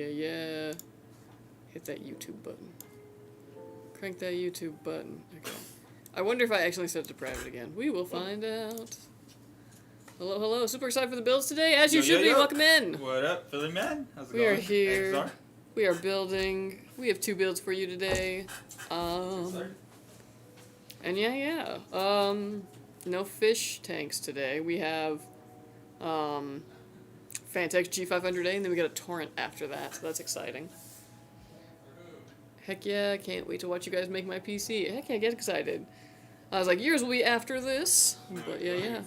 yeah. Hit that YouTube button. Crank that YouTube button. Okay. I wonder if I actually set it to private again. We will find out. Hello, hello. Super excited for the builds today, as you should be. Welcome in. What up, Philly man? How's it going? We are here. XR? We are building. We have 2 builds for you today. And yeah. No fish tanks today. We have Phanteks G500A, and then we got a Torrent after that, so that's exciting. Heck yeah, I can't wait to watch you guys make my PC. Heck yeah, get excited. I was like, yours will be after this, but yeah.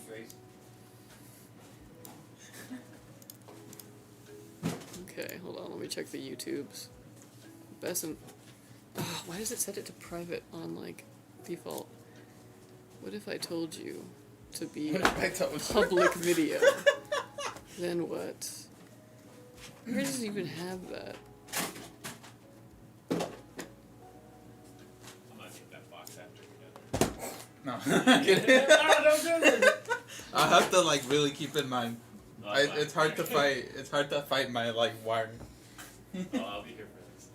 Okay, hold on, let me check the YouTubes. Why does it set it to private on, like, default? What if I told you to be public video? Then what? Where does it even have that? I'm gonna take that box after we get No. Don't do it. I have to, like, really keep in mind. It's hard to fight. It's hard to fight my, like, wiring. I'll be here for this.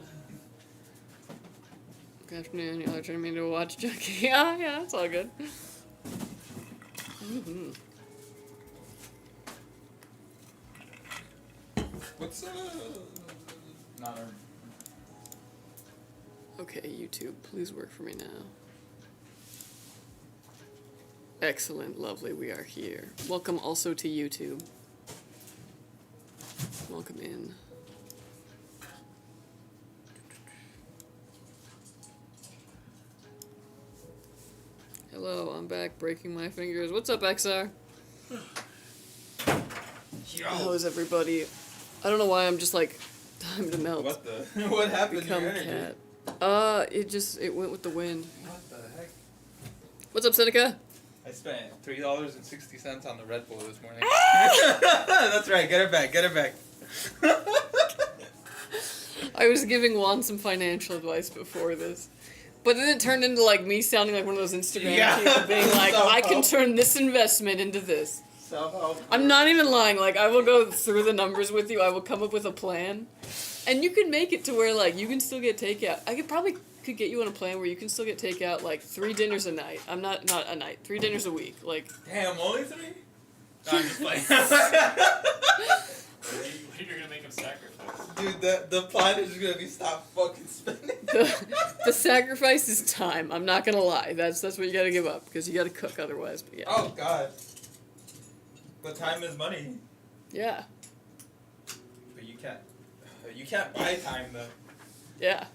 Good afternoon. Y'all are turning me into a watch junkie. Yeah, it's all good. What's not our... Okay, YouTube, please work for me now. Excellent, lovely, we are here. Welcome also to YouTube. Welcome in. Hello, I'm back breaking my fingers. What's up, XR? Yo. How is everybody? I don't know why I'm just like, time to melt. What the? What happened? Become cat. It went with the wind. What the heck? What's up, Seneca? I spent $3.60 on the Red Bull this morning. That's right. Get it back. Get it back. I was giving Juan some financial advice before this. But then it turned into, like, me sounding like one of those Instagram people being like, I can turn this investment into this. Self-help. I'm not even lying. Like, I will go through the numbers with you. I will come up with a plan. And you can make it to where, like, you can still get takeout. I could get you on a plan where you can still get takeout, like, 3 dinners a night. Not a night. 3 dinners a week. Like, damn, only 3? No, I'm just playing. What are you gonna make him sacrifice? Dude, the plan is gonna be stop fucking spending. The sacrifice is time. I'm not gonna lie. That's what you gotta give up, because you gotta cook otherwise. But yeah. Oh God. But time is money. Yeah. But you can't buy time though. Yeah.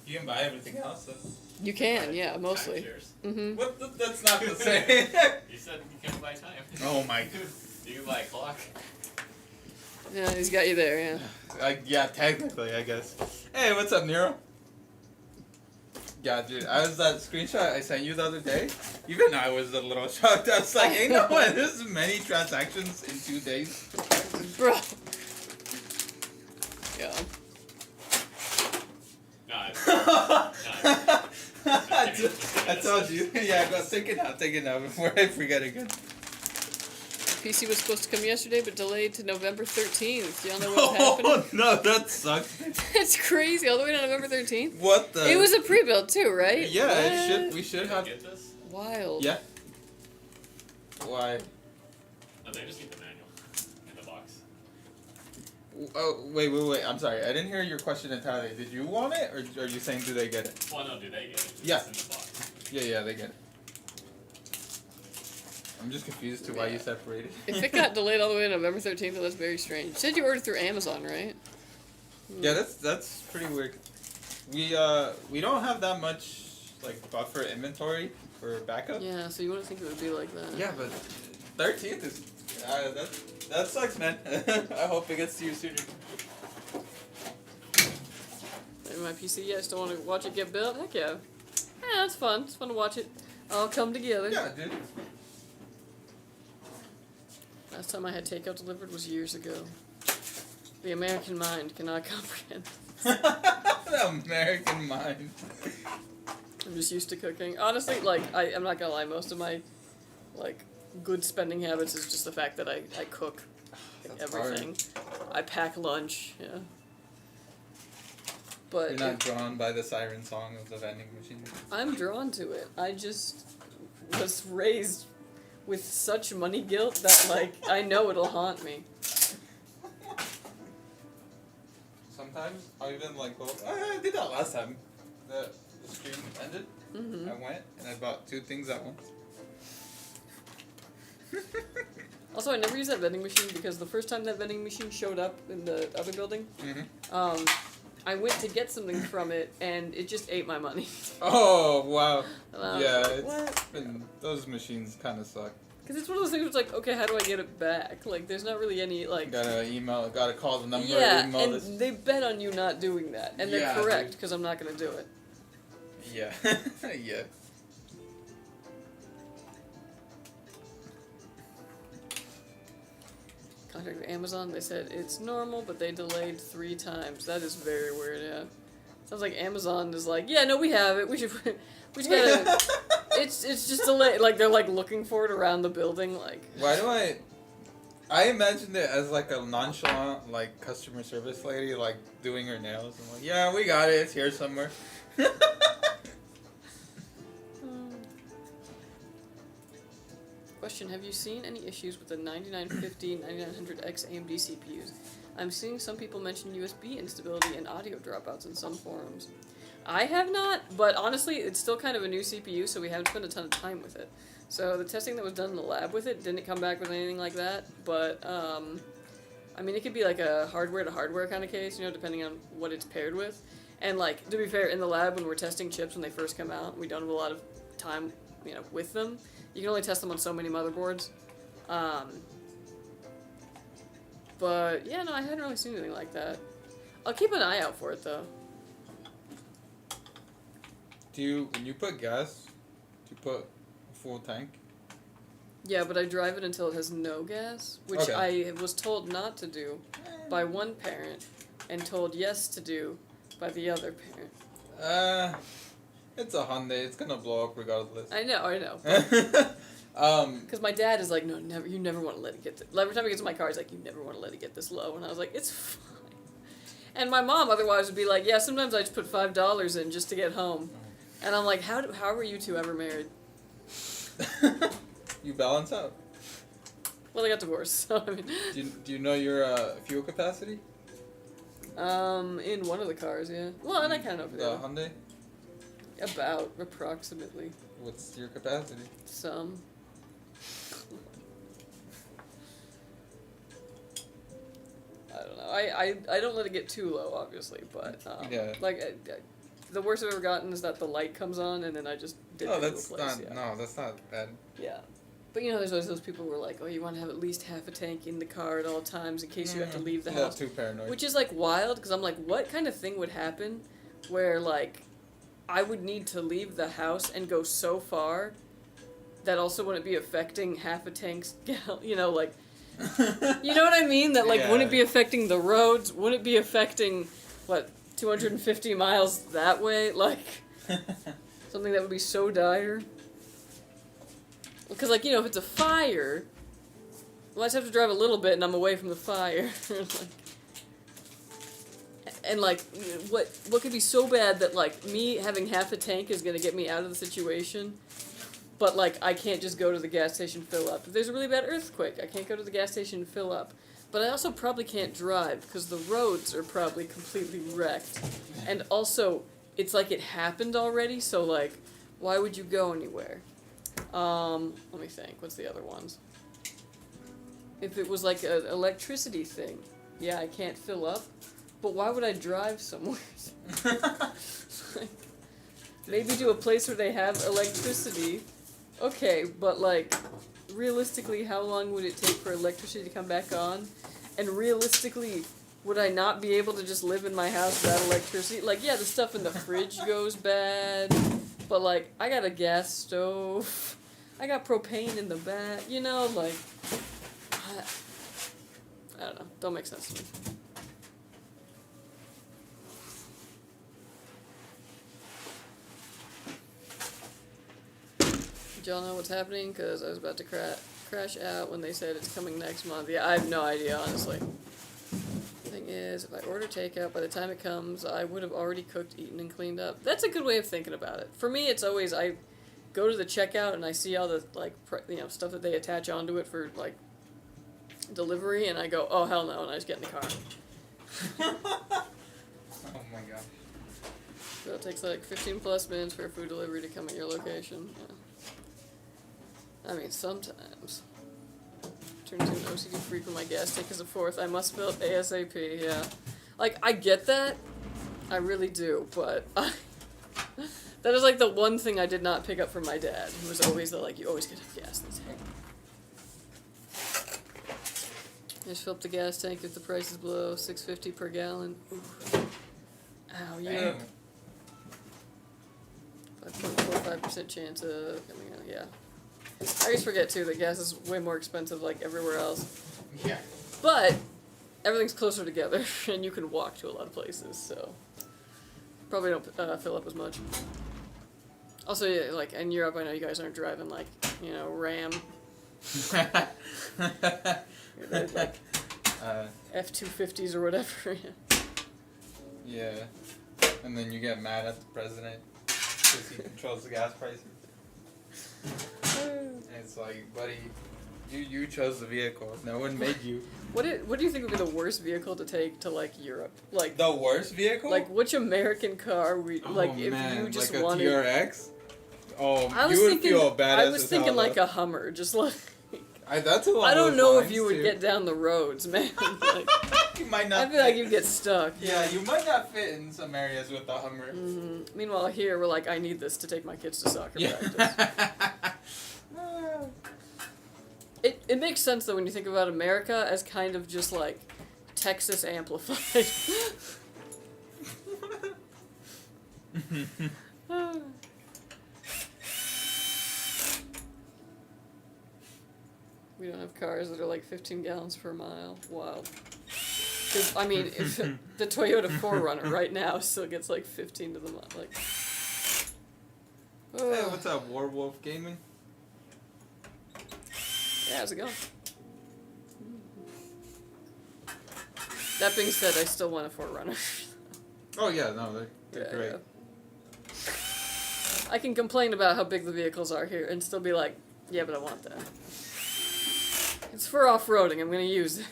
You can buy everything else though. You can, yeah, mostly. What? That's not the same. You said you can't buy time. Oh my God. You can buy a clock. Yeah, he's got you there, yeah. Yeah, technically, I guess. Hey, what's up, Nero? Yeah, dude, that screenshot I sent you the other day, even I was a little shocked. I was like, ain't no way, there's many transactions in 2 days. Bro. Yeah. I told you. Yeah, go take it now before I forget again. PC was supposed to come yesterday, but delayed to November 13th. Y'all know what's happening? Oh, no, that sucks. That's crazy. All the way to November 13th? What the? It was a pre-build, too, right? Yeah, we should have... Get this? Wild. Yeah. Why? No, they just need the manual in the box. Oh, wait. I'm sorry. I didn't hear your question entirely. Did you want it, or are you saying do they get it? Well, no, do they get it? Yeah. It's in the box. Yeah, they get it. I'm just confused to why you separated. If it got delayed all the way to November 13th, that's very strange. You said you ordered through Amazon, right? Yeah, that's pretty weird. We don't have that much, like, buffer inventory for backup. Yeah, so you wouldn't think it would be like that. Yeah, but 13th is... that sucks, man. I hope it gets to you sooner. Maybe my PC, yeah, I still want to watch it get built? Heck yeah. Yeah, that's fun. It's fun to watch it all come together. Yeah, dude. Last time I had takeout delivered was years ago. The American mind cannot comprehend. The American mind. I'm just used to cooking. Honestly, like, I'm not gonna lie, most of my, like, good spending habits is just the fact that I cook like, everything. Hard. I pack lunch, yeah. But You're not drawn by the siren song of the vending machine? I'm drawn to it. I just was raised with such money guilt that, like, I know it'll haunt me. Sometimes I'll even like go, I did that last time. The stream ended. Mm-hmm. I went and I bought 2 things at once. Also, I never used that vending machine because the first time that vending machine showed up in the other building, I went to get something from it and it just ate my money. Oh, wow. Yeah, it's been, those machines kind of suck. Because it's one of those things where it's like, okay, how do I get it back? Like, there's not really any, like... Gotta call the number, yeah, email and this. they bet on you not doing that. And they're correct, because I'm not going to do it. Yeah. Yeah. Contacted Amazon, they said it's normal, but they delayed 3 times. That is very weird, yeah. Sounds like Amazon is like, yeah, no, we have it. We just gotta... it's just delayed. Like, they're, like, looking for it around the building, like... Why do I imagined it as, like, a nonchalant, like, customer service lady, like, doing her nails. I'm like, yeah, we got it. It's here somewhere. Question, have you seen any issues with the 9950, 9900X AMD CPUs? I'm seeing some people mention USB instability and audio dropouts in some forums. I have not, but honestly, it's still kind of a new CPU, so we haven't spent a ton of time with it. So the testing that was done in the lab with it didn't come back with anything like that, but, I mean, it could be like a hardware-to-hardware kind of case, you know, depending on what it's paired with. And, like, to be fair, in the lab, when we're testing chips when they first come out, we don't have a lot of time, you know, with them. You can only test them on so many motherboards. But, yeah, no, I hadn't really seen anything like that. I'll keep an eye out for it, though. When you put gas, do you put a full tank? Yeah, but I drive it until it has no gas, which I was told not to do by one parent, and told yes to do by the other parent. It's a Hyundai. It's gonna blow up regardless. I know. Because my dad is like, no, never. You never want to let it get. Every time he gets in my car, he's like, you never want to let it get this low. And I was like, it's fine. And my mom otherwise would be like, yeah, sometimes I just put $5 in just to get home. And I'm like, how were you two ever married? You balance out. Well, they got divorced. So I mean. Do you know your fuel capacity? In one of the cars, yeah. Well, and I kind of know for the Hyundai. About, approximately. What's your capacity? Some. I don't know. I don't let it get too low, obviously, but yeah. Like the worst I've ever gotten is that the light comes on and then I just dip into a place. No, that's not bad. Yeah. But you know, there's always those people who are like, oh, you want to have at least half a tank in the car at all times in case you have to leave the house. Too paranoid. Which is like wild, because I'm like, what kind of thing would happen where like I would need to leave the house and go so far that also wouldn't be affecting half a tank's you know, like, you know what I mean? That like wouldn't be affecting the roads, wouldn't be affecting, what, 250 miles that way? Like, something that would be so dire. Because, like, you know, if it's a fire, well, I just have to drive a little bit and I'm away from the fire. And, like, what could be so bad that, like, me having half a tank is going to get me out of the situation, but, like, I can't just go to the gas station fill up. If there's a really bad earthquake, I can't go to the gas station and fill up. But I also probably can't drive because the roads are probably completely wrecked. And also, it's like it happened already, so, like, why would you go anywhere? Let me think. What's the other ones? If it was like an electricity thing, yeah, I can't fill up. But why would I drive somewhere? Like, maybe to a place where they have electricity. Okay, but like, realistically, how long would it take for electricity to come back on? And realistically, would I not be able to just live in my house without electricity? Like, yeah, the stuff in the fridge goes bad. But, like, I got a gas stove. I got propane in the back. You know, like, I don't know. Don't make sense to me. Did y'all know what's happening? Because I was about to crash out when they said it's coming next month. Yeah, I have no idea, honestly. Thing is, if I order takeout, by the time it comes, I would have already cooked, eaten, and cleaned up. That's a good way of thinking about it. For me, it's always, I go to the checkout and I see all the, like, stuff that they attach onto it for, like, delivery, and I go, oh, hell no, and I just get in the car. Oh my god. So it takes, like, 15 plus minutes for a food delivery to come at your location. Yeah. I mean, sometimes. Turn into an OCD freak when my gas tank is a fourth. I must fill it ASAP, yeah. Like, I get that. I really do, but that is, like, the one thing I did not pick up from my dad. He was always the, like, you always get enough gas in this tank. Just fill up the gas tank if the price is below $6.50 per gallon. Ooh. Ow, yeah. 5.45% chance of coming out, yeah. I always forget, too, that gas is way more expensive, like, everywhere else. Yeah. But everything's closer together, and you can walk to a lot of places, so probably don't fill up as much. Also, yeah, like, in Europe, I know you guys aren't driving, like, you know, Ram. Like, F-250s or whatever. Yeah. And then you get mad at the president because he controls the gas prices. And it's like, buddy, you chose the vehicle. No one made you. What do you think would be the worst vehicle to take to, like, Europe? Like, The worst vehicle? like, which American car would, like, if you just like wanted... a TRX? Oh, I was you would thinking, feel badass I was as thinking hell, like though. a Hummer, just like... That's a lot I don't of know if lines, you would too. get down the roads, man. Like, You might not I feel like fit. you'd get stuck. Yeah, you might not fit in some areas with the Hummer. Mm-hmm. Meanwhile, here, we're like, I need this to take my kids to soccer practice. It makes sense, though, when you think about America as kind of just, like, Texas amplified. We don't have cars that are like 15 gallons per mile. Wild. 'Cause, I mean, if the Toyota 4Runner right now still gets like 15 to the mile. Like, Hey, what's up, Warwolf Gaming? Yeah, how's it going? That being said, I still want a 4Runner. Oh yeah, no, they're great. Yeah. I can complain about how big the vehicles are here and still be like, yeah, but I want that. It's for off-roading, I'm gonna use it.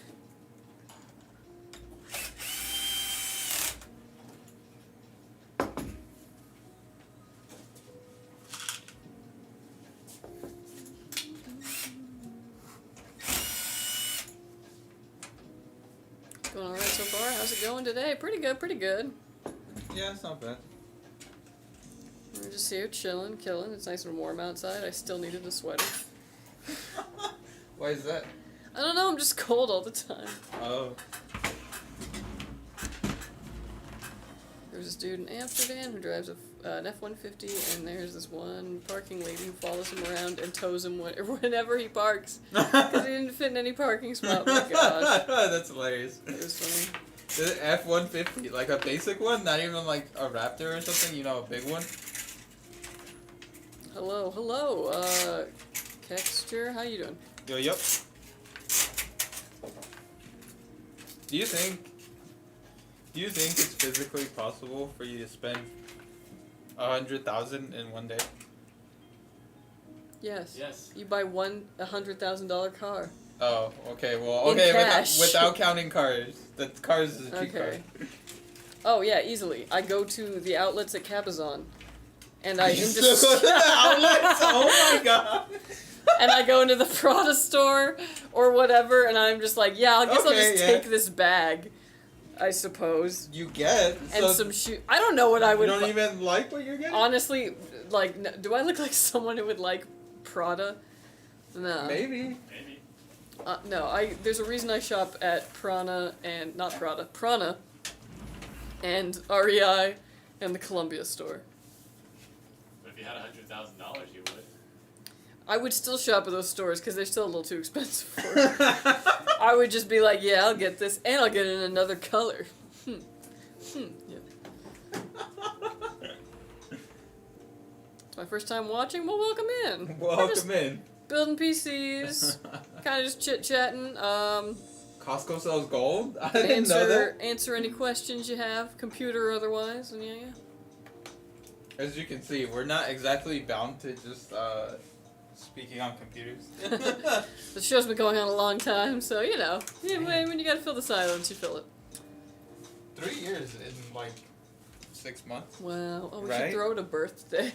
Going alright so far? How's it going today? Pretty good, pretty good. Yeah, it's not bad. We're just here chilling, killing. It's nice and warm outside. I still needed a sweater. Why is that? I don't know, I'm just cold all the time. Oh. There's this dude in Amsterdam who drives an F-150, and there's this one parking lady who follows him around and tows him whenever he parks. Because he didn't fit in any parking spot. My gosh. That's hilarious. That was funny. The F-150, like a basic one, not even like a Raptor or something, you know, a big one. Hello, hello, Texture, how you doing? Yo, yup. Do you think it's physically possible for you to spend 100,000 in one day? Yes. Yes. You buy $100,000 car. Oh, okay. Well, In okay, cash. without counting cars. The cars is a cheap Okay. car. Oh yeah, easily. I go to the outlets at Cabazon, and I You still go to the outlets? Oh my god. and I go into the Prada store or whatever, and I'm just like, yeah, I guess I'll Okay, just yeah. take this bag, I suppose, You get and so some shoe. I don't know what I you would. don't even like what you're getting? Honestly, like, do I look like someone who would like Prada? No. Maybe. Maybe. No. There's a reason I shop at Prana and Prana, and REI, and the Columbia store. But if you had $100,000, you would. I would still shop at those stores because they're still a little too expensive for me. I would just be like, yeah, I'll get this, and I'll get it in another color. Yeah. It's my first time watching. Well, welcome in. We're just Welcome in. building PCs, kind of just chit-chatting. Costco sells gold? I didn't know that. Answer any questions you have, computer or otherwise, and yeah. As you can see, we're not exactly bound to just speaking on computers. The show's been going on a long time, so you know, when you gotta fill the silence, you fill it. 3 years in like 6 months. Wow. Oh, we Right? should throw it a birthday.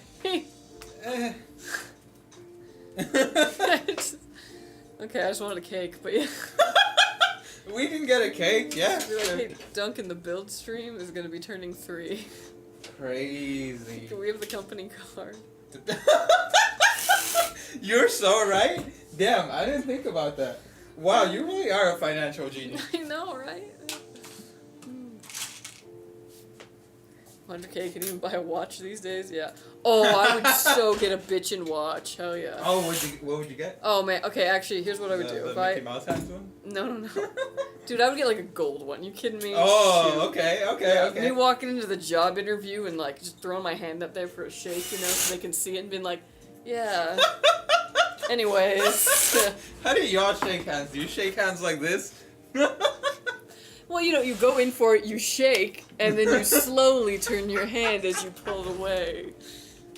Eh. Okay, I just wanted a cake, but yeah. We can get a cake, yeah. Be like, hey, Duncan, the build stream is gonna be turning 3. Crazy. Can we have the company card? You're so right. Damn, I didn't think about that. Wow, you really are a financial genius. I know, right? 100K can even buy a watch these days. Yeah. Oh, I would so get a bitchin' watch. Hell yeah. Oh, what would you get? Oh man. Okay, actually, here's what I would do. The If Mickey Mouse hands one? No. Dude, I would get like a gold one. You kidding me? Oh, Shoot. okay. Me walking into the job interview and like just throwing my hand up there for a shake, you know, so they can see it and being like, yeah. Anyways. How do y'all shake hands? Do you shake hands like this? Well, you know, you go in for it, you shake, and then you slowly turn your hand as you pull it away.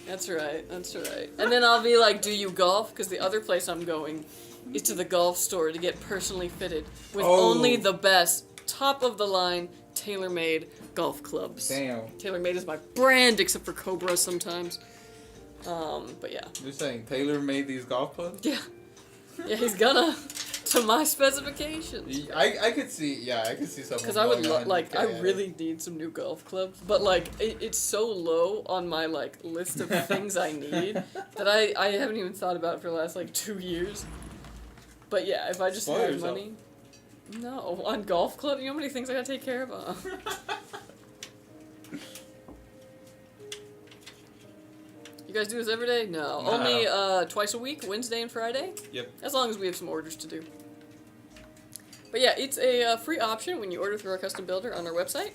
That's right. And then I'll be like, do you golf? Because the other place I'm going is to the golf store to get personally fitted with only the best, top-of-the-line, tailor-made golf clubs. Damn. TaylorMade is my brand, except for Cobra sometimes. But yeah. You're saying Taylor made these golf clubs? Yeah. Yeah, he's gonna. To my specifications. I could see someone. Because I would I yeah. really need some new golf clubs, but like it's so low on my like list of things I need that I haven't even thought about it for the last like 2 years. But yeah, if I just Spoil had yourself. money, no, on golf club, you know how many things I gotta take care of. You guys do this every day? No. No. Only twice a week, Wednesday and Friday. Yep. As long as we have some orders to do. But yeah, it's a free option when you order through our custom builder on our website.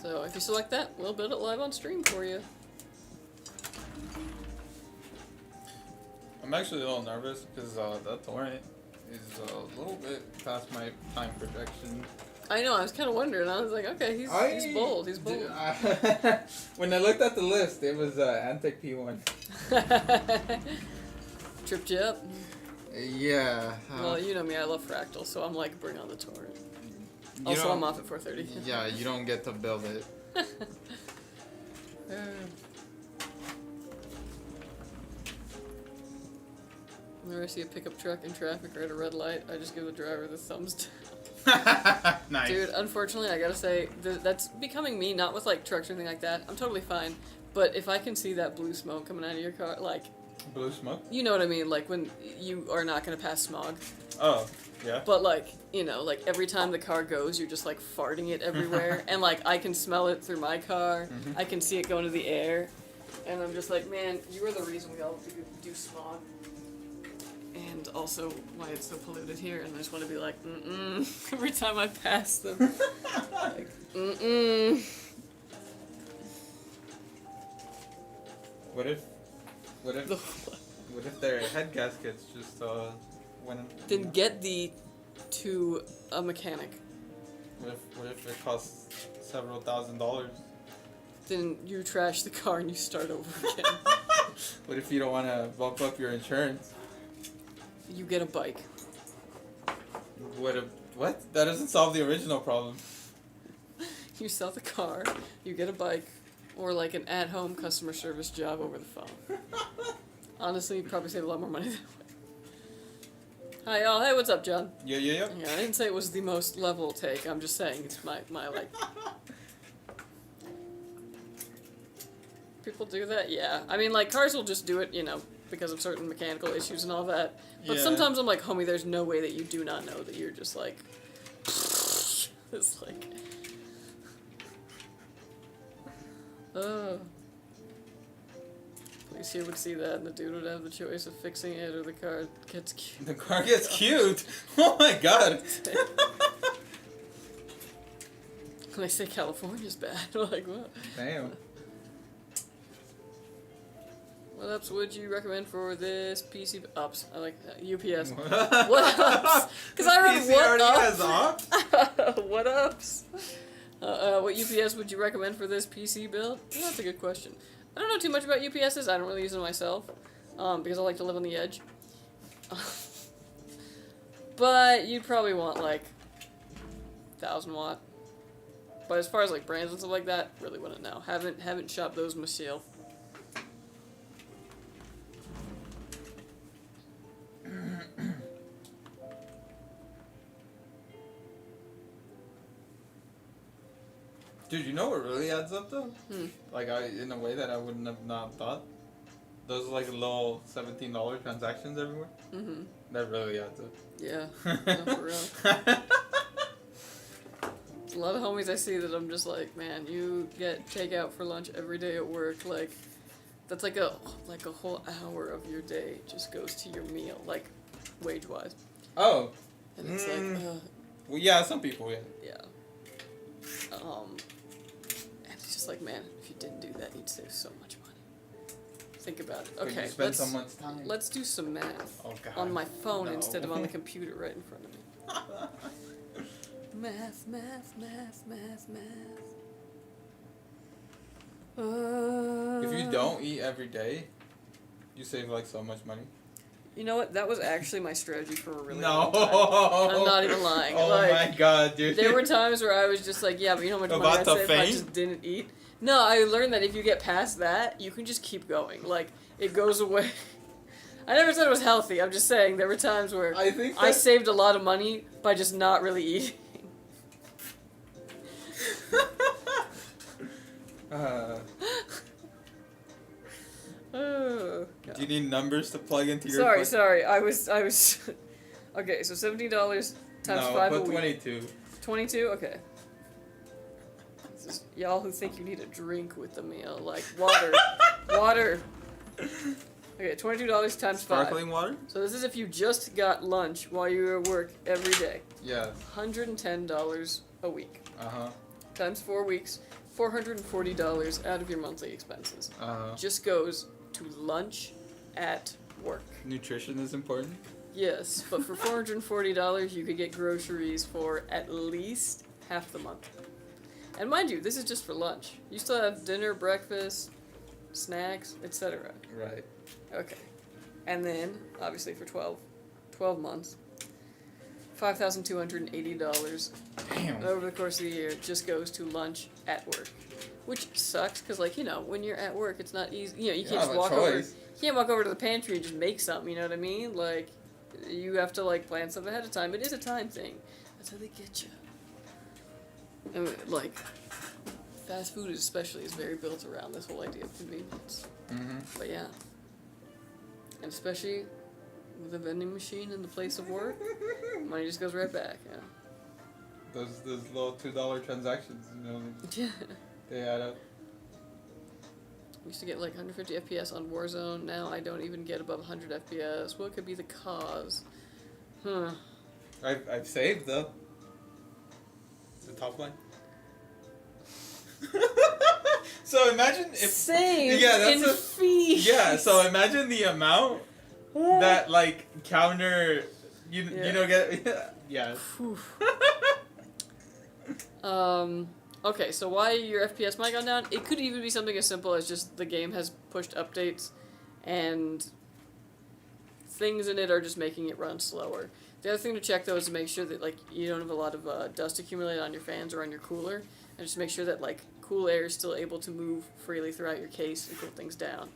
So if you select that, we'll build it live on stream for you. I'm actually a little nervous because that Torrent is a little bit past my time projection. I know, I was kind of wondering. I was like, okay, he's bold. He's bold. When I looked at the list, it was Antec P1. Tripped you up? Yeah. Well, you know me, I love Fractal, so I'm like, bring on the Torrent. You Also, don't- I'm off at 4:30. Yeah, you don't get to build it. Whenever I see a pickup truck in traffic or at a red light, I just give the driver the thumbs down. Nice. Dude, unfortunately, I gotta say, that's becoming me, not with like trucks or anything like that. I'm totally fine. But if I can see that blue smoke coming out of your car, like, Blue smoke? you know what I mean, like when you are not gonna pass smog. Oh, yeah. But like, you know, like every time the car goes, you're just like farting it everywhere. And like, I can smell it through my car. I can see it go into the air. And I'm just like, man, you are the reason we all do smog. And also why it's so polluted here. And I just want to be like, every time I pass them. Like, What if their head gaskets just went? Then get to a mechanic. What if it costs several $1,000s? Then you trash the car and you start over again. What if you don't want to bump up your insurance? You get a bike. What? That doesn't solve the original problem. You sell the car, you get a bike, or like an at-home customer service job over the phone. Honestly, you'd probably save a lot more money that way. Hi y'all, hey, what's up, John? Yeah. Yeah, I didn't say it was the most level take, I'm just saying it's my like... People do that? Yeah. I mean, like, cars will just do it, you know, because of certain mechanical issues and all that. But Yeah. sometimes I'm like, homie, there's no way that you do not know that you're just like... It's like... Police here would see that, and the dude would have the choice of fixing it or the car gets cute. The car gets cute. Oh my god. When they say California's bad, I'm like, what? Damn. What ups would you recommend for this PC? Ups. I like that. UPS. What ups? Because I read PC what already ups. has ops? What ups? What UPS would you recommend for this PC build? Well, that's a good question. I don't know too much about UPSs. I don't really use them myself because I like to live on the edge. But you'd probably want like 1,000 watt. But as far as like brands and stuff like that, really wouldn't know. Haven't shopped those myself. Dude, you know what really adds up though? Hmm. Like in a way that I wouldn't have not thought. Those like little $17 transactions everywhere. Mm-hmm. That really adds up. Yeah. No, for real. There's a lot of homies I see that I'm just like, man, you get takeout for lunch every day at work. Like, that's like a whole hour of your day just goes to your meal, like wage wise. Oh. And it's Well, yeah, some people, yeah. yeah. And it's just like, man, if you didn't do that, you'd save so much money. Think about it. But Okay, you spend so much time. let's do some math Oh, God. on my phone No. instead of on the computer right in front of me. Math. If you don't eat every day, you save like so much money. You know what? That was actually my strategy for a really No. long time. I'm not even lying. Oh like, my God, dude. There were times where I was just like, yeah, but you know how much money About I'd to save if I faint? just didn't eat? No, I learned that if you get past that, you can just keep going. Like, it goes away. I never said it was healthy. I'm just saying there were times where I think I saved a lot of money by just not really eating. Oh, Do you need numbers to plug into your? sorry. I was. Okay, so $17 times no, 5 a put week. 22. 22? Okay. This is y'all who think you need a drink with the meal, like water. Water. Okay, $22 times 5. Sparkling water? So this is if you just got lunch while you were at work every day. Yeah. $110 a week. Uh-huh. Times 4 weeks, $440 out of your monthly expenses. Uh-huh. Just goes to lunch at work. Nutrition is important. Yes, but for $440 you could get groceries for at least half the month. And mind you, this is just for lunch. You still have dinner, breakfast, snacks, etc. Right. Okay. And then, obviously for 12 months, $5,280 Damn. over the course of the year just goes to lunch at work. Which sucks, because, like, you know, when you're at work, it's not easy. You know, you can't just walk over. You can't walk over to the pantry and just make something, you know what I mean? Like, you have to, like, plan stuff ahead of time. It is a time thing. That's how they get you. I mean, like, fast food especially is very built around this whole idea of convenience. Mm-hmm. But yeah. And especially with a vending machine in the place of work, money just goes right back, yeah. Those little $2 transactions, you know, Yeah. they add up. I used to get like 150 FPS on Warzone. Now I don't even get above 100 FPS. What could be the cause? Huh. I've saved though. The top line. So imagine if Saved that's in fees. Yeah, so imagine the amount that like counter you know get yeah. Okay, so why your FPS might go down? It could even be something as simple as just the game has pushed updates and things in it are just making it run slower. The other thing to check though is to make sure that like you don't have a lot of dust accumulate on your fans or on your cooler, and just make sure that like cool air is still able to move freely throughout your case and cool things down.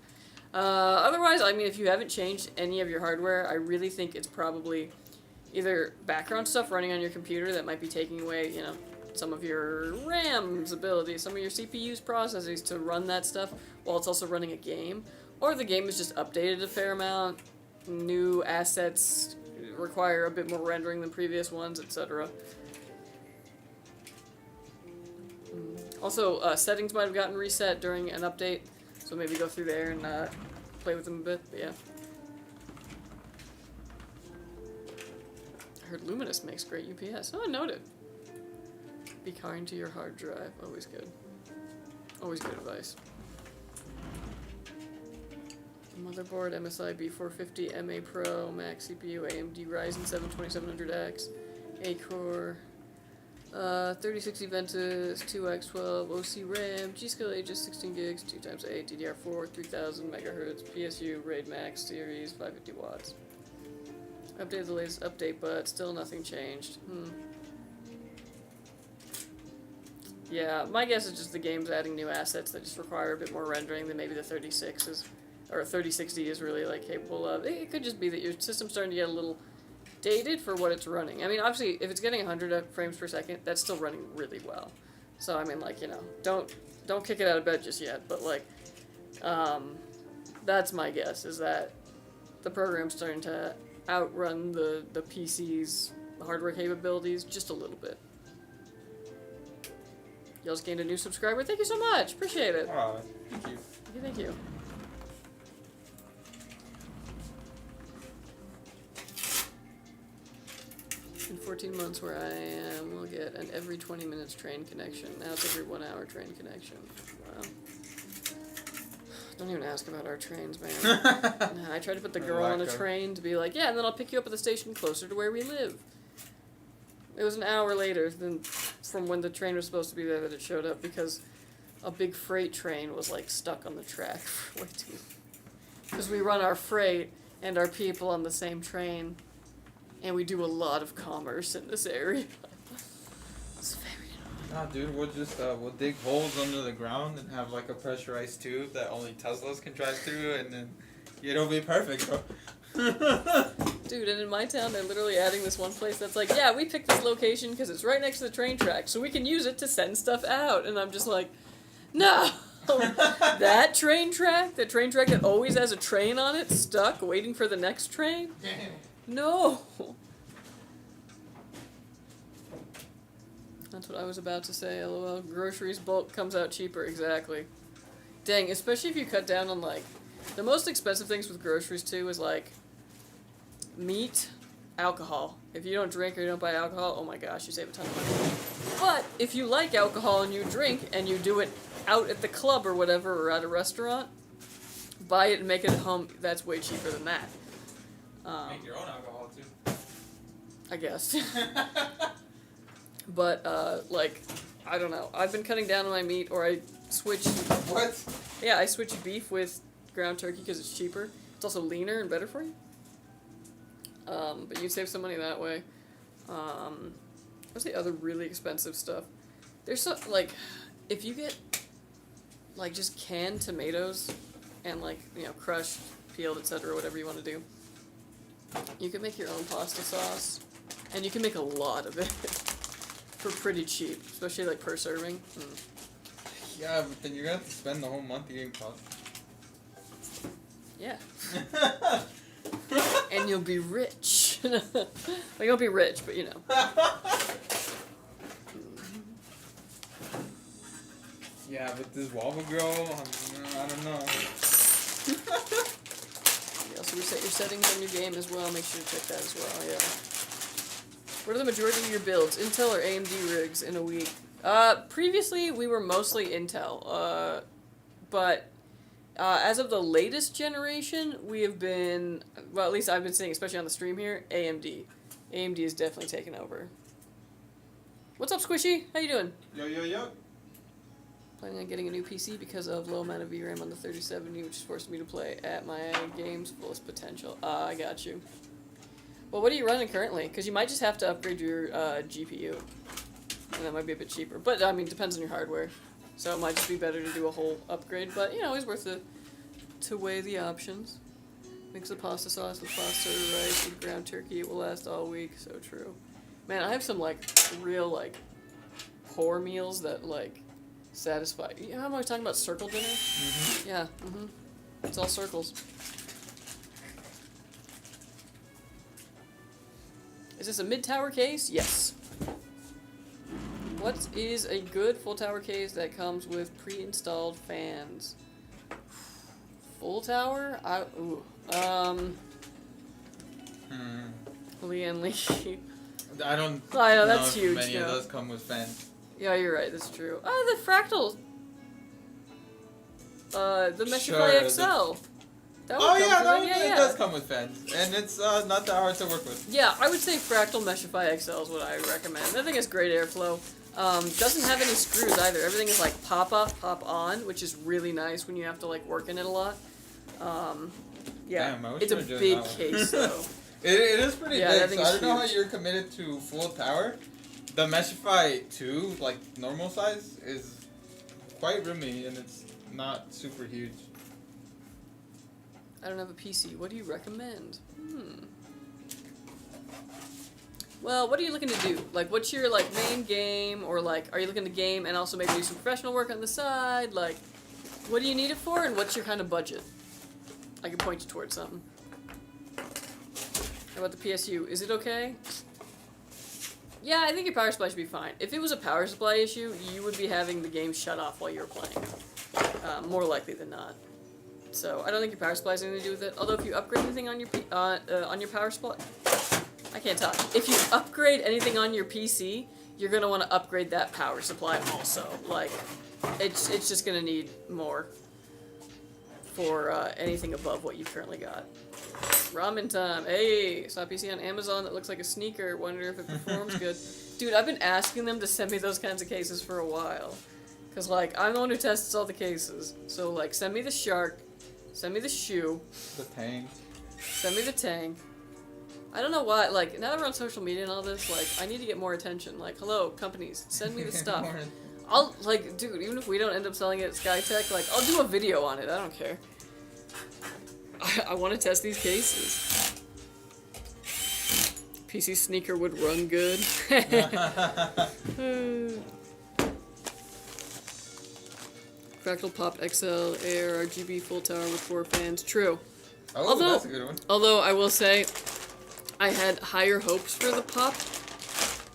Otherwise, I mean, if you haven't changed any of your hardware, I really think it's probably either background stuff running on your computer that might be taking away, you know, some of your RAM's ability, some of your CPU's processors to run that stuff while it's also running a game, or the game is just updated a fair amount, new assets require a bit more rendering than previous ones, etc. Also, settings might have gotten reset during an update, so maybe go through there and play with them a bit, but yeah. I heard Luminous makes great UPS. Oh, noted. Be kind to your hard drive. Always good. Always good advice. Motherboard, MSI B450, MA Pro, Max CPU, AMD Ryzen 7 2700X, 8-core, 3060 Ventus, 2x12, OC RAM, G-Skill Aegis 16 gigs, 2x8, DDR4, 3000 MHz, PSU, RAID Max series, 550 watts. Updated the latest update, but still nothing changed. Yeah, my guess is just the game's adding new assets that just require a bit more rendering than maybe the 3060 is really like capable of. It could just be that your system's starting to get a little dated for what it's running. I mean, obviously, if it's getting 100 frames per second, that's still running really well. So, I mean, like, you know, don't kick it out of bed just yet, but, like, that's my guess, is that the program's starting to outrun the PC's hardware capabilities just a little bit. Y'all just gained a new subscriber. Thank you so much. Appreciate it. Oh, thank you. Thank you. In 14 months where I am, we'll get an every 20 minutes train connection. Now it's every 1 hour train connection. Wow. Don't even ask about our trains, man. I tried to put the girl on a train to be like, yeah, and then I'll pick you up at the station closer to where we live. It was an hour later than from when the train was supposed to be there that it showed up, because a big freight train was like stuck on the track for way too long. Because we run our freight and our people on the same train, and we do a lot of commerce in this area. It's very annoying. Nah, dude, we'll dig holes under the ground and have like a pressurized tube that only Teslas can drive through, and then it'll be perfect, bro. Dude, and in my town, they're literally adding this one place that's like, yeah, we picked this location because it's right next to the train track, so we can use it to send stuff out. And I'm just like, no! that train track that always has a train on it, stuck, waiting for the next train? No! That's what I was about to say, lol. Groceries bulk comes out cheaper, exactly. Dang, especially if you cut down on, like, the most expensive things with groceries, too, is, like, meat, alcohol. If you don't drink or you don't buy alcohol, oh my gosh, you save a ton of money. But if you like alcohol and you drink and you do it out at the club or whatever, or at a restaurant, buy it and make it at home. That's way cheaper than that. Make your own alcohol too. I guess. But like, I don't know. I've been cutting down on my meat, or I switch. What? Yeah, I switch beef with ground turkey because it's cheaper. It's also leaner and better for you. But you save some money that way. What's the other really expensive stuff? There's some, like, if you get, like, just canned tomatoes and, like, you know, crushed, peeled, etc., whatever you want to do, you can make your own pasta sauce, and you can make a lot of it for pretty cheap, especially, like, per serving. Yeah, but then you're gonna have to spend the whole month eating pasta. Yeah. And you'll be rich. Well, you won't be rich, but you know. Yeah, but this Wobble Grow, I don't know. You also reset your settings on your game as well. Make sure to check that as well, yeah. What are the majority of your builds? Intel or AMD rigs in a week? Previously, we were mostly Intel. But as of the latest generation, we have been, well, at least I've been seeing, especially on the stream here, AMD. AMD is definitely taken over. What's up, Squishy? How you doing? Yo, yo, yo. Planning on getting a new PC because of low amount of VRAM on the 3070, which is forcing me to play at my game's fullest potential. I got you. Well, what are you running currently? Because you might just have to upgrade your GPU. And that might be a bit cheaper. But, I mean, depends on your hardware. So it might just be better to do a whole upgrade. But, you know, it's worth it to weigh the options. Mix the pasta sauce with pasta, rice, and ground turkey. It will last all week. So true. Man, I have some, like, real, like, poor meals that, like, satisfy. You know how I'm talking about circle dinner? Mm-hmm. Yeah, It's all circles. Is this a mid-tower case? Yes. What is a good full tower case that comes with pre-installed fans? Full tower? Leanne Lee. I don't I know, know that's if huge. many Yeah. of those come with fans. Yeah, you're right. That's true. Oh, the Fractal. The Meshify Sure, XL. That would Oh come yeah, with that it. one Yeah, it yeah. does come with fans, and it's not that hard to work with. Yeah, I would say Fractal Meshify XL is what I recommend. That thing has great airflow. Doesn't have any screws either. Everything is like pop off, pop on, which is really nice when you have to like work in it a lot. Yeah, Damn, I wish it's a we were doing big that one. case though. It is pretty Yeah, that big, thing so I is don't know how huge. you're committed to full power. The Meshify 2, like normal size, is quite roomy and it's not super huge. I don't have a PC. What do you recommend? Well, what are you looking to do? Like, what's your like main game, or like, are you looking to game and also maybe do some professional work on the side? Like, what do you need it for, and what's your kind of budget? I can point you towards something. How about the PSU? Is it okay? Yeah, I think your power supply should be fine. If it was a power supply issue, you would be having the game shut off while you were playing. More likely than not. So I don't think your power supply has anything to do with it. Although if you upgrade anything on your on your power supply, I can't talk. If you upgrade anything on your PC, you're gonna want to upgrade that power supply also. Like, it's just gonna need more for anything above what you currently got. Ramen time. Hey, saw a PC on Amazon that looks like a sneaker. Wonder if it performs good. Dude, I've been asking them to send me those kinds of cases for a while. Cause like, I'm the one who tests all the cases. So like, send me the shark, send me the shoe, The tank. send me the tank. I don't know why, like, now that we're on social media and all this, like, I need to get more attention. Like, hello, companies, send me the stuff. I'll, like, dude, even if we don't end up selling it at Skytech, like, I'll do a video on it, I don't care. I want to test these cases. PC sneaker would run good. Fractal Pop XL ARGB full tower with 4 fans. True. Oh, that's a good one. Although I will say, I had higher hopes for the Pop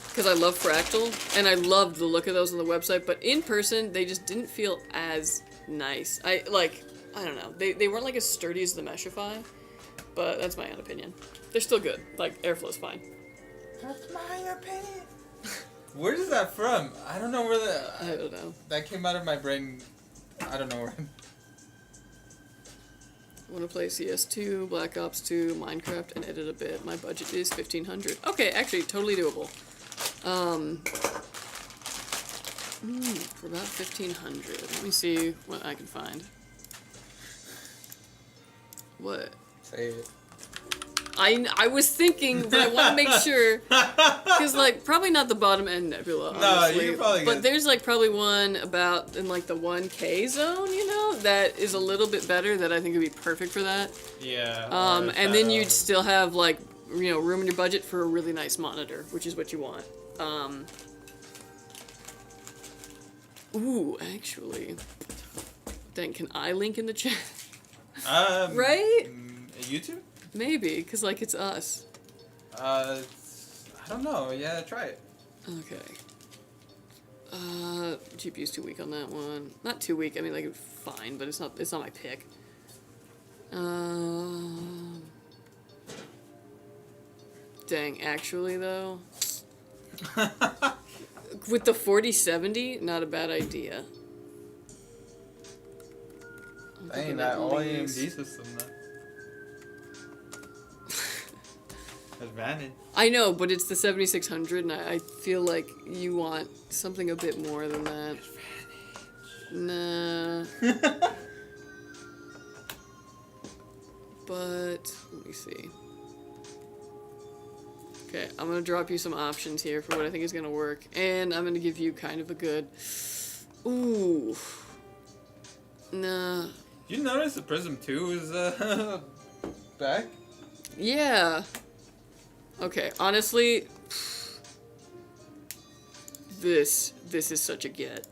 because I love Fractal and I loved the look of those on the website. But in person, they just didn't feel as nice. I don't know. They weren't like as sturdy as the Meshify, but that's my own opinion. They're still good. Like, airflow's fine. That's my opinion. Where is that from? I don't know where I don't know. that came out of my brain. I don't know where. Want to play CS2, Black Ops 2, Minecraft, and edit a bit. My budget is $1,500. Okay, actually, totally doable. For about $1,500. Let me see what I can find. What? Say it. I was thinking, but I want to make sure, because like probably not the bottom end Nebula. Honestly, you probably but get- there's like probably one about in like the 1K zone, you know, that is a little bit better. That I think would be perfect for that. Yeah. And then you'd still have like, you know, room in your budget for a really nice monitor, which is what you want. Ooh, actually, then can I link in the chat? Right? YouTube? Maybe, because like it's us. I don't know. Yeah, try it. Okay. GPU's too weak on that one. Not too weak. I mean, like, fine, but it's not my pick. Dang, actually though, with the 4070, not a bad idea. I'm Dang, thinking that at all AMD least- system though. Advantage. I know, but it's the 7600, and I feel like you want something a bit more than that. Nah. But, let me see. Okay, I'm gonna drop you some options here for what I think is gonna work, and I'm gonna give you kind of a good... Ooh. Nah. You notice the Prism 2 is back? Yeah. Okay, honestly, this is such a get.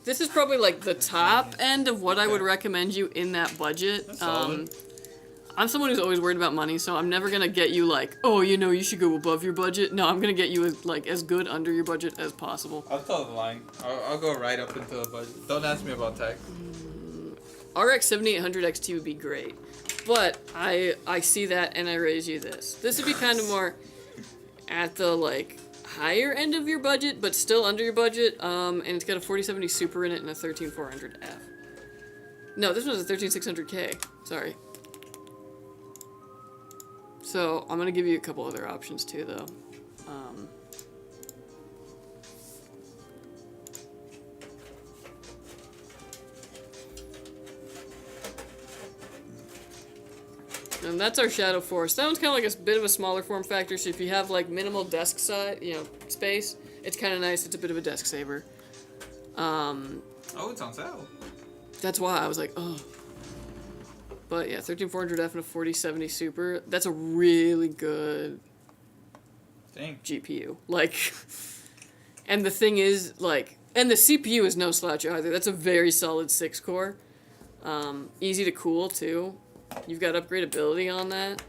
This is probably like the top end of what I would recommend you in that budget. That's solid. I'm someone who's always worried about money, so I'm never gonna get you like, oh, you know, you should go above your budget. No, I'm gonna get you as good under your budget as possible. I'll tell the line. I'll go right up until the budget. Don't ask me about tech. RX 7800 XT would be great, but I see that and I raise you this. This would be kind of more at the like higher end of your budget, but still under your budget. And it's got a 4070 Super in it and a 13400F. No, this one's a 13600K. Sorry. So I'm gonna give you a couple other options too, though. And that's our Shadow Force. That one's kind of like a bit of a smaller form factor, so if you have like minimal desk side, space, it's kind of nice. It's a bit of a desk saver. Oh, it's on sale. That's why I was like, oh. But yeah, 13400F and a 4070 Super. That's a really good GPU. Like, and the thing is, like, and the CPU is no slouch either. That's a very solid 6-core. Easy to cool too. You've got upgradability on that.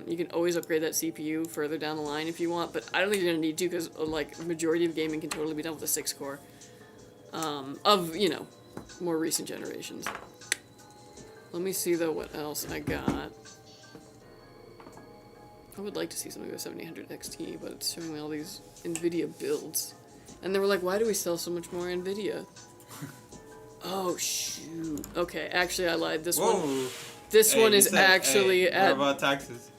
You can always upgrade that CPU further down the line if you want, but I don't think you're gonna need to because like majority of gaming can totally be done with a 6-core. Of more recent generations. Let me see though what else I got. I would like to see something with 7800 XT, but it's showing me all these Nvidia builds, and they were like, "Why do we sell so much more Nvidia?" Oh shoot. Okay, actually I lied. This one. This one is actually at. What about taxes?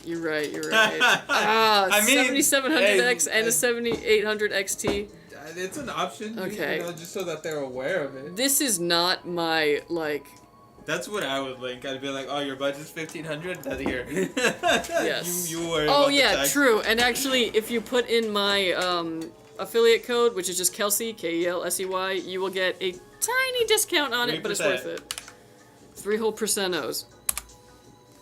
You're right. You're right. I mean, 7700X and a 7800 XT. It's an option. Okay. Just so that they're aware of it. This is not my like. That's what I would link. I'd be like, oh, your budget's 1,500. That's here. Yes. You worry oh about yeah, the tax. true. And actually, if you put in my affiliate code, which is just Kelsey, Kelsey, you will get a tiny discount on it, but it's worth it. 3 whole %.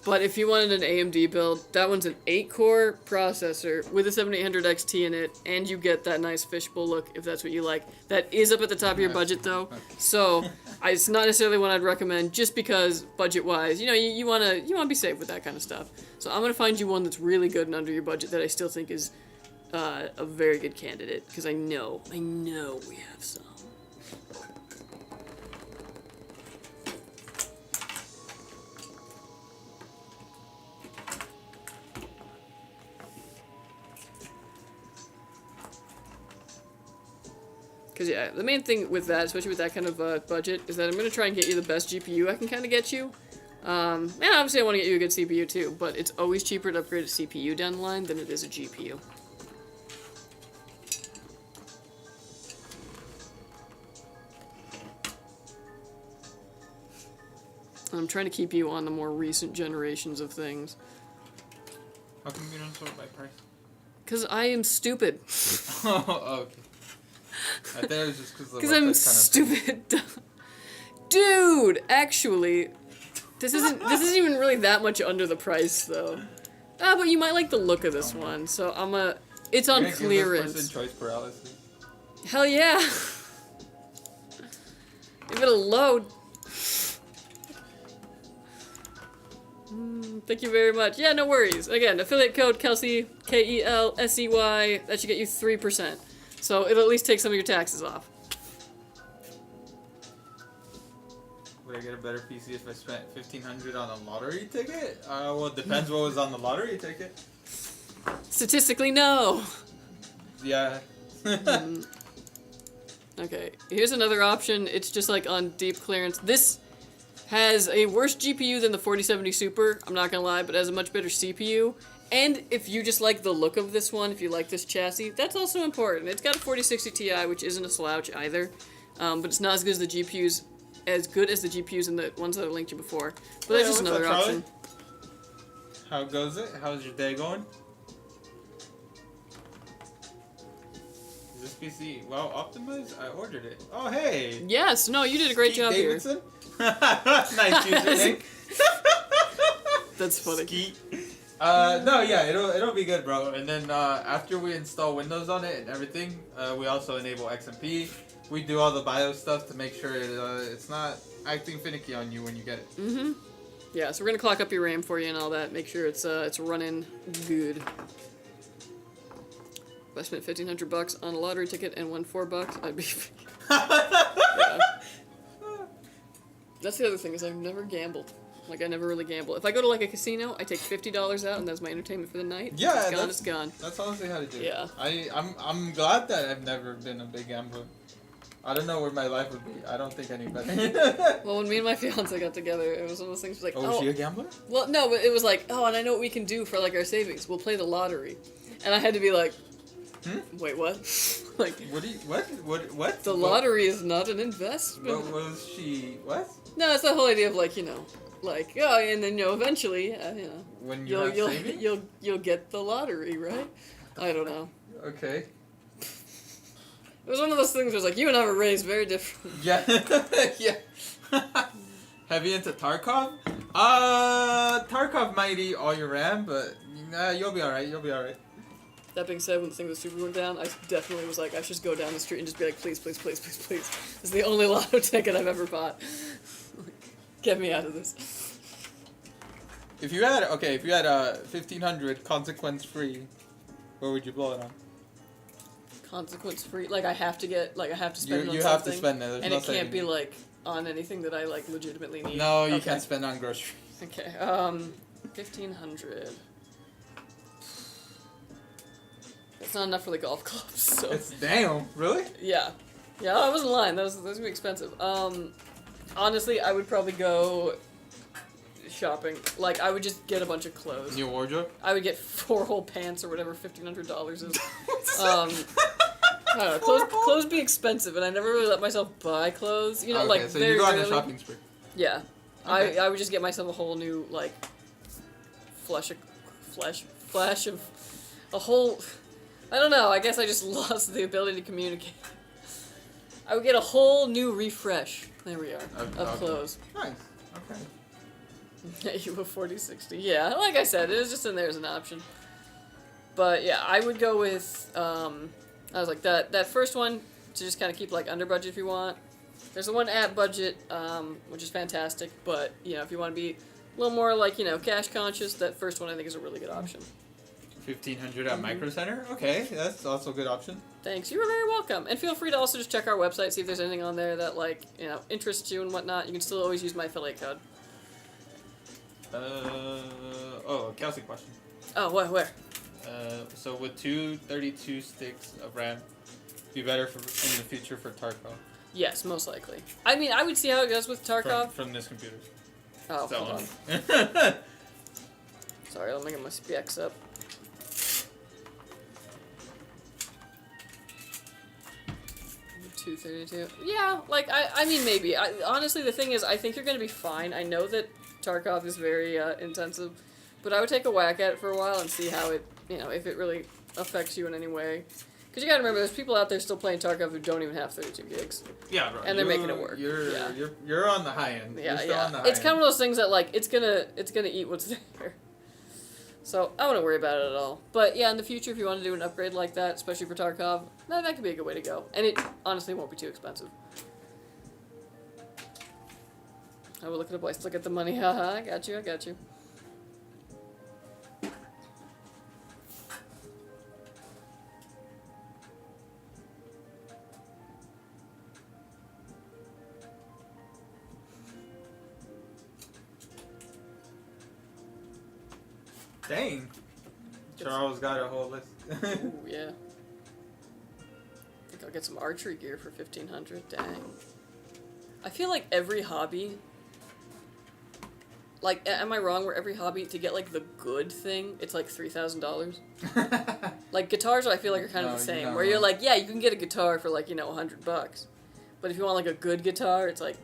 But if you wanted an AMD build, that one's an 8-core processor with a 7800 XT in it, and you get that nice fishbowl look if that's what you like. That is up at the top of your budget though, so it's not necessarily one I'd recommend just because budget-wise, you wanna be safe with that kind of stuff. So I'm gonna find you one that's really good and under your budget that I still think is a very good candidate because I know we have some. Because, yeah, the main thing with that, especially with that kind of budget, is that I'm going to try and get you the best GPU I can kind of get you. And obviously I want to get you a good CPU too, but it's always cheaper to upgrade a CPU down the line than it is a GPU. And I'm trying to keep you on the more recent generations of things. How come you don't sort by price? Because I am stupid. Oh, okay. I think it was just because I'm stupid. Dude, actually, this isn't even really that much under the price though. But you might like the look of this one, so it's on clearance. Give this person choice paralysis. Hell yeah. If it'll load. Thank you very much. Yeah, no worries. Again, affiliate code Kelsey, Kelsey. That should get you 3%. So it'll at least take some of your taxes off. Would I get a better PC if I spent $1,500 on a lottery ticket? Well, it depends what was on the lottery ticket. Statistically, no. Yeah. Okay, here's another option. It's just like on deep clearance. This has a worse GPU than the 4070 Super, I'm not gonna lie, but it has a much better CPU. And if you just like the look of this one, if you like this chassis, that's also important. It's got a 4060 Ti, which isn't a slouch either, but it's not as good as the GPUs, in the ones that I linked you before. But that's just another option. How goes it? How's your day going? Is this PC well optimized? I ordered it. Oh hey. Yes. No, you did a great job Davidson? Here. Nice username. That's funny. Skeet. No, yeah, it'll be good, bro. And then after we install Windows on it and everything, we also enable XMP. We do all the BIOS stuff to make sure it's not acting finicky on you when you get it. Mm-hmm. Yeah, so we're gonna clock up your RAM for you and all that. Make sure it's running good. If I spent $1,500 on a lottery ticket and won $4, I'd be. Yeah. That's the other thing is I've never gambled. Like, I never really gamble. If I go to, like, a casino, I take $50 out, and that's my entertainment for the night. Yeah, it's gone. That's honestly how to do it. Yeah. I'm glad that I've never been a big gambler. I don't know where my life would be. I don't think any better. Well, when me and my fiance got together, it was one of those things like, Oh, was she a gambler? Well, no, but it was like, oh, and I know what we can do for like our savings. We'll play the lottery, and I had to be like, wait, what? Like, What? the lottery is not an investment. What was she? What? No, it's the whole idea of like, like, oh, and then eventually, When you have savings? you'll get the lottery, right? I don't know. Okay. It was one of those things where it's like, you and I were raised very different. Yeah. Yeah. Heavy into Tarkov? Tarkov might eat all your RAM, but you'll be alright. You'll be alright. That being said, when the thing with Super went down, I definitely was like, I should just go down the street and just be like, please, please, please, please, please. This is the only lotto ticket I've ever bought. Get me out of this. If you had 1500 consequence free, what would you blow it on? Consequence free, like I have to spend it on something. You have to spend it. There's and no it can't saving be it. like on anything that I like legitimately need. No, you Okay. can't spend on groceries. Okay. 1500. That's not enough for the golf clubs. So. It's damn, really? Yeah. Yeah, I wasn't lying. Those would be expensive. Honestly, I would probably go shopping. Like, I would just get a bunch of clothes. New wardrobe? I would get 4 whole pants or whatever $1,500 is. I don't know. Clothes be expensive, and I never really let myself buy clothes. Okay, like so very you go on a rarely. shopping spree. Yeah. Okay. I would just get myself a whole new, like, flash of a whole... I don't know, I guess I just lost the ability to communicate. I would get a whole new refresh. There we are. Of clothes. Nice. Okay. Yeah, you a 4060. Yeah, like I said, it was just in there as an option. But yeah, I would go with, I was like, that first one, to just kind of keep like under budget if you want. There's the one at budget, which is fantastic, but, if you want to be a little more like, cash conscious, that first one I think is a really good option. 1500 at Micro Center? Okay, that's also a good option. Thanks. You are very welcome. And feel free to also just check our website, see if there's anything on there that, like, interests you and whatnot. You can still always use my affiliate code. Kelsey question. Oh, where? So would 232 sticks of RAM be better in the future for Tarkov? Yes, most likely. I mean, I would see how it goes with Tarkov. From this computer. Oh, So, hold on. Sorry, let me get my specs up. $232. Yeah, like, I mean, maybe. Honestly, the thing is, I think you're going to be fine. I know that Tarkov is very intensive, but I would take a whack at it for a while and see how it, if it really affects you in any way. Because you got to remember, there's people out there still playing Tarkov who don't even have 32 gigs. Yeah, bro. And they're making it work. You're on the high end. Yeah, you're still on the high it's kind of one of those things that, like, it's gonna eat what's there. So, I wouldn't worry about it at all. But, yeah, in the future, if you want to do an upgrade like that, especially for Tarkov, that could be a good way to go. And it, honestly, won't be too expensive. I will look at the place, look at the money, haha, I got you. Dang. Charles got a whole list. Ooh, yeah. I think I'll get some archery gear for 1500. Dang. I feel like every hobby. Like, am I wrong? Where every hobby to get like the good thing, it's like $3,000. Like guitars, I feel like are kind of the same. Where you're like, yeah, you can get a guitar for like $100, but if you want like a good guitar, it's like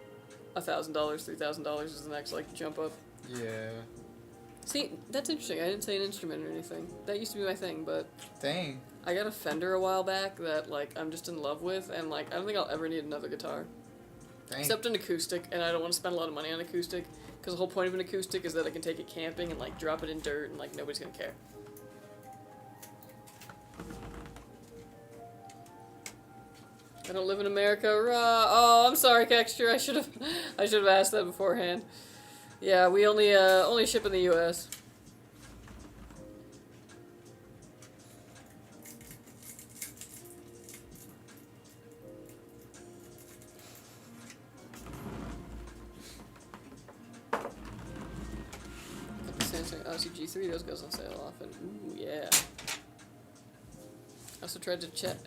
$1,000, $3,000 is the next like jump up. Yeah. See, that's interesting. I didn't say an instrument or anything. That used to be my thing, but Dang. I got a Fender a while back that, like, I'm just in love with, and, like, I don't think I'll ever need another guitar. Dang. Except an acoustic, and I don't want to spend a lot of money on acoustic, because the whole point of an acoustic is that I can take it camping and, like, drop it in dirt, and, like, nobody's gonna care. I don't live in America, rah! Oh, I'm sorry, Kexture, I should have asked that beforehand. Yeah, we only ship in the U.S. Samsung Odyssey G3, those goes on sale often. Ooh, yeah. also tried to chat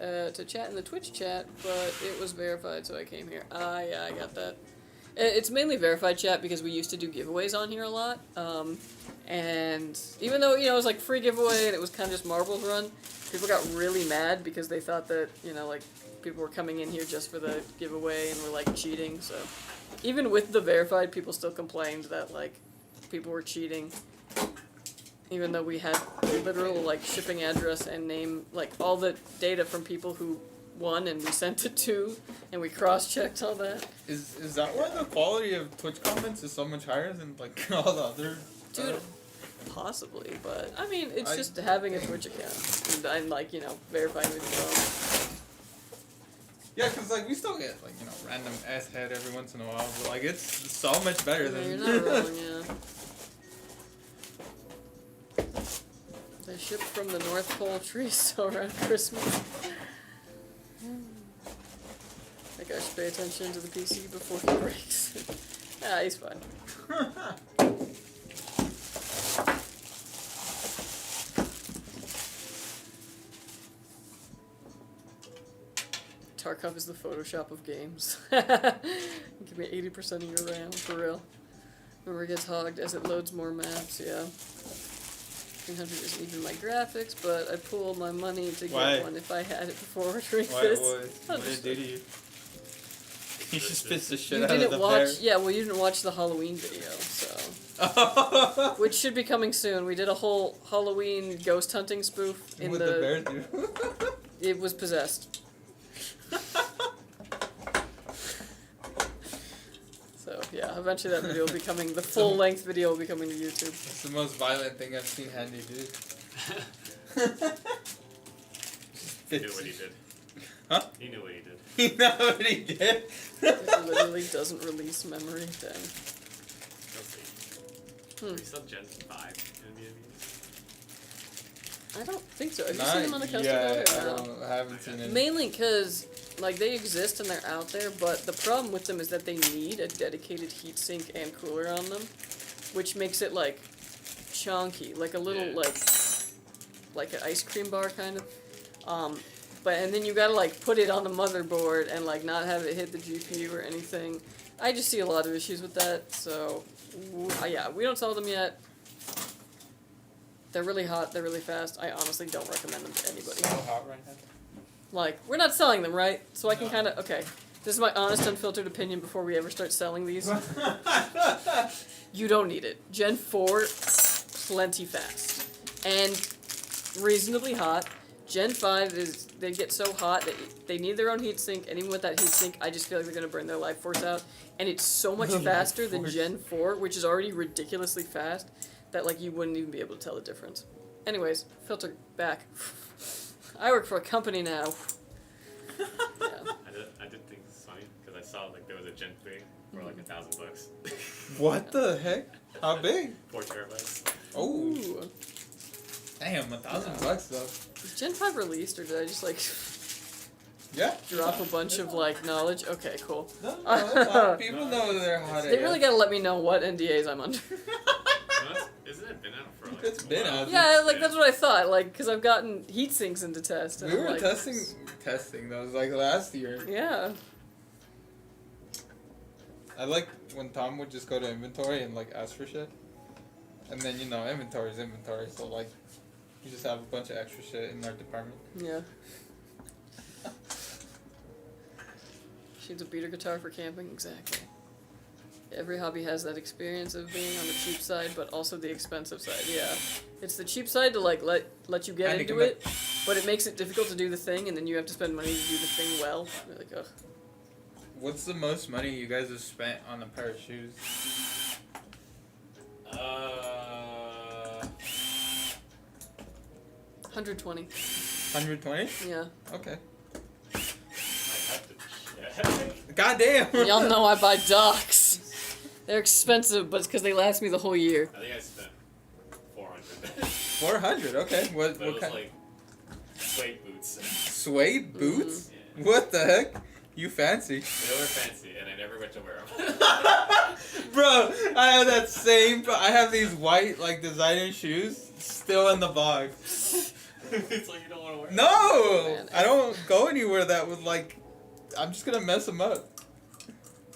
in the Twitch chat, but it was verified, so I came here. Ah, yeah, I got that. It's mainly verified chat because we used to do giveaways on here a lot. And even though, you know, it was like free giveaway and it was kind of just marbles run, people got really mad because they thought that, you know, like, people were coming in here just for the giveaway and were, like, cheating, so... Even with the verified, people still complained that, like, people were cheating. Even though we had literal, like, shipping address and name, like, all the data from people who won and we sent it to, and we cross-checked all that. Is that why the quality of Twitch comments is so much higher than, like, all the other... Dude, possibly, but, I mean, it's just having a Twitch account. And, like, you know, verifying with your phone. Yeah, because, like, we still get, like, you know, random asshead every once in a while, but, like, it's so much better Yeah, than... you're not wrong, yeah. They ship from the North Pole trees around Christmas. I think I should pay attention to the PC before he breaks. Ah, he's fine. Tarkov is the Photoshop of games. Give me 80% of your RAM, for real. Remember it gets hogged as it loads more maps, yeah. 300 isn't even my graphics, but I pooled my money to get one if I had it before ordering this. What did it do to you? You just pissed the shit You out of didn't the watch, bear. yeah, well you didn't watch the Halloween video, so. Which should be coming soon. We did a whole Halloween ghost hunting spoof in What the bear do? It was possessed. So yeah, eventually that video will be coming. The full length video will be coming to YouTube. It's the most violent thing I've seen Handy do. He knew what he did. Huh? He knew what he did. You know what he did? It literally doesn't release memory. Then. Let's see. Are we still Gen 5 NVIDIA? I don't think so. Have you seen them on the custom order? I haven't seen it. Mainly because, like, they exist and they're out there, but the problem with them is that they need a dedicated heatsink and cooler on them, which makes it, like, chunky, like a little, like an ice cream bar, kind of. And then you gotta, like, put it on the motherboard and, like, not have it hit the GPU or anything. I just see a lot of issues with that, so, yeah, we don't sell them yet. They're really hot, they're really fast. I honestly don't recommend them to anybody. So hot right now. Like, we're not selling them, right? So I can kind of, okay. This is my honest, unfiltered opinion before we ever start selling these. You don't need it. Gen 4, plenty fast. And reasonably hot. Gen 5 is, they get so hot that they need their own heatsink, and even with that heatsink, I just feel like they're going to burn their life force out. And it's so much faster than Gen 4, which is already ridiculously fast, that, like, you wouldn't even be able to tell the difference. Anyways, filter back. I work for a company now. Yeah. I did think this was funny, because I saw, like, there was a Gen 3 for, like, $1,000. What the heck? How big? 4 terabytes. Oh. Ooh. Damn, $1,000 though. Is Gen 5 released, or did I just, like, Yeah. drop a bunch of, like, knowledge? Okay, cool. No, that's hot. People know they're hot. They really gotta let me know what NDAs I'm under. Isn't it been out for, like, It's been out. Yeah, like, that's what I thought, like, because I've gotten heat sinks into test. And We I'm were like, testing those like last year. Yeah. I like when Tom would just go to inventory and like ask for shit. And then, you know, inventory is inventory, so like you just have a bunch of extra shit in our department. Yeah. She needs a beater guitar for camping? Exactly. Every hobby has that experience of being on the cheap side, but also the expensive side. Yeah, it's the cheap side to like let you get Kinda into it, but it makes it difficult to do the thing, and then you have to spend money to do the thing well. You're like, ugh. What's the most money you guys have spent on a pair of shoes? 120. 120? Yeah. Okay. I have to check. Goddamn! Y'all know I buy docks. They're expensive, but it's because they last me the whole year. I think I spent 400. 400, okay. What But it was kind? like suede boots. Suede boots? Yeah. What the heck? You fancy. They were fancy, and I never got to wear them. Bro, I have that same. I have these white like designer shoes still in the box. It's like you don't want to wear them. No! Man, I don't go anywhere that would, like... I'm just gonna mess them up.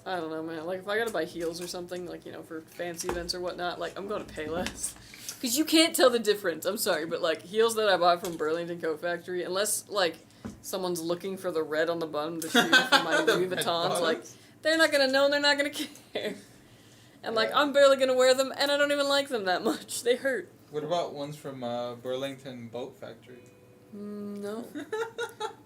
I don't know, man. Like, if I gotta buy heels or something, like, you know, for fancy events or whatnot, like, I'm going to Payless. Because you can't tell the difference. I'm sorry, but, like, heels that I bought from Burlington Coat Factory, unless, like, someone's looking for the red on the bottom of the shoe for my The Louis red Vuittons, like, bottoms? they're not gonna know and they're not gonna care. And, like, I'm barely gonna wear them, and I don't even like them that much. They hurt. What about ones from Burlington Boat Factory? No.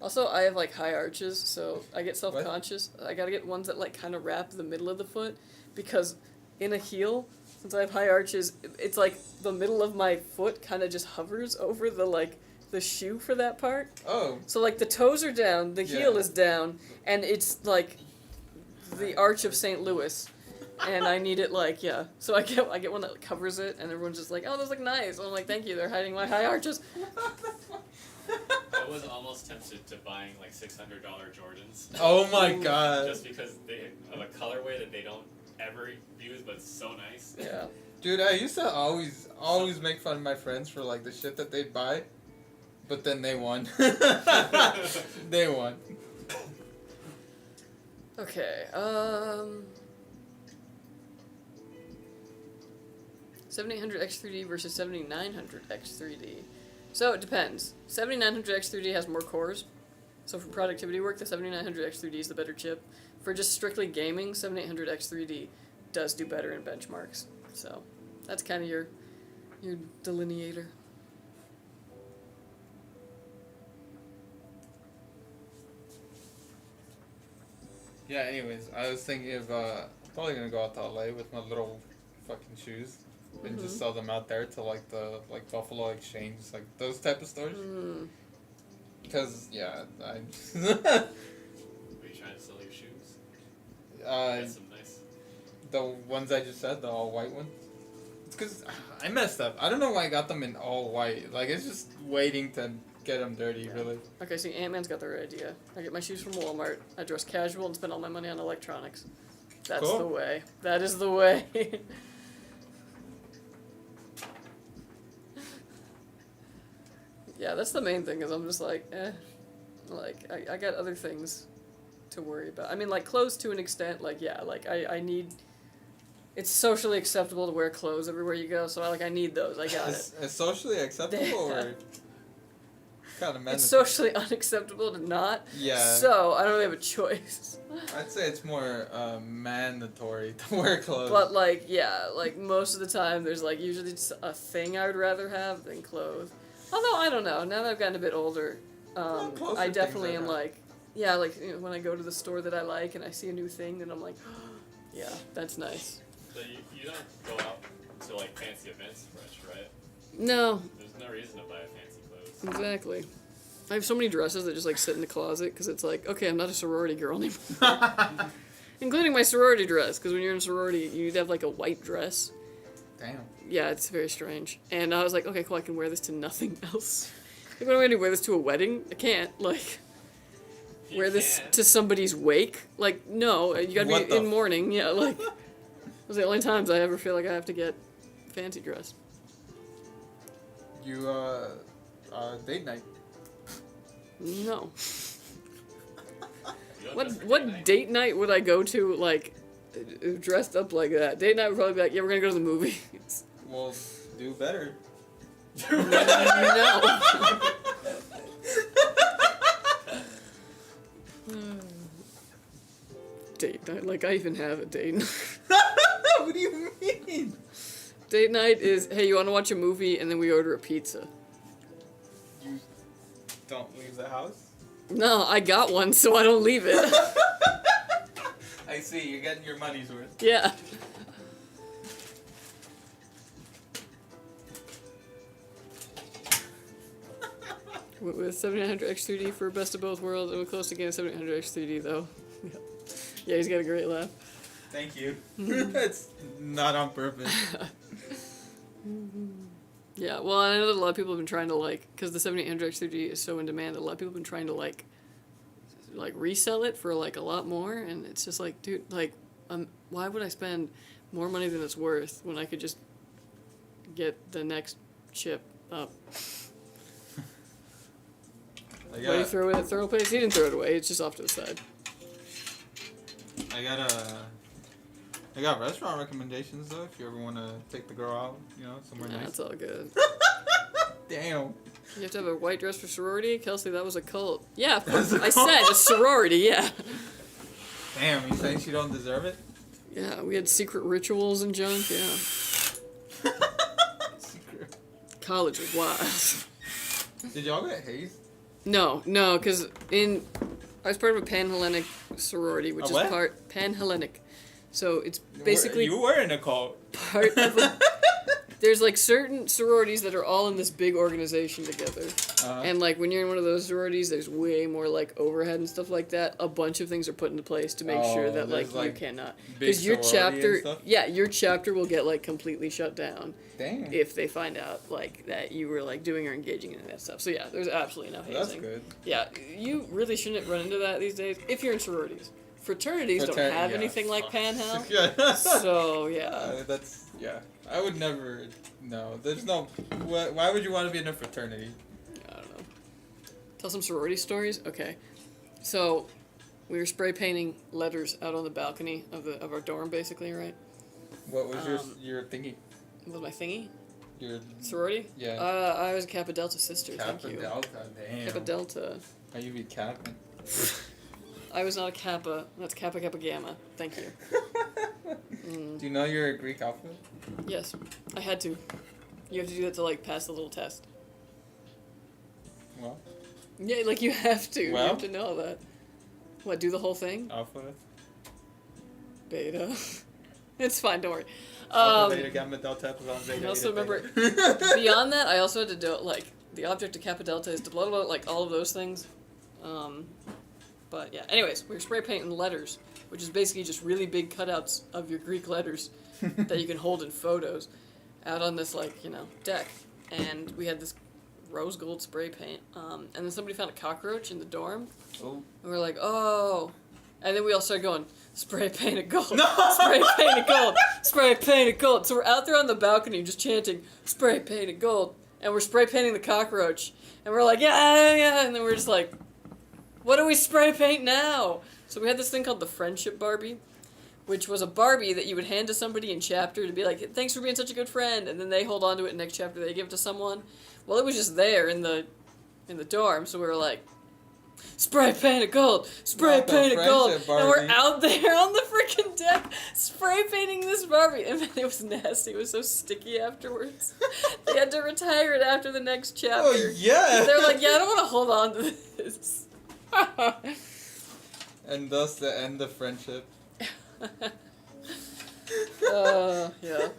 Also, I have, like, high arches, so I get self-conscious. I gotta get ones that, like, kind of wrap the middle of the foot, because in a heel, since I have high arches, it's like the middle of my foot kind of just hovers over the, like, the shoe for that part. Oh. So, like, the toes are down, the heel Yeah. is down, and it's, like, the Arch of St. Louis. And I need it, like, yeah. So I get one that covers it, and everyone's just like, oh, those look nice. And I'm like, thank you, they're hiding my high arches. I was almost tempted to buying like $600 Jordans. Oh my god. Just because they have a colorway that they don't ever use, but it's so nice. Yeah. Dude, I used to always make fun of my friends for, like, the shit that they'd buy. But then they won. They won. Okay, 7800X3D versus 7900X3D. So it depends. 7900X3D has more cores. So for productivity work, the 7900X3D is the better chip. For just strictly gaming, 7800X3D does do better in benchmarks. So that's kind of your delineator. Yeah, anyways, I was thinking of probably gonna go out to LA with my little fucking shoes and just sell them out there to like the Buffalo Exchange, like those type of stores. Because yeah, I Are you trying to sell your shoes? That's some nice. the ones I just said, the all white ones. It's because I messed up. I don't know why I got them in all white. Like it's just waiting to get them dirty, really. Okay, see, Ant-Man's got the right idea. I get my shoes from Walmart, I dress casual, and spend all my money on electronics. That's Cool. the way. That is the way. Yeah, that's the main thing, is I'm just like, like, I got other things to worry about. I mean, like, clothes to an extent, like, yeah, like, I need, it's socially acceptable to wear clothes everywhere you go, so, I need those, I got it. It's socially acceptable or kind of mandatory? It's socially unacceptable to not, Yeah. so I don't really have a choice. I'd say it's more mandatory to wear clothes. But, like, yeah, like, most of the time, there's, like, usually just a thing I would rather have than clothes. Although, I don't know, now that I've gotten a bit older, clothes I are definitely things I am have. like, yeah, like, you know, when I go to the store that I like and I see a new thing, then I'm like, yeah, that's nice. So you don't go out to like fancy events fresh, right? No, There's no reason to buy fancy clothes. exactly. I have so many dresses that just, like, sit in the closet, because it's like, okay, I'm not a sorority girl anymore. Including my sorority dress, because when you're in a sorority, you'd have, like, a white dress. Damn. Yeah, it's very strange. And I was like, okay, cool, I can wear this to nothing else. Like, what am I going to do, wear this to a wedding? I can't, like, You wear this can. to somebody's wake? Like, no, you gotta What be the in mourning, yeah, like, those are the only times I ever feel like I have to get fancy dressed. You date night. No. You don't dress for What date night. date night would I go to, like, dressed up like that? Date night would probably be like, yeah, we're gonna go to the movies. Well, do better. No. Date night, like, I even have a date night. What do you mean? Date night is, hey, you wanna watch a movie, and then we order a pizza. You don't leave the house? No, I got one, so I don't leave it. I see, you're getting your money's worth. Yeah. With 7900X3D for best of both worlds, and we're close to getting 7900X3D though. Yeah, he's got a great laugh. Thank you. It's not on purpose. Yeah, well, I know that a lot of people have been trying to, like, because the 7800X3D is so in demand, that a lot of people have been trying to, like resell it for, like, a lot more, and it's just like, dude, like, why would I spend more money than it's worth when I could just get the next chip up? I Why do you got, throw away that thermal paste? He didn't throw it away. It's just off to the side. I got restaurant recommendations though. If you ever want to take the girl out, somewhere Nah, nice. it's all good. Damn. You have to have a white dress for sorority? Kelsey, that was a cult. Yeah, of course. That's a I cult? said a sorority, yeah. Damn, you saying she don't deserve it? Yeah, we had secret rituals and junk, yeah. Secret. College was wild. Did y'all get hazed? No, because I was part of a Pan-Hellenic sorority, which A is what? part Pan-Hellenic. So it's basically You were in a cult. part of a... There's like certain sororities that are all in this big organization together. And like when you're in one of those sororities, there's way more like overhead and stuff like that. A bunch of things are put into place to make sure that there's, like you cannot. big Because your sorority and chapter, stuff? yeah, your chapter will get like completely shut down Damn. if they find out like that you were like doing or engaging in that stuff. So yeah, there's absolutely no hazing. That's good. Yeah, you really shouldn't run into that these days if you're in sororities. Fraternities don't have yeah. anything like Panhell. Yeah. So yeah. Yeah. I would never. No, there's no. Why would you want to be in a fraternity? I don't know. Tell some sorority stories? Okay. So, we were spray painting letters out on the balcony of our dorm, basically, right? What was your thingy? What was my thingy? Your Sorority? yeah. I was a Kappa Delta sister, thank Kappa you. Delta. Damn. Kappa Delta. How you be Kappa? I was not a Kappa. That's Kappa Kappa Gamma. Thank you. Do you know you're a Greek alphabet? Yes. I had to. You have to do that to, like, pass the little test. Well, Yeah, like, you have to. Well? You have to know that. What, do the whole thing? alpha. Beta. It's fine, don't worry. Alpha, beta, gamma, delta, epsilon, zeta. I also eta, remember, theta. beyond that, I also had to do, like, the object of Kappa Delta is to blah, blah, blah, like, all of those things. But, yeah. Anyways, we were spray painting letters, which is basically just really big cutouts of your Greek letters that you can hold in photos out on this, like, deck. And we had this rose gold spray paint. And then somebody found a cockroach in the dorm. Oh. And we were like, oh. And then we all started going, spray painted gold. No! Spray painted gold. Spray painted gold. So we're out there on the balcony just chanting, spray painted gold. And we're spray painting the cockroach. And we're like, yeah, yeah. And then we're just like, what do we spray paint now? So we had this thing called the Friendship Barbie, which was a Barbie that you would hand to somebody in chapter to be like, thanks for being such a good friend. And then they hold on to it in next chapter. They give it to someone. Well, it was just there in the dorm. So we were like, spray painted gold, spray Not the painted gold, Friendship and we're Barbie. out there on the freaking deck spray painting this Barbie, and man, it was nasty. It was so sticky afterwards. They had to retire it after the next chapter. Oh yeah. They're like, yeah, I don't want to hold on to this. And thus the end of friendship. Yeah.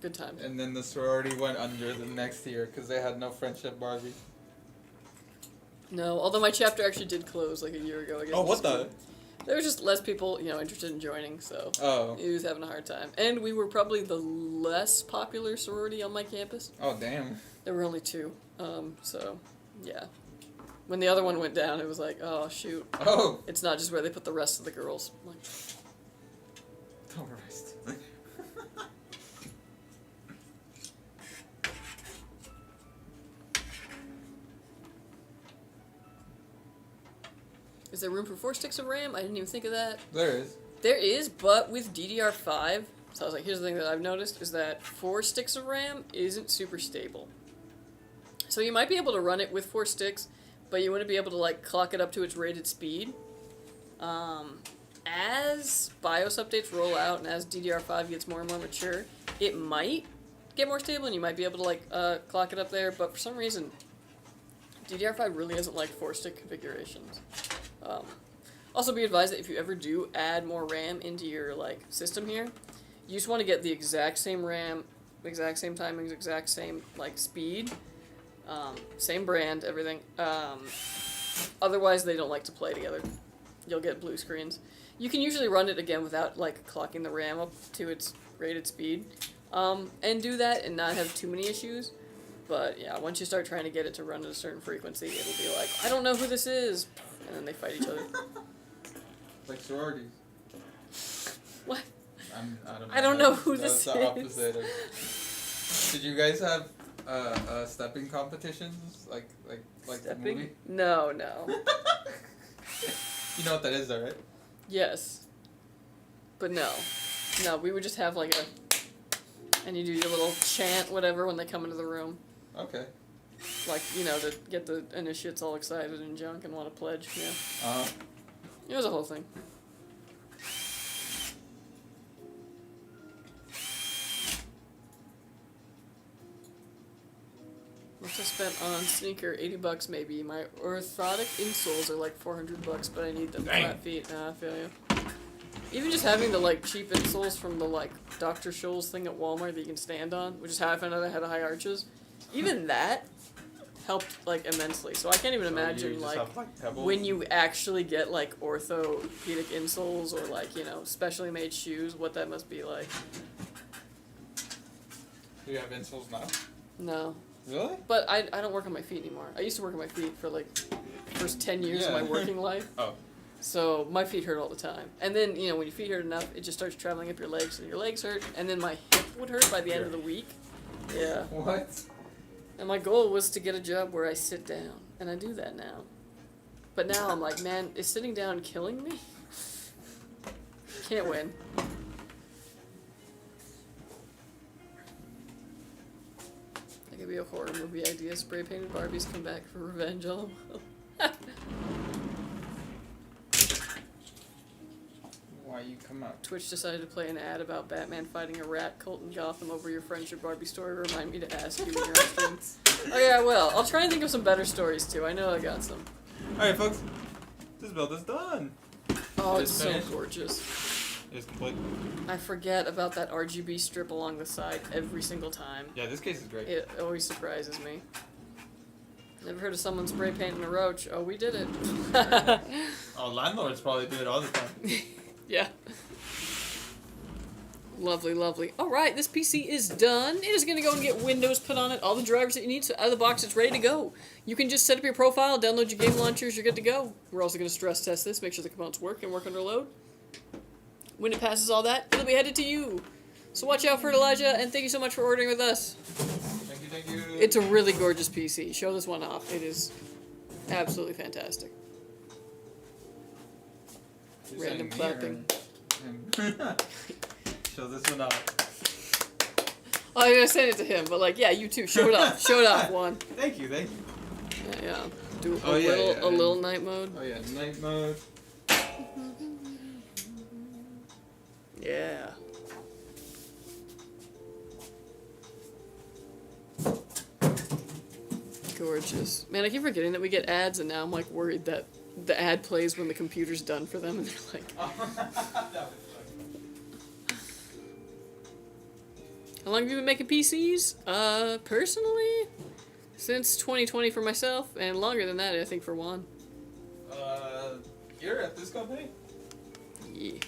Good times. And then the sorority went under the next year because they had no friendship Barbie. No, although my chapter actually did close like a year ago. I guess. Oh, what the? There was just less people, interested in joining, so Oh. he was having a hard time. And we were probably the less popular sorority on my campus. Oh, damn. There were only two, so yeah. When the other one went down, it was like, oh shoot, Oh. it's not just where they put the rest of the girls. Like, Don't rest. is there room for 4 sticks of RAM? I didn't even think of that. There is. There is, but with DDR5, so I was like, here's the thing that I've noticed, is that 4 sticks of RAM isn't super stable. So you might be able to run it with 4 sticks, but you wouldn't be able to, like, clock it up to its rated speed. As BIOS updates roll out and as DDR5 gets more and more mature, it might get more stable and you might be able to, like, clock it up there, but for some reason, DDR5 really doesn't like 4-stick configurations. Also be advised that if you ever do add more RAM into your, like, system here, you just want to get the exact same RAM, exact same timings, exact same, like, speed, same brand, everything. Otherwise, they don't like to play together. You'll get blue screens. You can usually run it again without, like, clocking the RAM up to its rated speed, and do that and not have too many issues. But, yeah, once you start trying to get it to run at a certain frequency, it'll be like, I don't know who this is, and then they fight each other. Like sororities. What? I don't know. I don't know who That's this the is. opposite of... Did you guys have stepping competitions, like the Stepping? movie. No, no. You know what that is, though, right? Yes. But no. No, we would just have like a... And you do your little chant, whatever, when they come into the room. Okay. Like, you know, to get the initiates all excited and junk and want to pledge, yeah. It was a whole thing. Must have spent on sneaker $80 maybe. My orthotic insoles are like $400, but I need them flat feet. Nah, I feel you. Even just having the like cheap insoles from the like Dr. Scholl's thing at Walmart that you can stand on, which is how I found out I had high arches. Even that helped like immensely. So I can't even imagine like when you actually get like orthopedic insoles or like, you know, specially made shoes, what that must be like. Do you have insoles now? No. Really? But I don't work on my feet anymore. I used to work on my feet for like the first 10 years of my working life. Oh. So my feet hurt all the time. And then, you know, when your feet hurt enough, it just starts traveling up your legs and your legs hurt. And then my hip would hurt by the end of the week. Yeah. What? And my goal was to get a job where I sit down. And I do that now. But now I'm like, man, is sitting down killing me? Can't win. That could be a horror movie idea. Spray painted Barbies come back for revenge. Oh. Why you come out? Twitch decided to play an ad about Batman fighting a rat cult in Gotham over your friendship Barbie story. Remind me to ask you in your stream. Oh yeah, I will. I'll try and think of some better stories too. I know I got some. Alright, folks. This build is done. Oh, It it's is so finished. gorgeous. It's complete. I forget about that RGB strip along the side every single time. Yeah, this case is great. It always surprises me. Never heard of someone spray painting a roach. Oh, we did it. Oh, landlords probably do it all the time. Yeah. Lovely, lovely. Alright, this PC is done. It is going to go and get Windows put on it. All the drivers that you need, so out of the box, it's ready to go. You can just set up your profile, download your game launchers, you're good to go. We're also going to stress test this, make sure the components work and work under load. When it passes all that, it'll be headed to you. So watch out for it, Elijah, and thank you so much for ordering with us. Thank you, thank you. It's a really gorgeous PC. Show this one off. It is absolutely fantastic. You're Random saying me clapping. Show this one off. Oh, I was gonna send it to him, but like, yeah, you too. Show it off. Show it off, Juan. Thank you, thank you. Yeah. Do Oh, yeah, a little night mode. Oh yeah, night mode. Yeah. Gorgeous. Man, I keep forgetting that we get ads, and now I'm like worried that the ad plays when the computer's done for them, and they're like, how long have you been making PCs? Personally, since 2020 for myself, and longer than that, I think, for Juan. You're at this company? Yeah.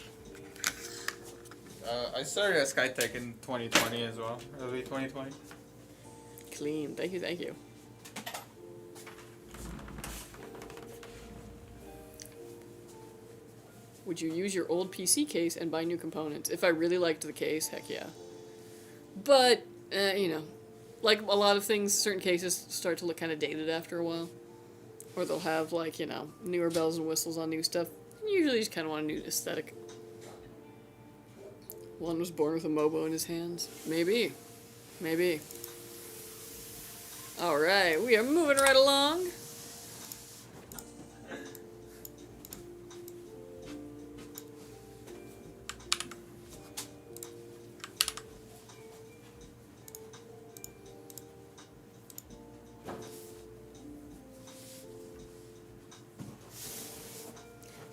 I started at Skytech in 2020 as well, early 2020. Clean. Thank you, thank you. Would you use your old PC case and buy new components? If I really liked the case, heck yeah. But, you know, like a lot of things, certain cases start to look kind of dated after a while. Or they'll have, like, you know, newer bells and whistles on new stuff. Usually you just kind of want a new aesthetic. One was born with a Mobo in his hands. Maybe. Maybe. Alright, we are moving right along.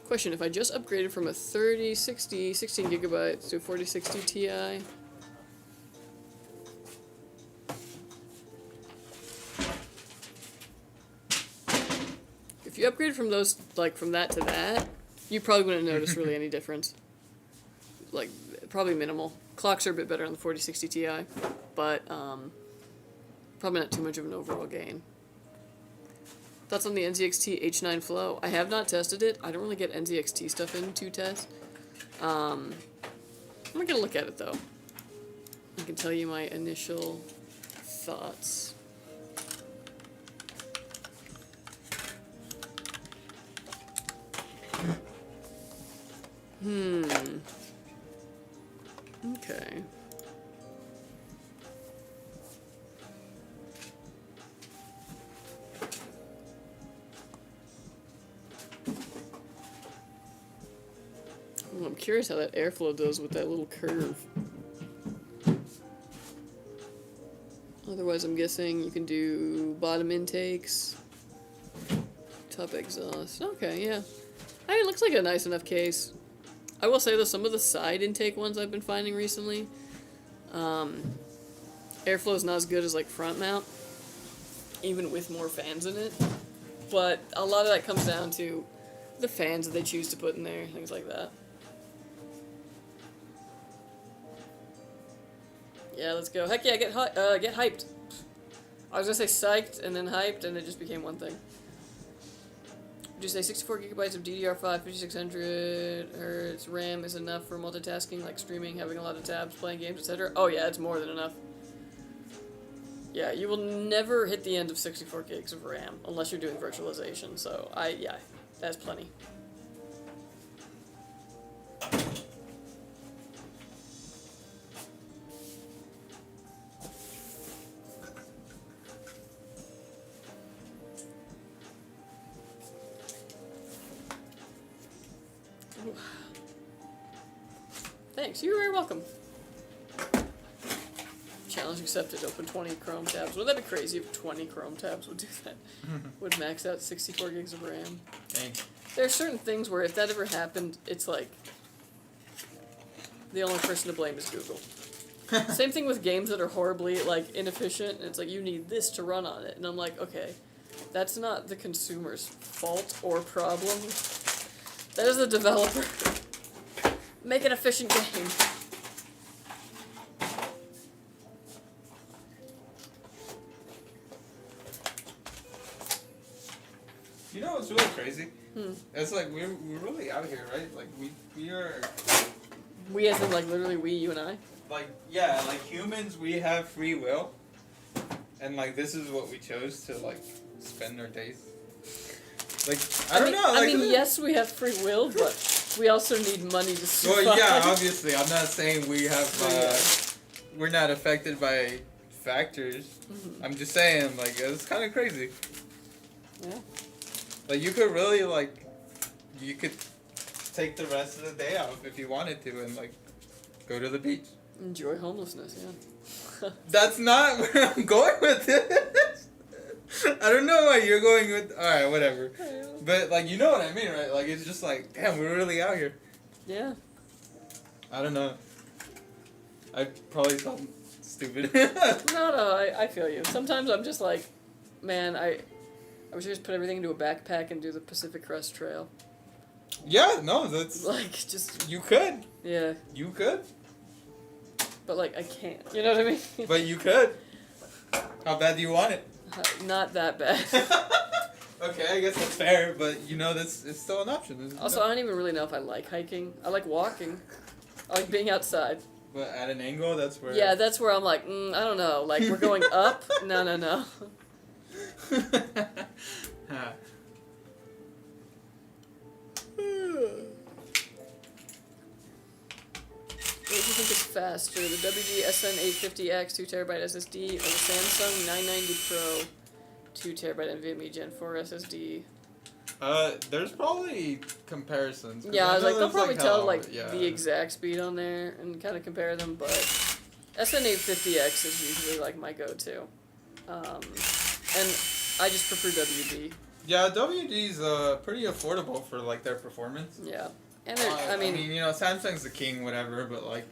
Question, if I just upgraded from a 3060 16 gigabytes to a 4060 Ti, if you upgraded from those, like from that to that, you probably wouldn't notice really any difference. Like, probably minimal. Clocks are a bit better on the 4060 Ti, but probably not too much of an overall gain. Thoughts on the NZXT H9 Flow? I have not tested it. I don't really get NZXT stuff in to test. I'm not going to look at it, though. I can tell you my initial thoughts. Okay. Well, I'm curious how that airflow does with that little curve. Otherwise, I'm guessing you can do bottom intakes, top exhaust. Okay, yeah. I mean, it looks like a nice enough case. I will say though, some of the side intake ones I've been finding recently, airflow is not as good as like front mount, even with more fans in it. But a lot of that comes down to the fans that they choose to put in there, things like that. Yeah, let's go. Heck yeah, get hyped. I was gonna say psyched and then hyped, and it just became one thing. Would you say 64 gigabytes of DDR5, 5600 hertz RAM is enough for multitasking, like streaming, having a lot of tabs, playing games, etc.? Oh yeah, it's more than enough. Yeah, you will never hit the end of 64 gigs of RAM unless you're doing virtualization. So yeah, that's plenty. Thanks, you're very welcome. Challenge accepted, open 20 Chrome tabs. Wouldn't that be crazy if 20 Chrome tabs would do that? Would max out 64 gigs of RAM. Dang. There are certain things where if that ever happened, it's like, the only person to blame is Google. Same thing with games that are horribly, like, inefficient, and it's like, you need this to run on it. And I'm like, okay, that's not the consumer's fault or problem. That is the developer. Make an efficient game. You know what's really crazy? It's like we're really out here, right? Like we are. We as in like literally we, you and I? Like yeah, like humans, we have free will, and like this is what we chose to like spend our days. Like I don't know. Like, I mean, yes, we have free will, but we also need money to survive. Well, yeah, obviously, I'm not saying we have. We're not affected by factors. Mm-hmm. I'm just saying, like, it's kind of crazy. Yeah. Like, you could really, like, you could take the rest of the day off if you wanted to and, like, go to the beach. Enjoy homelessness, yeah. That's not where I'm going with it. I don't know why you're going with... Alright, whatever. But, like, you know what I mean, right? Like, it's just like, damn, we're really out here. Yeah. I don't know. I probably sound stupid. No, I feel you. Sometimes I'm just like, man, I wish I just put everything into a backpack and do the Pacific Crest Trail. Yeah, no, that's... Like, just... You could. Yeah. You could. But, like, I can't. You know what I mean? But you could. How bad do you want it? Not that bad. Okay, I guess that's fair, but you know that's it's still an option. Also, I don't even really know if I like hiking. I like walking. I like being outside. But at an angle, that's where... Yeah, that's where I'm like, I don't know. Like, we're going up? No. What do you think is faster, the WD SN850X 2TB SSD or the Samsung 990 Pro 2TB NVMe Gen 4 SSD? There's probably comparisons. Yeah, I was like, they'll probably tell yeah. the exact speed on there and kind of compare them, but SN850X is usually like my go-to. And I just prefer WD. Yeah, WD's pretty affordable for like their performance. Yeah. And I mean, you know, Samsung's the king, whatever, but like,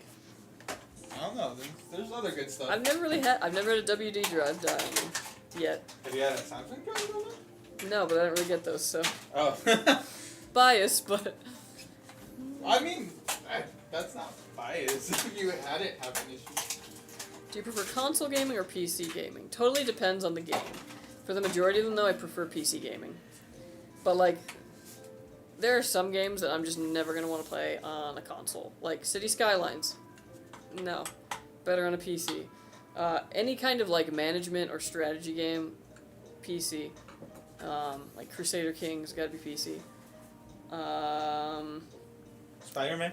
I don't know. There's other good stuff. I've never had a WD drive diamond yet. Have you had a Samsung drive on it? No, but I don't really get those, so. Oh. Bias, but. I mean, that's not bias. If you had it, have an issue. Do you prefer console gaming or PC gaming? Totally depends on the game. For the majority of them, though, I prefer PC gaming. But, like, there are some games that I'm just never going to want to play on a console. Like City Skylines. No. Better on a PC. Any kind of like management or strategy game, PC. Like Crusader Kings, gotta be PC. Spider-Man?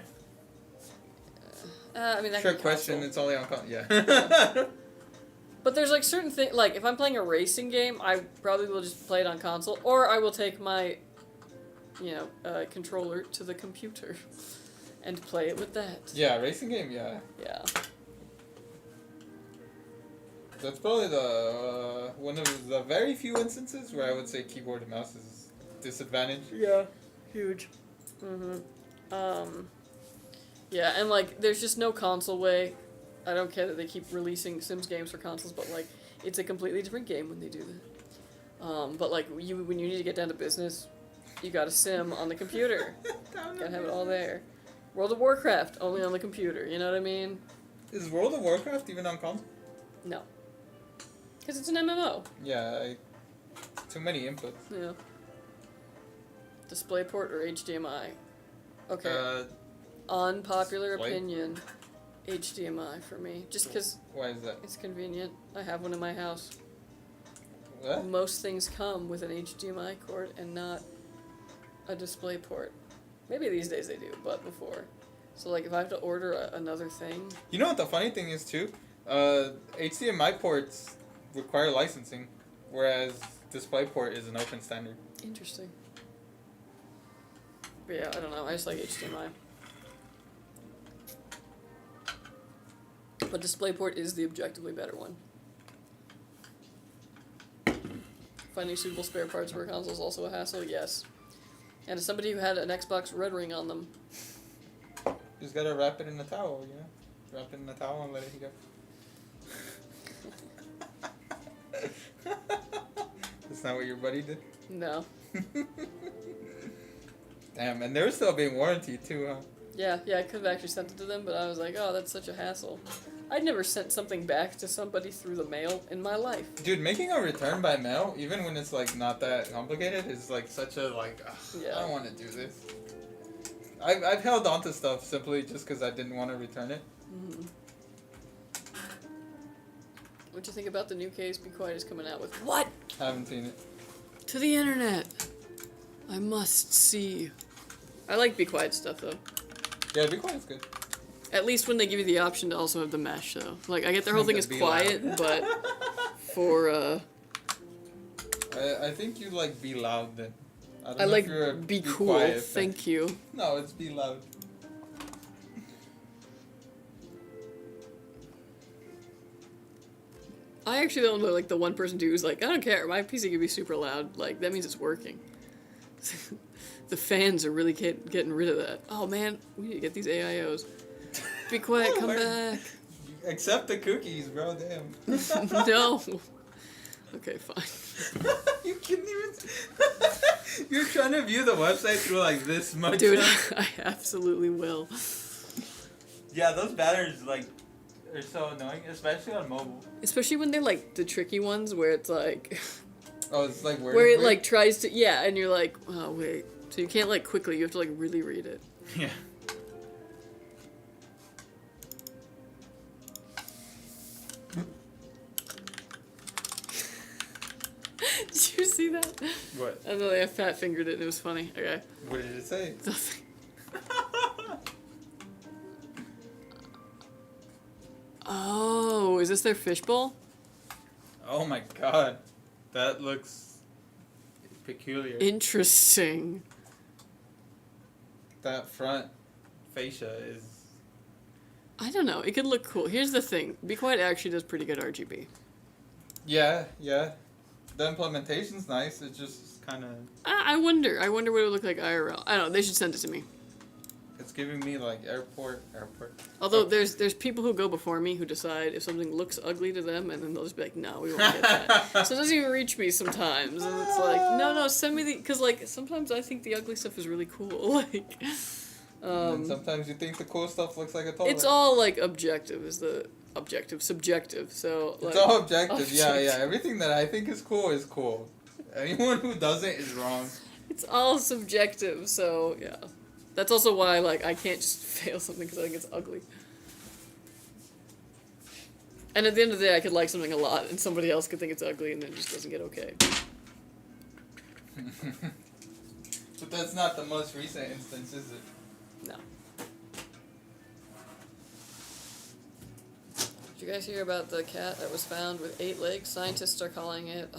I mean, that Trick could be question, console. it's only on yeah. But there's like certain things, like if I'm playing a racing game, I probably will just play it on console, or I will take my, controller to the computer and play it with that. Yeah, racing game, yeah. Yeah. That's probably the one of the very few instances where I would say keyboard and mouse is disadvantage. Yeah. Huge. Yeah, and like, there's just no console way. I don't care that they keep releasing Sims games for consoles, but like, it's a completely different game when they do that. But like, when you need to get down to business, you got a sim on the computer. Gotta have it all there. World of Warcraft, only on the computer, you know what I mean? Is World of Warcraft even on console? No. Because it's an MMO. Yeah, too many inputs. Yeah. DisplayPort or HDMI? Okay. Unpopular display? opinion. HDMI for me. Just because Why is that? it's convenient. I have one in my house. What? Most things come with an HDMI cord and not a DisplayPort. Maybe these days they do, but before. So like if I have to order another thing. You know what the funny thing is too? HDMI ports require licensing, whereas DisplayPort is an open standard. Interesting. But yeah, I don't know. I just like HDMI. But DisplayPort is the objectively better one. Finding suitable spare parts for a console is also a hassle, yes. And as somebody who had an Xbox Red Ring on them. Just gotta wrap it in a towel, you know? Wrap it in a towel and let it go. That's not what your buddy did? No. Damn, and they were still being warranted too, huh? Yeah, I could have actually sent it to them, but I was like, oh, that's such a hassle. I'd never sent something back to somebody through the mail in my life. Dude, making a return by mail, even when it's like not that complicated, is like such a like, Yeah. I don't want to do this. I've held on to stuff simply just because I didn't want to return it. Mm-hmm. What do you think about the new case Be Quiet is coming out with? What? Haven't seen it. To the internet. I must see. I like Be Quiet stuff, though. Yeah, Be Quiet's good. At least when they give you the option to also have the mesh, though. Like, I get their whole thing is Be quiet, loud. but for, I think you like Be Loud then. I don't I know like if you're a Be Cool, Quiet fan. thank you. No, it's Be Loud. I actually don't know, like, the one person who's like, I don't care, my PC can be super loud. Like, that means it's working. The fans are really getting rid of that. Oh, man, we need to get these AIOs. Be quiet, come back. Accept the cookies, bro, damn. No. Okay, fine. You couldn't even... You're trying to view the website through like this much. Dude, I absolutely will. Yeah, those batteries like are so annoying, especially on mobile. Especially when they're like the tricky ones where it's like Oh, it's like where it like tries to and you're like, oh wait. So you can't like quickly, you have to like really read it. Yeah. Did you see that? What? I don't know, they fat fingered it and it was funny. Okay. What did it say? Nothing. Oh, is this their fishbowl? Oh my god. That looks peculiar. Interesting. That front fascia is... I don't know. It could look cool. Here's the thing. Be Quiet actually does pretty good RGB. Yeah. The implementation's nice. It's just kind of... I wonder. I wonder what it would look like IRL. I don't know. They should send it to me. It's giving me like airport. Although there's people who go before me who decide if something looks ugly to them, and then they'll just be like, no, we won't get that. So it doesn't even reach me sometimes, and it's like, no, send me the... Because, like, sometimes I think the ugly stuff is really cool. Like, And sometimes you think the cool stuff looks like a toilet. it's all, like, objective is the... Objective. Subjective. So, like... It's all objective. Yeah. Everything that I think is cool is cool. Anyone who doesn't is wrong. It's all subjective, so, yeah. That's also why, like, I can't just fail something because I think it's ugly. And at the end of the day, I could like something a lot, and somebody else could think it's ugly, and it just doesn't get okay. But that's not the most recent instance, is it? No. Did you guys hear about the cat that was found with 8 legs? Scientists are calling it...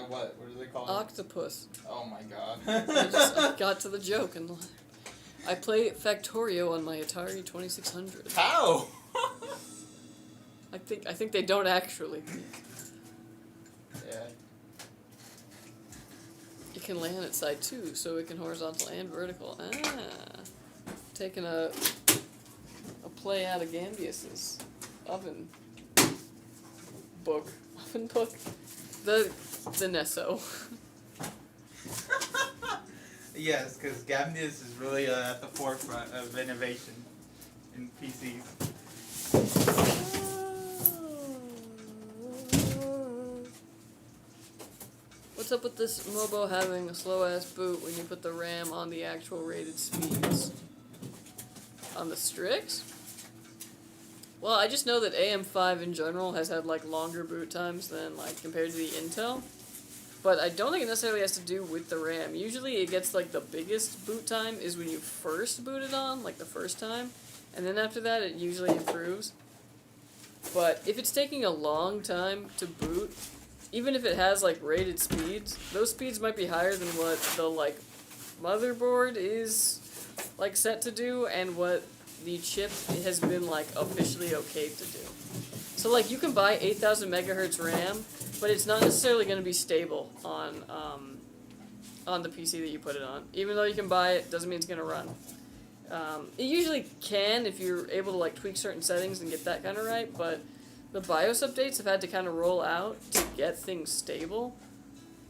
What do they call it? Octopus. Oh my god. I got to the joke, and I play Factorio on my Atari 2600. How? I think they don't actually. Yeah. You can land at side 2, so it can horizontal and vertical. Taking a play out of Gambius's oven book. Oven book? The Nesso. Yes, because Gambius is really at the forefront of innovation in PCs. What's up with this Mobo having a slow-ass boot when you put the RAM on the actual rated speeds? On the STRIX? Well, I just know that AM5 in general has had, like, longer boot times than, like, compared to the Intel. But I don't think it necessarily has to do with the RAM. Usually it gets, like, the biggest boot time is when you first boot it on, like, the first time. And then after that, it usually improves. But if it's taking a long time to boot, even if it has, like, rated speeds, those speeds might be higher than what the, like, motherboard is, like, set to do, and what the chip has been, like, officially okayed to do. So, like, you can buy 8,000 megahertz RAM, but it's not necessarily going to be stable on the PC that you put it on. Even though you can buy it, doesn't mean it's going to run. It usually can if you're able to, like, tweak certain settings and get that kind of right, but the BIOS updates have had to kind of roll out to get things stable.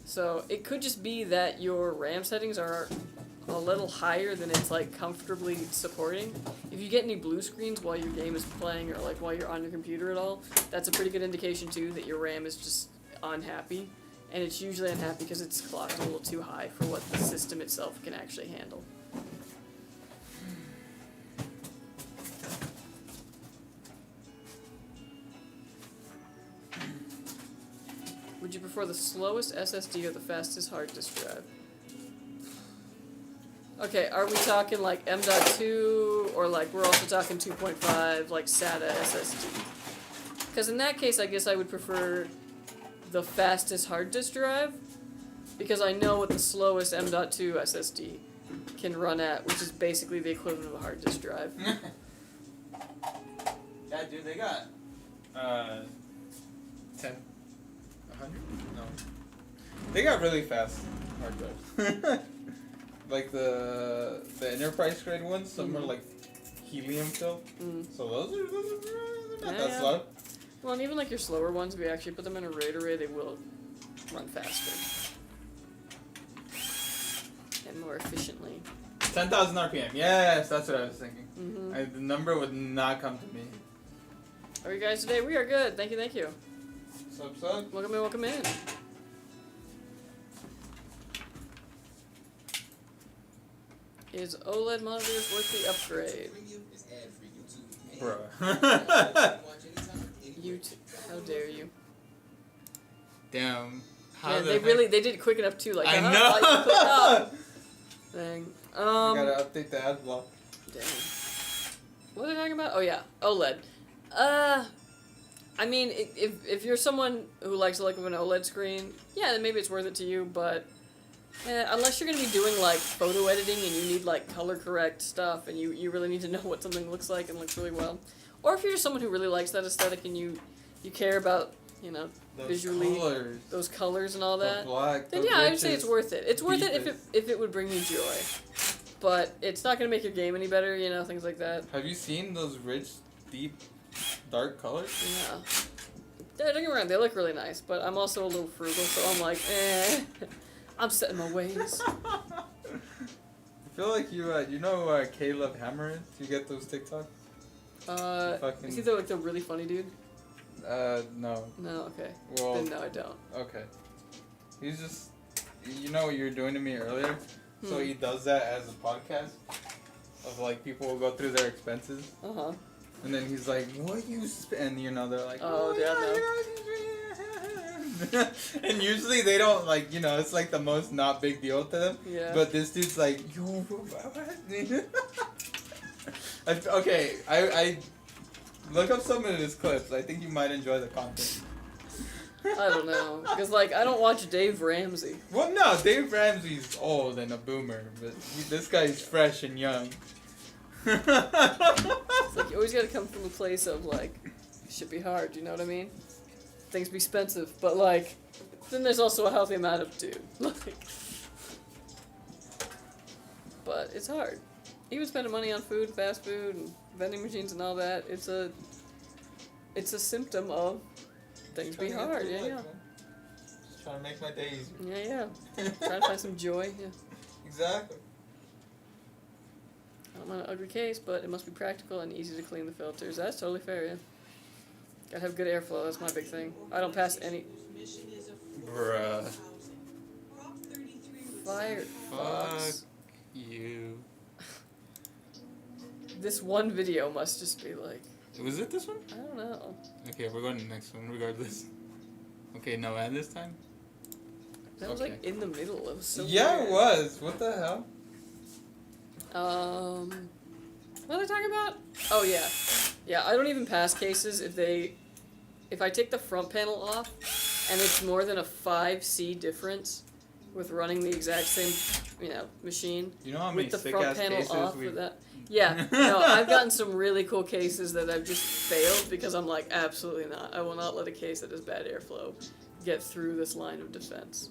So it could just be that your RAM settings are a little higher than it's, like, comfortably supporting. If you get any blue screens while your game is playing or, like, while you're on your computer at all, that's a pretty good indication, too, that your RAM is just unhappy. And it's usually unhappy because it's clocked a little too high for what the system itself can actually handle. Would you prefer the slowest SSD or the fastest hard disk drive? Okay, are we talking like M.2 or like we're also talking 2.5 like SATA SSD? Because in that case, I guess I would prefer the fastest hard disk drive because I know what the slowest M.2 SSD can run at, which is basically the equivalent of a hard disk drive. Yeah, dude, they got 10, 100? No. They got really fast hard drives. Like the enterprise grade ones, some are like helium filled. So those are not that slow. Well, and even like your slower ones, if you actually put them in a RAID array, they will run faster and more efficiently. 10,000 RPM. Yes, that's what I was thinking. The number would not come to me. How are you guys today? We are good. Thank you, thank you. Sup, sup? Welcome in, welcome in. Is OLED monitors worth the upgrade? Bruh. YouTube. How dare you? Damn. Man, they did it quick enough too. Like, I know. Thing. Gotta update the ad block. Damn. What are they talking about? Oh yeah, OLED. I mean, if you're someone who likes the look of an OLED screen, yeah, then maybe it's worth it to you. But unless you're gonna be doing like photo editing and you need like color correct stuff, and you really need to know what something looks like and looks really well, or if you're just someone who really likes that aesthetic and you care about those visually colors. Those colors and all that, the black, then the yeah, I would riches, say it's worth it. It's worth it deepest. if it would bring you joy. But it's not gonna make your game any better, things like that. Have you seen those rich, deep, dark colors? Yeah. Don't get me wrong, they look really nice, but I'm also a little frugal, so I'm like, I'm set in my ways. I feel like you know Caleb Hammer is? You get those TikTok? Is he the really funny dude? No. No, okay. Well, then no, I don't. Okay. He's just, you know what you were doing to me earlier? So he does that as a podcast of like people will go through their expenses. And then he's like, what you and you know, they're like, Oh, yeah. And usually they don't, like, you know, it's like the most not big deal to them. Yeah. But this dude's like, yo, okay, I look up some of his clips. I think you might enjoy the content. I don't know. Because, like, I don't watch Dave Ramsey. Well, no, Dave Ramsey's old and a boomer, but this guy's fresh and young. It's like, you always gotta come from a place of, like, it should be hard, you know what I mean? Things be expensive, but, like, then there's also a healthy amount of dude. Like, but it's hard. Even spending money on food, fast food, and vending machines and all that, it's a symptom of things be hard, yeah, yeah. Just trying to make my day easier. Yeah, yeah. Trying to find some joy, yeah. Exactly. I don't want an ugly case, but it must be practical and easy to clean the filters. That's totally fair, yeah. Gotta have good airflow, that's my big thing. I don't pass any... Bruh. Firefox. You. This one video must just be like... Was it this one? I don't know. Okay, we're going to the next one regardless. Okay, no ad this time? That was like in the middle of so Yeah, weird. it was. What the hell? What was I talking about? Oh yeah. Yeah, I don't even pass cases if I take the front panel off and it's more than a 5C difference with running the exact same, you know, machine. You know how many with the sick front ass panel cases off we with that. Yeah, no, I've gotten some really cool cases that I've just failed because I'm like, absolutely not. I will not let a case that has bad airflow get through this line of defense.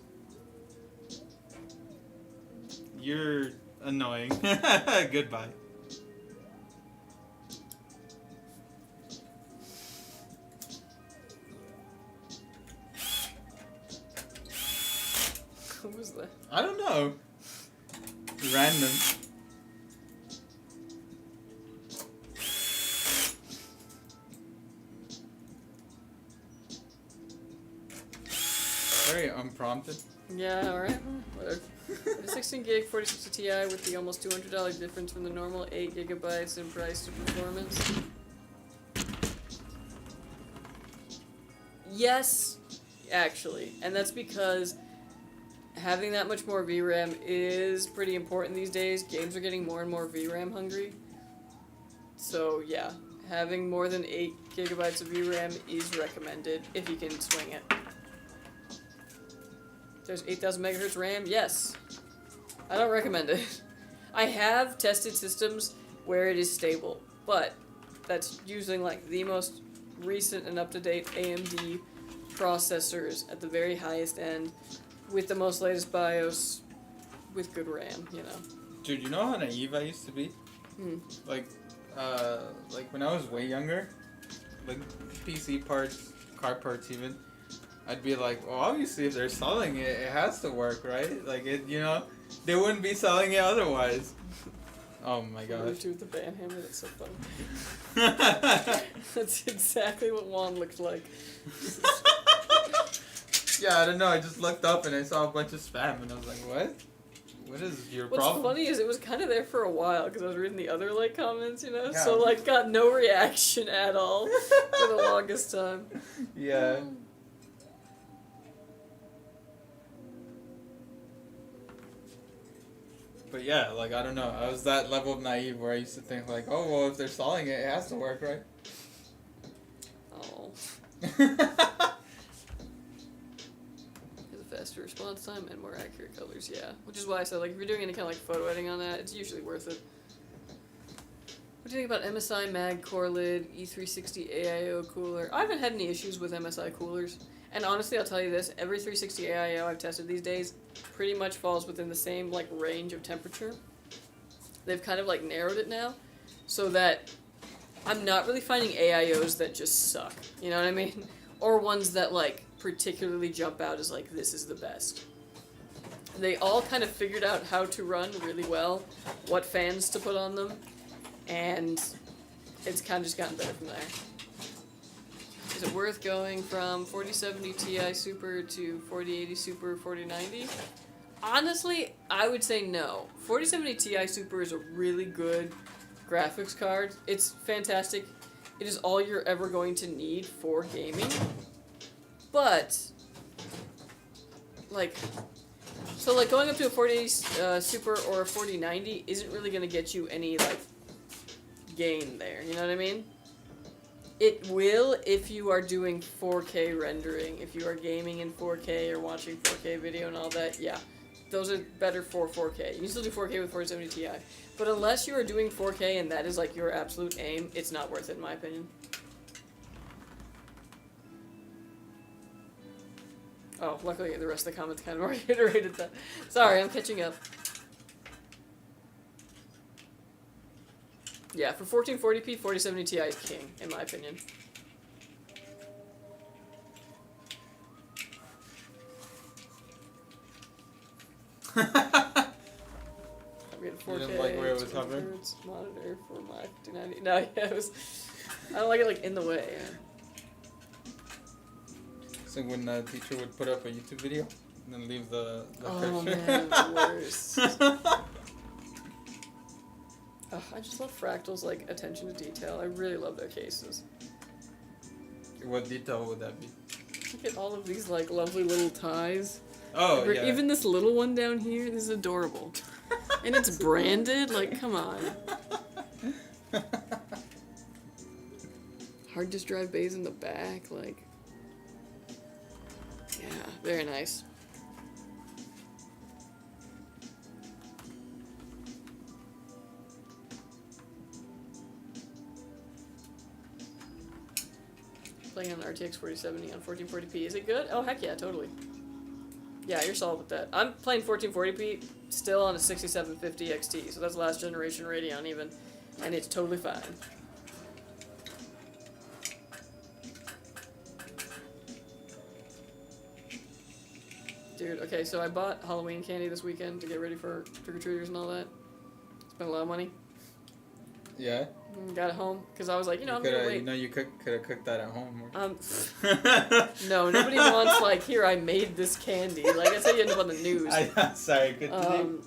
You're annoying. Goodbye. Who was that? I don't know. Random. Very unprompted. Yeah, alright. Whatever. The 16 gig 4060 Ti with the almost $200 difference from the normal 8 gigabytes in price to performance. Yes, actually. And that's because having that much more VRAM is pretty important these days. Games are getting more and more VRAM hungry. So yeah, having more than 8 gigabytes of VRAM is recommended if you can swing it. There's 8,000 megahertz RAM? Yes. I don't recommend it. I have tested systems where it is stable, but that's using like the most recent and up-to-date AMD processors at the very highest end with the most latest BIOS with good RAM, you know. Dude, you know how naive I used to be? Like when I was way younger, like PC parts, car parts even, I'd be like, well, obviously if they're selling it, it has to work, right? Like, it, you know, they wouldn't be selling it otherwise. Oh my gosh. With the band hammer, that's so funny. That's exactly what Juan looked like. Yeah, I don't know, I just looked up and I saw a bunch of spam and I was like, what? What is your problem? What's funny is it was kind of there for a while because I was reading the other like comments, you know, Yeah. so like got no reaction at all for the longest time. Yeah. But yeah, like, I don't know. I was that level of naive where I used to think, like, oh, well, if they're selling it, it has to work, right? Oh. Faster response time and more accurate colors, yeah. Which is why I said, like, if you're doing any kind of like photo editing on that, it's usually worth it. What do you think about MSI Mag Core Lid, E360 AIO cooler? I haven't had any issues with MSI coolers. And honestly, I'll tell you this, every 360 AIO I've tested these days pretty much falls within the same, like, range of temperature. They've kind of, like, narrowed it now, so that I'm not really finding AIOs that just suck, you know what I mean? Or ones that, like, particularly jump out as, like, this is the best. They all kind of figured out how to run really well, what fans to put on them, and it's kind of just gotten better from there. Is it worth going from 4070 Ti Super to 4080 Super 4090? Honestly, I would say no. 4070 Ti Super is a really good graphics card. It's fantastic. it is all you're ever going to need for gaming. But, like, so like going up to a 4080 Super or a 4090 isn't really going to get you any, like, gain there, you know what I mean? It will if you are doing 4K rendering, if you are gaming in 4K or watching 4K video and all that, yeah. Those are better for 4K. You can still do 4K with 4070 Ti. But unless you are doing 4K and that is like your absolute aim, it's not worth it in my opinion. Oh, luckily the rest of the comments kind of already iterated that. Sorry, I'm catching up. Yeah, for 1440p, 4070 Ti is king, in my opinion. I'm getting 4K. You didn't like where it was hovering? Monitor for my 290. No, yeah, it was. I don't like it like in the way. Yeah. So when the teacher would put up a YouTube video and then leave the Oh picture. man, the worst. Oh, I just love Fractal's like attention to detail. I really love their cases. What detail would that be? Look at all of these like lovely little ties. Oh, yeah. Even this little one down here, this is adorable. And it's branded, like, come on. Hard disk drive bays in the back, like, yeah, very nice. Playing on the RTX 4070 on 1440p, is it good? Oh, heck yeah, totally. Yeah, you're solid with that. I'm playing 1440p still on a 6750 XT, so that's last generation Radeon even, and it's totally fine. Dude, okay, so I bought Halloween candy this weekend to get ready for trick-or-treaters and all that. Spent a lot of money. Yeah? Got it home, because I was like, I'm gonna wait. You know, you could have cooked that at home. No, nobody wants, like, here, I made this candy. Like, that's how you end up on the news. Sorry, continue.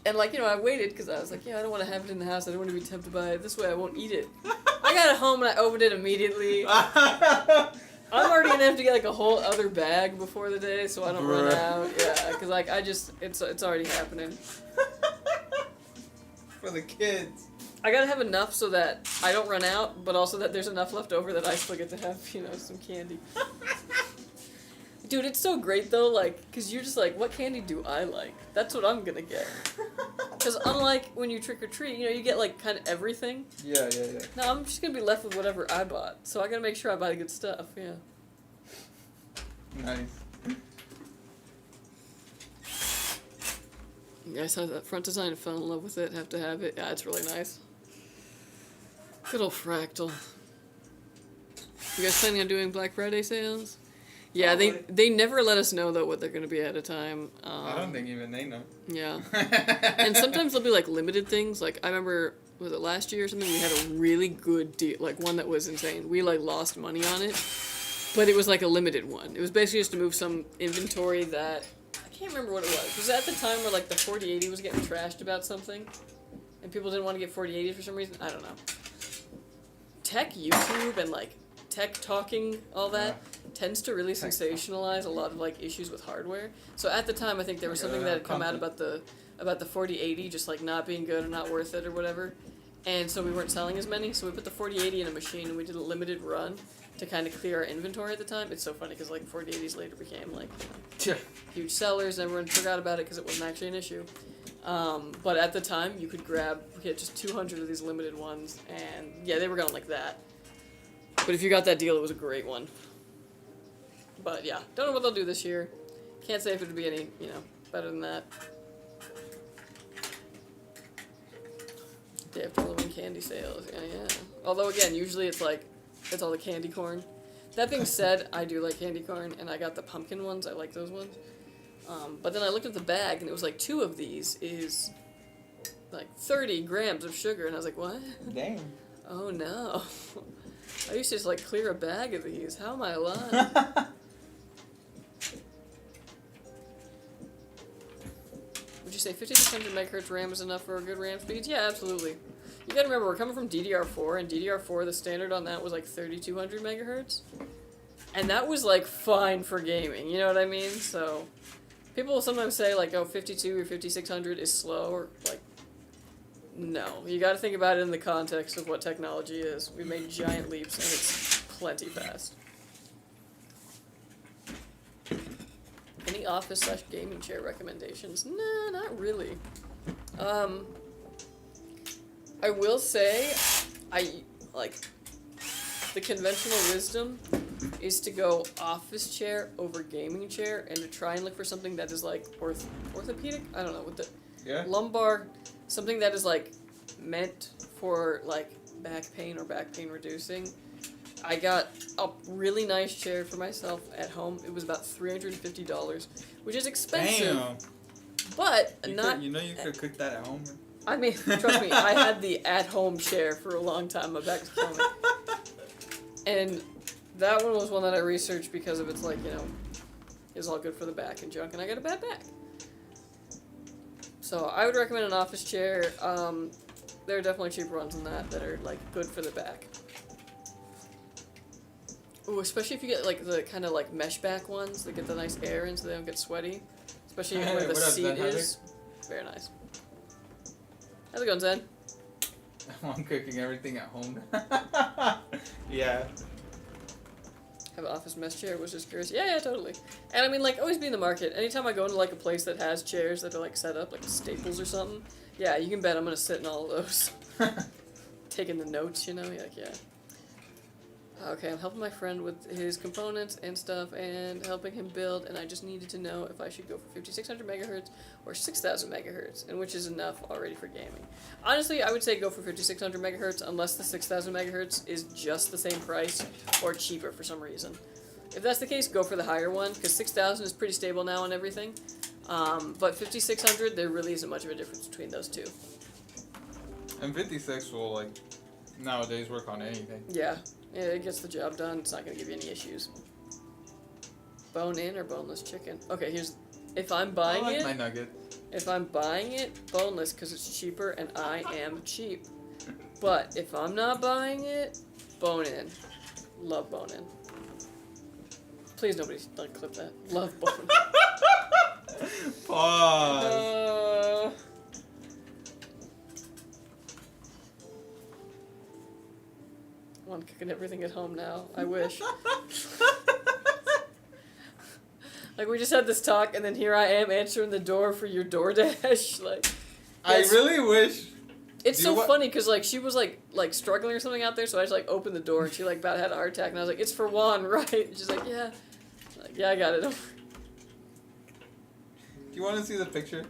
And, like, I waited, because I was like, I don't want to have it in the house. I don't want to be tempted by it. This way I won't eat it. I got it home, and I opened it immediately. I'm already going to have to get, like, a whole other bag before the day, so I don't run out. Yeah, because, like, it's already happening. For the kids. I gotta have enough so that I don't run out, but also that there's enough left over that I still get to have, some candy. Dude, it's so great though, like, because you're just like, what candy do I like? That's what I'm gonna get. Because unlike when you trick or treat, you get like kind of everything. Yeah. No, I'm just gonna be left with whatever I bought. So I gotta make sure I buy the good stuff, yeah. Nice. Yeah, I saw that front design and fell in love with it, have to have it. Yeah, it's really nice. Good old Fractal. You guys planning on doing Black Friday sales? Yeah, they never let us know, though, what they're going to be at a time. I don't think even they know. Yeah. And sometimes they'll be, like, limited things. Like, I remember, was it last year or something? We had a really good deal, like, one that was insane. We, like, lost money on it. But it was, like, a limited one. It was basically just to move some inventory that... I can't remember what it was. Was it at the time where, like, the 4080 was getting trashed about something? And people didn't want to get 4080 for some reason? I don't know. Tech YouTube and, like, tech talking, all that, tends to really sensationalize a lot of, like, issues with hardware. So at the time, I think there was something that had come out about the 4080 just, like, not being good or not worth it or whatever. And so we weren't selling as many, so we put the 4080 in a machine and we did a limited run to kind of clear our inventory at the time. It's so funny because, like, 4080s later became, like, huge sellers and everyone forgot about it because it wasn't actually an issue. But at the time, you could get just 200 of these limited ones, and yeah, they were going like that. But if you got that deal, it was a great one. But yeah, don't know what they'll do this year. Can't say if it'd be any, better than that. Day after Halloween candy sales, yeah. Although again, usually it's like, it's all the candy corn. That being said, I do like candy corn, and I got the pumpkin ones. I like those ones. But then I looked at the bag, and it was like 2 of these is like 30 grams of sugar, and I was like, what? Dang. Oh no. I used to just like clear a bag of these. How am I alive? Would you say 5600 megahertz RAM is enough for good RAM speeds? Yeah, absolutely. You gotta remember, we're coming from DDR4, and DDR4, the standard on that was like 3200 megahertz. And that was like fine for gaming, you know what I mean? So, people will sometimes say like, oh, 52 or 5600 is slow, or like, no. You gotta think about it in the context of what technology is. We made giant leaps, and it's plenty fast. Any office/gaming chair recommendations? Nah, not really. I will say, the conventional wisdom is to go office chair over gaming chair and to try and look for something that is like orthopedic? I don't know, with the lumbar, something that is like meant for like back pain or back pain reducing. I got a really nice chair for myself at home. It was about $350, which is expensive. Damn. But You could cook that at home. I mean, trust me, I had the at-home chair for a long time. My back was killing me. And that one was one that I researched because of it's like, you know, it's all good for the back and junk, and I got a bad back. So I would recommend an office chair. There are definitely cheaper ones than that are like good for the back. Ooh, especially if you get like the kind of like mesh back ones that get the nice air in so they don't get sweaty. Especially where the seat is. Very nice. How's it going, Zen? I'm cooking everything at home. Yeah. Have an office mess chair, was just curious. Yeah, totally. And I mean, like, always be in the market. Anytime I go into like a place that has chairs that are like set up, like Staples or something, yeah, you can bet I'm gonna sit in all of those. Taking the notes, you know, like, yeah. Okay, I'm helping my friend with his components and stuff and helping him build, and I just needed to know if I should go for 5600 megahertz or 6000 megahertz, and which is enough already for gaming. Honestly, I would say go for 5600 megahertz unless the 6000 megahertz is just the same price or cheaper for some reason. If that's the case, go for the higher one, because 6000 is pretty stable now and everything. But 5600, there really isn't much of a difference between those two. And 56 will, like, nowadays work on anything. Yeah, it gets the job done. It's not going to give you any issues. Bone in or boneless chicken? Okay, here's... If I'm buying I like it... my nugget. If I'm buying it, boneless, because it's cheaper and I am cheap. But if I'm not buying it, bone in. Love bone in. Please nobody like clip that. Love bone in. Pause. I'm cooking everything at home now. I wish. Like, we just had this talk, and then here I am answering the door for your DoorDash. Like, I really wish. It's so funny because like she was like struggling or something out there, so I just like opened the door and she like about had a heart attack, and I was like, "It's for Juan, right?" And she's like, "Yeah." Like, yeah, I got it. Do you want to see the picture?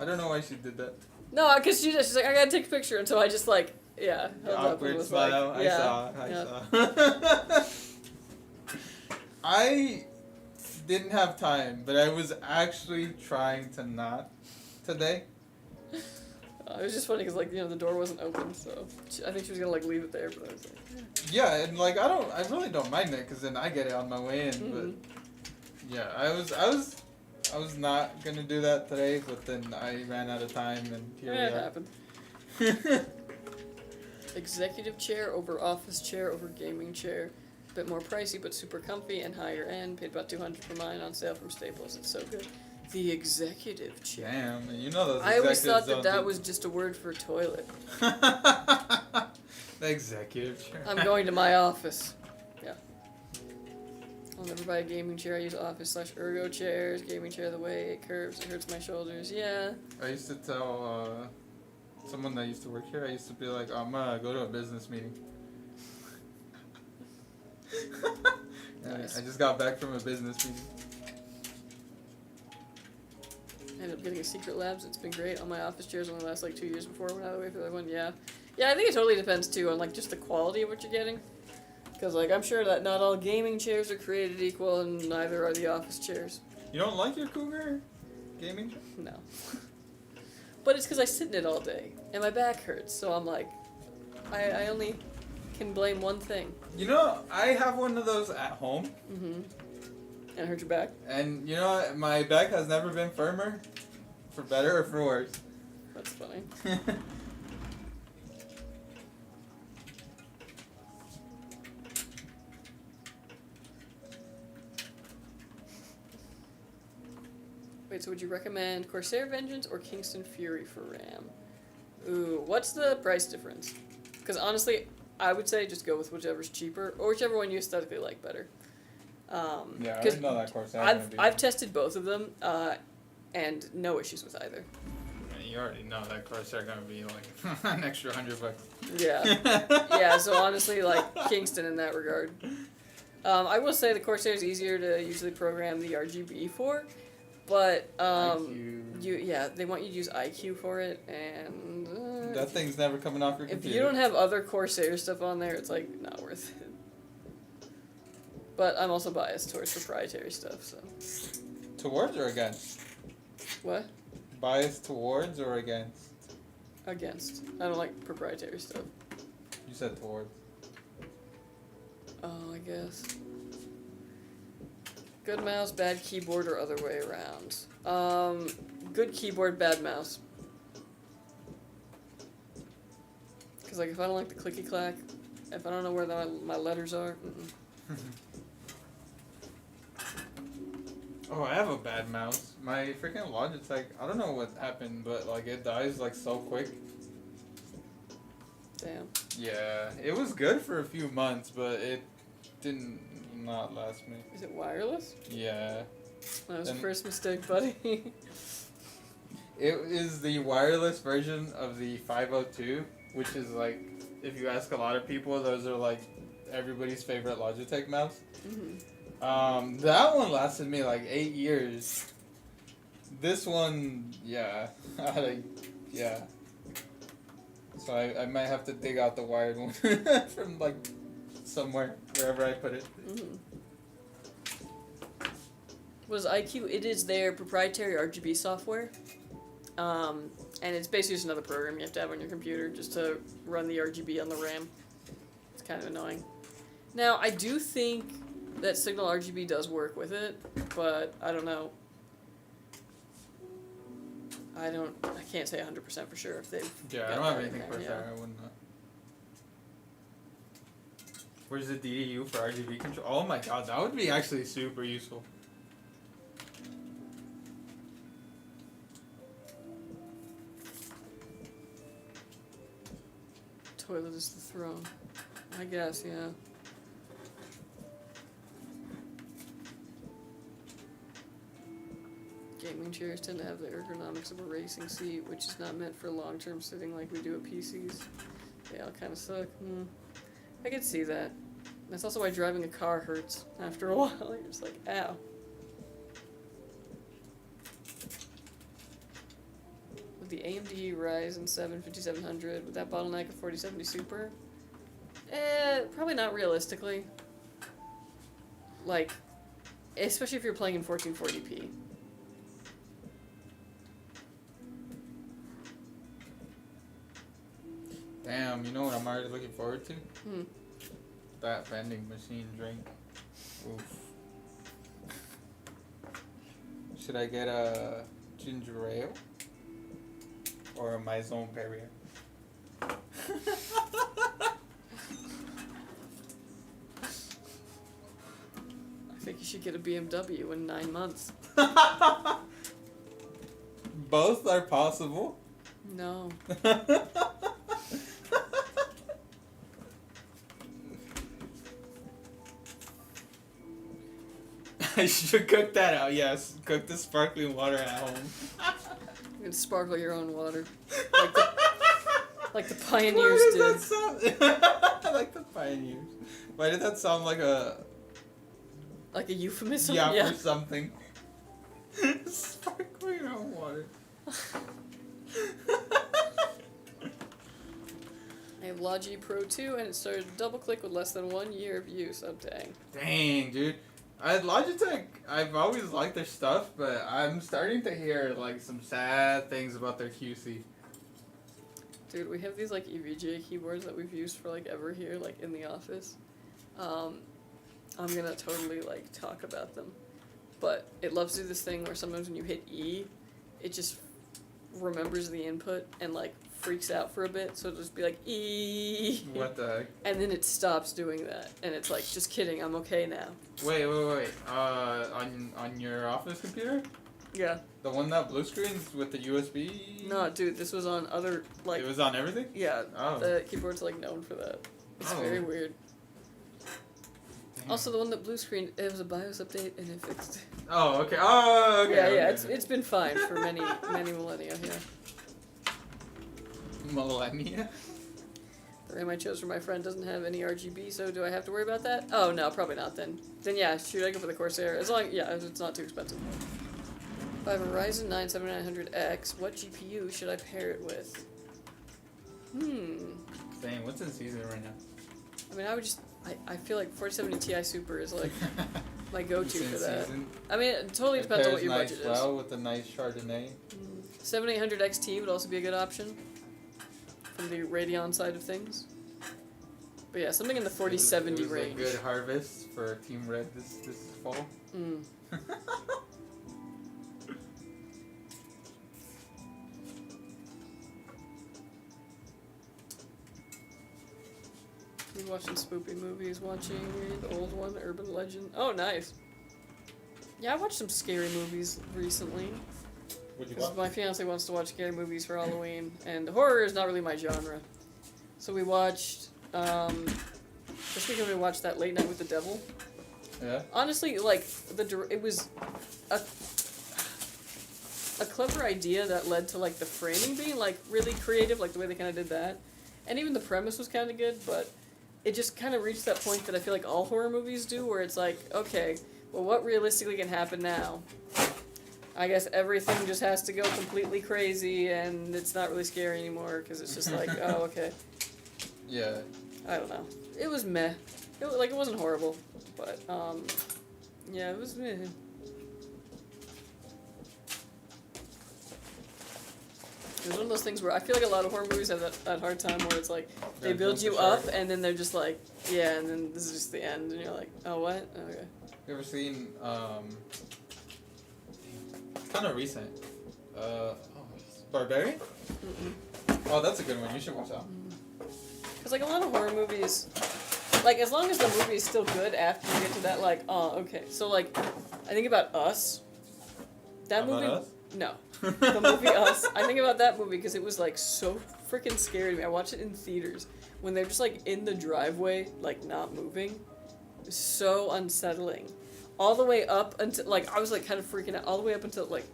I don't know why she did that. No, because she's like, "I gotta take a picture," and so I just like, yeah. The awkward smile. Like, I saw. I didn't have time, but I was actually trying to not today. It was just funny because, like, you know, the door wasn't open, so I think she was gonna like leave it there, but I was like, yeah, and like I really don't mind it because then I get it on my way in. But yeah, I was not gonna do that today, but then I ran out of time, and here we are. It happened. Executive chair over office chair over gaming chair. A bit more pricey, but super comfy and higher end. Paid about $200 for mine on sale from Staples. It's so good. The executive chair. Damn, you know those. I always thought that was just a word for toilet. The executive chair. I'm going to my office. Yeah. I'll never buy a gaming chair. I use office/ergo chairs. Gaming chair, the way it curves, it hurts my shoulders. Yeah. I used to tell someone that used to work here, I used to be like, I'm gonna go to a business meeting. Nice. I just got back from a business meeting. I ended up getting a Secret Labs. It's been great. On my office chairs only last like 2 years before I went out of the way for that one. Yeah. Yeah, I think it totally depends too on like just the quality of what you're getting. Because like I'm sure that not all gaming chairs are created equal, and neither are the office chairs. You don't like your Cougar gaming chair? No. But it's because I sit in it all day and my back hurts. So I'm like, I only can blame one thing. You know, I have one of those at home. Mm-hmm. And it hurt your back? And you know, my back has never been firmer. For better or for worse? That's funny. Wait, so would you recommend Corsair Vengeance or Kingston Fury for RAM? Ooh, what's the price difference? Because honestly, I would say just go with whichever's cheaper, or whichever one you aesthetically like better. Yeah, I already know that Corsair. I've tested both of them, and no issues with either. You already know that Corsair gonna be like an extra $100. Yeah. Yeah, so honestly, like, Kingston in that regard. I will say the Corsair is easier to usually program the RGB for, but they want you to use IQ for it, and that thing's never coming off your computer. If you don't have other Corsair stuff on there, it's like not worth it. But I'm also biased towards proprietary stuff, so. Towards or against? What? Biased towards or against? Against. I don't like proprietary stuff. You said towards. Oh, I guess. Good mouse, bad keyboard, or other way around? Good keyboard, bad mouse. Because, like, if I don't like the clicky-clack, if I don't know where my letters are, Oh, I have a bad mouse. My freaking Logitech, I don't know what happened, but, like, it dies, like, so quick. Damn. Yeah, it was good for a few months, but it didn't not last me. Is it wireless? Yeah. That was the first mistake, buddy. It is the wireless version of the 502, which is like, if you ask a lot of people, those are like everybody's favorite Logitech mouse. Mm-hmm. That one lasted me like 8 years. This one, yeah, yeah. So I might have to dig out the wired one from like somewhere, wherever I put it. Mm-hmm. What is IQ? It is their proprietary RGB software. And it's basically just another program you have to have on your computer just to run the RGB on the RAM. It's kind of annoying. Now, I do think that Signal RGB does work with it, but I don't know. I can't say 100% for sure if they've. Yeah, I don't have anything for that. I wouldn't know. Where's the DDU for RGB control? Oh my god, that would be actually super useful. Toilet is the throne. I guess, yeah. Gaming chairs tend to have the ergonomics of a racing seat, which is not meant for long-term sitting like we do at PCs. They all kind of suck. I could see that. That's also why driving a car hurts after a while. You're just like, ow. With the AMD Ryzen 7 5700, with that bottleneck of 4070 Super, probably not realistically. Like, especially if you're playing in 1440p. Damn, you know what I'm already looking forward to? Hmm. That vending machine drink. Oof. Should I get a ginger ale? Or a Maison Perrier? I think you should get a BMW in 9 months. Both are possible. No. I should cook that out, yes. Cook the sparkling water at home. You can sparkle your own water. Like the pioneers Why did. does that sound like the pioneers? Why did that sound like a... Like a euphemism? Yeah, for something. Sparkling your own water. I have Logi Pro 2 and it started to double click with less than 1 year of use. Oh, dang. Dang, dude. Logitech, I've always liked their stuff, but I'm starting to hear like some sad things about their QC. Dude, we have these like EVGA keyboards that we've used for like ever here, like in the office. I'm gonna totally like talk about them. But it loves to do this thing where sometimes when you hit E, it just remembers the input and like freaks out for a bit, so it'll just be like ee. What the heck? And then it stops doing that, and it's like, just kidding, I'm okay now. Wait. On your office computer? Yeah. The one that blue screens with the USB? No, dude, this was on other like. It was on everything? Yeah. Oh. The keyboard's like known for that. It's very weird. Damn. Also, the one that blue screen, it was a BIOS update and it fixed it. Oh, okay. Oh, okay. Yeah, okay. it's been fine for many millennia. Yeah. Millennia? The RAM I chose for my friend doesn't have any RGB, so do I have to worry about that? Oh no, probably not then. Then yeah, shoot, I go for the Corsair. As long, yeah, it's not too expensive. If I have a Ryzen 9 7900X, what GPU should I pair it with? Dang, what's in season right now? I mean, I would just, I feel like 4070 Ti Super is like my go-to for that. Season. I mean, it totally depends on what your nice budget well with a nice Chardonnay. is. 7800 XT would also be a good option from the Radeon side of things. But yeah, something in the 4070 it was range. a good harvest for Team Red this fall. We're watching spoopy movies, watching the old one, Urban Legend. Oh, nice. Yeah, I watched some scary movies recently. What'd you Because watch? my fiance wants to watch scary movies for Halloween, and horror is not really my genre. So we watched, this weekend we watched that Late Night with the Devil. Yeah? Honestly, like, it was a clever idea that led to, like, the framing being, like, really creative, like, the way they kind of did that. And even the premise was kind of good, but it just kind of reached that point that I feel like all horror movies do, where it's like, okay, well, what realistically can happen now? I guess everything just has to go completely crazy, and it's not really scary anymore, because it's just like, oh, okay. Yeah. I don't know. It was meh. It wasn't horrible, but, yeah, it was meh. It was one of those things where I feel like a lot of horror movies have that hard time where it's like, they Yeah, build jump you the up, shark. and then they're just like, yeah, and then this is just the end, and you're like, oh, what? Okay. You ever seen, it's kind of recent. Barbarian? Mm-mm. Oh, that's a good one. You should watch that. Because, like, a lot of horror movies, like, as long as the movie is still good after you get to that, like, oh, okay. So, like, I think about Us. That About movie... Us? No. The movie Us. I think about that movie because it was, like, so freaking scary to me. I watched it in theaters. When they're just, like, in the driveway, like, not moving. It was so unsettling. All the way up until, like, I was, like, kind of freaking out. All the way up until, like,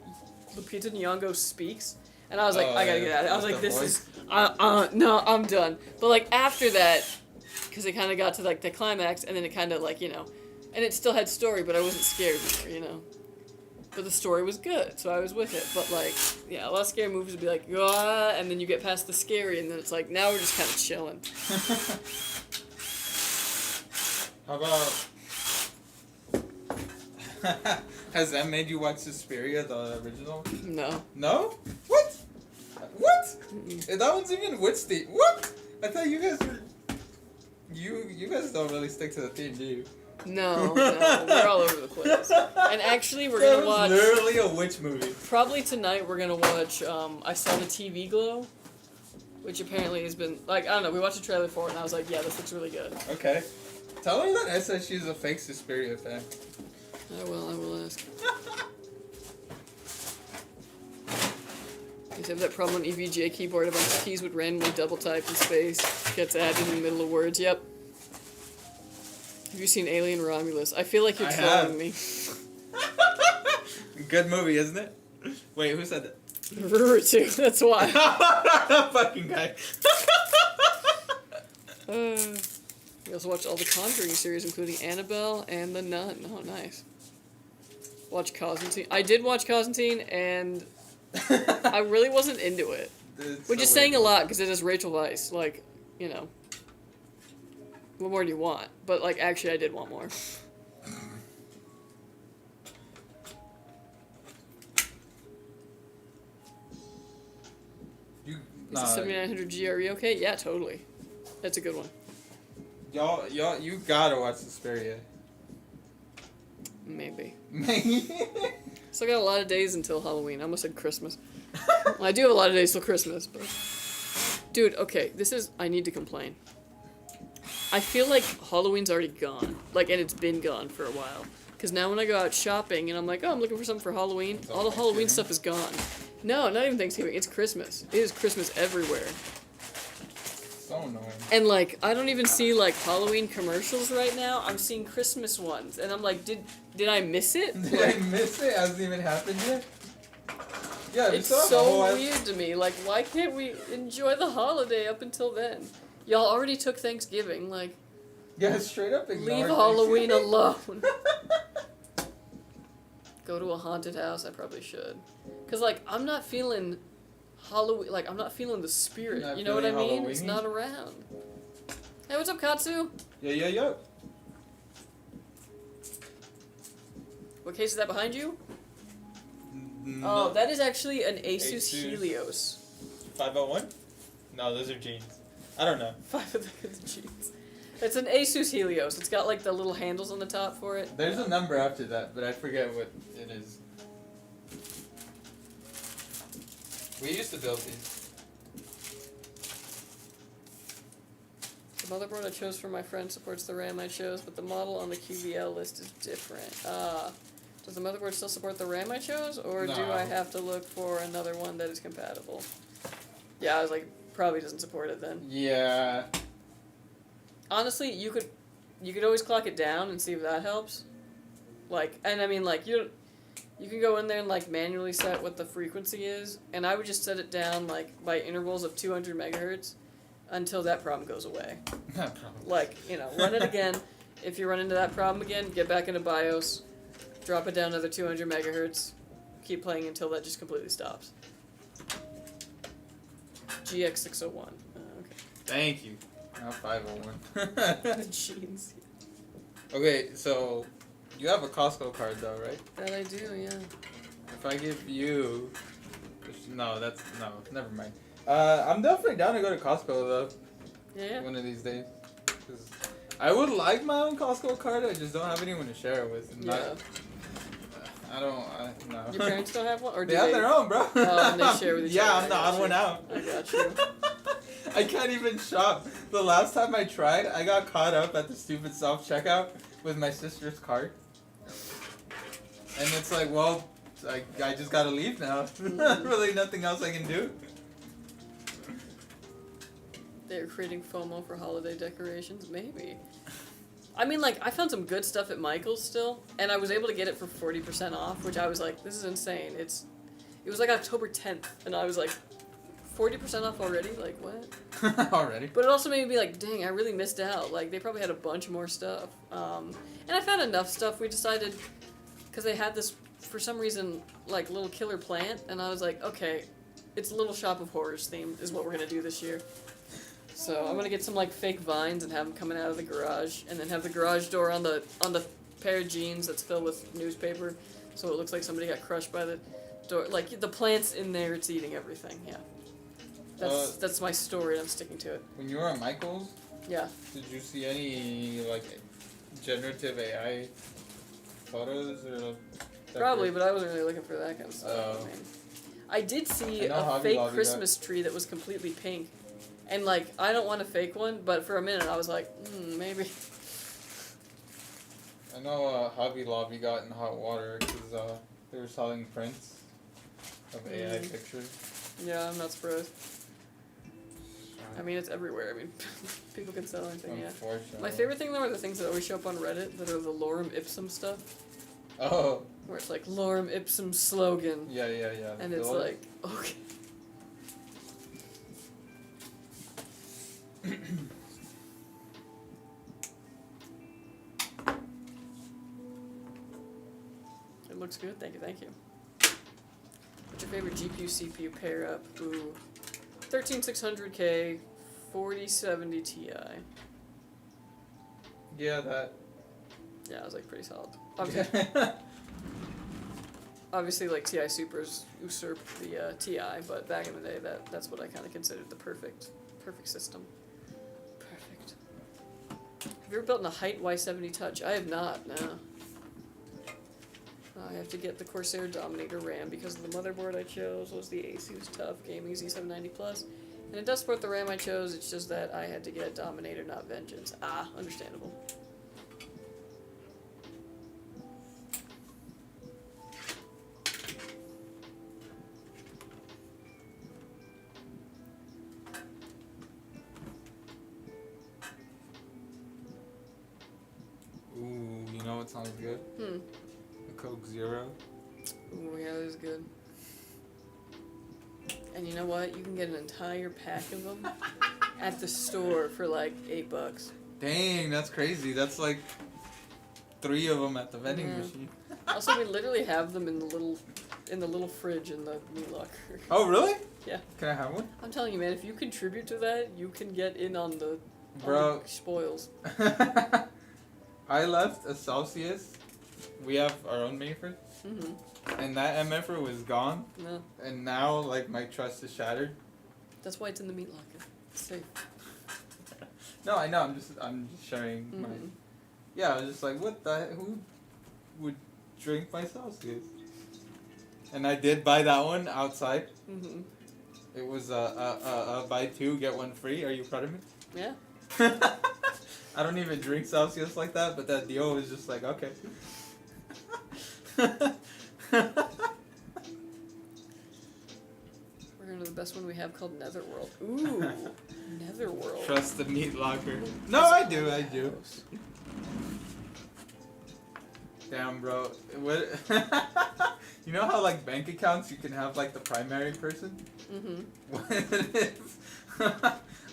Lupita Nyong'o speaks. And I was like, I gotta get out of it. I was like, this is... no, I'm done. But, like, after that, because it kind of got to, like, the climax, and then it kind of, like, you know... And it still had story, but I wasn't scared anymore, you know? But the story was good, so I was with it. But, like, yeah, a lot of scary movies would be like, ah, and then you get past the scary, and then it's like, now we're just kind of chilling. How about... Has that made you watch Suspiria, the original? No. No? What? What? Mm-mm. That one's even with Steve. What? I thought you guys were... You guys don't really stick to the theme, do you? No, we're all over the place. And actually, we're gonna watch... literally a witch movie. Probably tonight, we're gonna watch, I Saw the TV Glow, which apparently has been, like, I don't know, we watched a trailer for it, and I was like, yeah, this looks really good. Okay. Tell her that I said she's a fake Suspiria fan. I will ask. You have that problem on EVGA keyboard, a bunch of keys would randomly double type in space, gets added in the middle of words, yep. Have you seen Alien Romulus? I feel like you're trolling me. Good movie, isn't it? Wait, who said that? Too, that's why. That fucking guy. We also watched all the Conjuring series, including Annabelle and The Nun. Oh, nice. Watch Constantine. I did watch Constantine, and I really wasn't into it. Which is saying a lot, because it is Rachel Weisz. Like, you know. What more do you want? But, like, actually, I did want more. Is the 7900 GRE okay? Yeah, totally. That's a good one. Y'all, you gotta watch Suspiria. Maybe. Maybe. Still got a lot of days until Halloween. I almost said Christmas. Well, I do have a lot of days till Christmas, but... Dude, okay, I need to complain. I feel like Halloween's already gone. Like, and it's been gone for a while. Because now when I go out shopping and I'm like, oh, I'm looking for something for Halloween, all the Halloween stuff is gone. No, not even Thanksgiving. It's Christmas. It is Christmas everywhere. So annoying. And, like, I don't even see, like, Halloween commercials right now. I'm seeing Christmas ones. And I'm like, did I miss it? Did I miss it? Hasn't even happened yet? Yeah, It's so weird to me. Like, why can't we enjoy the holiday up until then? Y'all already took Thanksgiving. Like, yeah, straight up ignore leave Halloween alone. Go to a haunted house. I probably should. Because, like, I'm not feeling Halloween. Like, I'm not feeling the spirit. Not You know what I feeling mean? It's Halloween-y? not around. Hey, what's up, Katsu? Yeah. What case is that behind you? No. Oh, that is actually an Asus Asus. Helios. 501? No, those are jeans. I don't know. 5 of the jeans. It's an Asus Helios. It's got like the little handles on the top for it. There's a number after that, but I forget what it is. We used to build these. The motherboard I chose for my friend supports the RAM I chose, but the model on the QVL list is different. Does the motherboard still support the RAM I chose, or do No. I have to look for another one that is compatible? Yeah, I was like, probably doesn't support it then. Yeah. Honestly, you could always clock it down and see if that helps. Like, and I mean, like, you can go in there and like manually set what the frequency is, and I would just set it down like by intervals of 200 megahertz until that problem goes away. Not problem. Like, run it again. If you run into that problem again, get back into BIOS, drop it down another 200 megahertz, keep playing until that just completely stops. GX601. Okay. Thank you. Not 501. Jeans. Okay, so you have a Costco card though, right? That I do, yeah. If I give you, no, never mind. I'm definitely down to go to Costco though. Yeah. One of these days. 'Cause I would like my own Costco card. I just don't have anyone to share it with. And Yeah. No. Your parents don't have one, or do They have their own, bro. Oh, and they share with each Yeah, other. I'm the odd one out. I got you. I can't even shop. The last time I tried, I got caught up at the stupid self-checkout with my sister's card. And it's like, well, I just gotta leave now. Really nothing else I can do. They're creating FOMO for holiday decorations? Maybe. I mean, like, I found some good stuff at Michael's still, and I was able to get it for 40% off, which I was like, this is insane. It was like October 10th, and I was like, 40% off already? Like, what? Already? But it also made me be like, dang, I really missed out. Like, they probably had a bunch more stuff. And I found enough stuff. We decided, because they had this, for some reason, like, little killer plant, and I was like, okay, it's Little Shop of Horrors themed is what we're going to do this year. So I'm going to get some, like, fake vines and have them coming out of the garage, and then have the garage door on the pair of jeans that's filled with newspaper, so it looks like somebody got crushed by the door. Like, the plant's in there, it's eating everything, yeah. That's my story, and I'm sticking to it. When you were at Michael's, Yeah. did you see any, like, generative AI photos or... Probably, but I wasn't really looking for that kind of stuff. Oh. I mean, I did see I know a Hobby fake Lobby Christmas tree that was completely pink. And, like, I don't want a fake one, but for a minute I was like, maybe. I know Hobby Lobby got in hot water because they were selling prints of AI pictures. Yeah, I'm not surprised. I mean, it's everywhere. I mean, people can sell anything, yeah. Unfortunately. My favorite thing, though, are the things that always show up on Reddit that are the lorem ipsum stuff. Oh. Where it's like, lorem ipsum slogan. Yeah. And it's like, okay. It looks good. Thank you. What's your favorite GPU CPU pair up? Ooh, 13600K, 4070 Ti. Yeah, that. Yeah, I was like pretty solid. Obviously, like TI Supers usurped the Ti, but back in the day, that's what I kind of considered the perfect system. Perfect. Have you ever built in a height Y70 Touch? I have not. No. I have to get the Corsair Dominator RAM because the motherboard I chose was the ASUS TUF Gaming Z790 Plus. And it does support the RAM I chose, it's just that I had to get Dominator, not Vengeance. Ah, understandable. Ooh, you know what sounds good? The Coke Zero. Ooh, yeah, that is good. And you know what? You can get an entire pack of them at the store for like $8. Dang, that's crazy. That's like 3 of them at the vending Yeah. machine. Also, we literally have them in the little fridge in the meat locker. Oh, really? Yeah. Can I have one? I'm telling you, man, if you contribute to that, you can get in on the Bro. spoils. I left a Celsius. We have our own Mayford. Mm-hmm. And that MFR was gone. No, And now, like, my trust is shattered. that's why it's in the meat locker. It's safe. No, I know. I'm just sharing my. Mm-hmm. Yeah, I was just like, what the? Who would drink my Celsius? And I did buy that one outside. Mm-hmm. It was a buy 2 get 1 free. Are you proud of me? Yeah. I don't even drink Celsius like that, but that deal was just like, okay. We're going to the best one we have called Netherworld. Ooh, Netherworld. Trust the meat locker. No, I do. Damn, bro. What? You know how like bank accounts you can have like the primary person? Mm-hmm. What if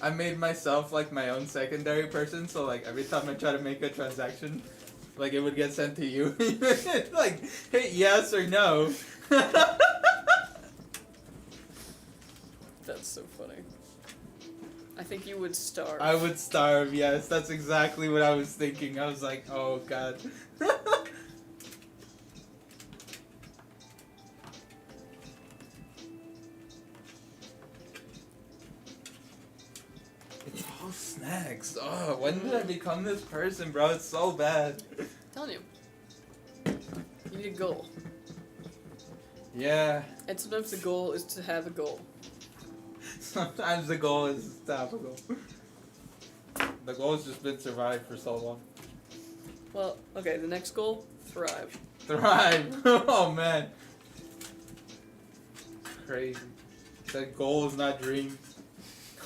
I made myself like my own secondary person, so like every time I try to make a transaction, like it would get sent to you. Like hit yes or no. That's so funny. I think you would starve. I would starve, yes. That's exactly what I was thinking. I was like, oh god. It's all snacks. Oh, when did I become this person, bro? It's so bad. I'm telling you. You need a goal. Yeah. And sometimes the goal is to have a goal. Sometimes the goal is to have a goal. The goal has just been survive for so long. Well, okay, the next goal, thrive. Thrive. Oh man. Crazy. That goal is not dream.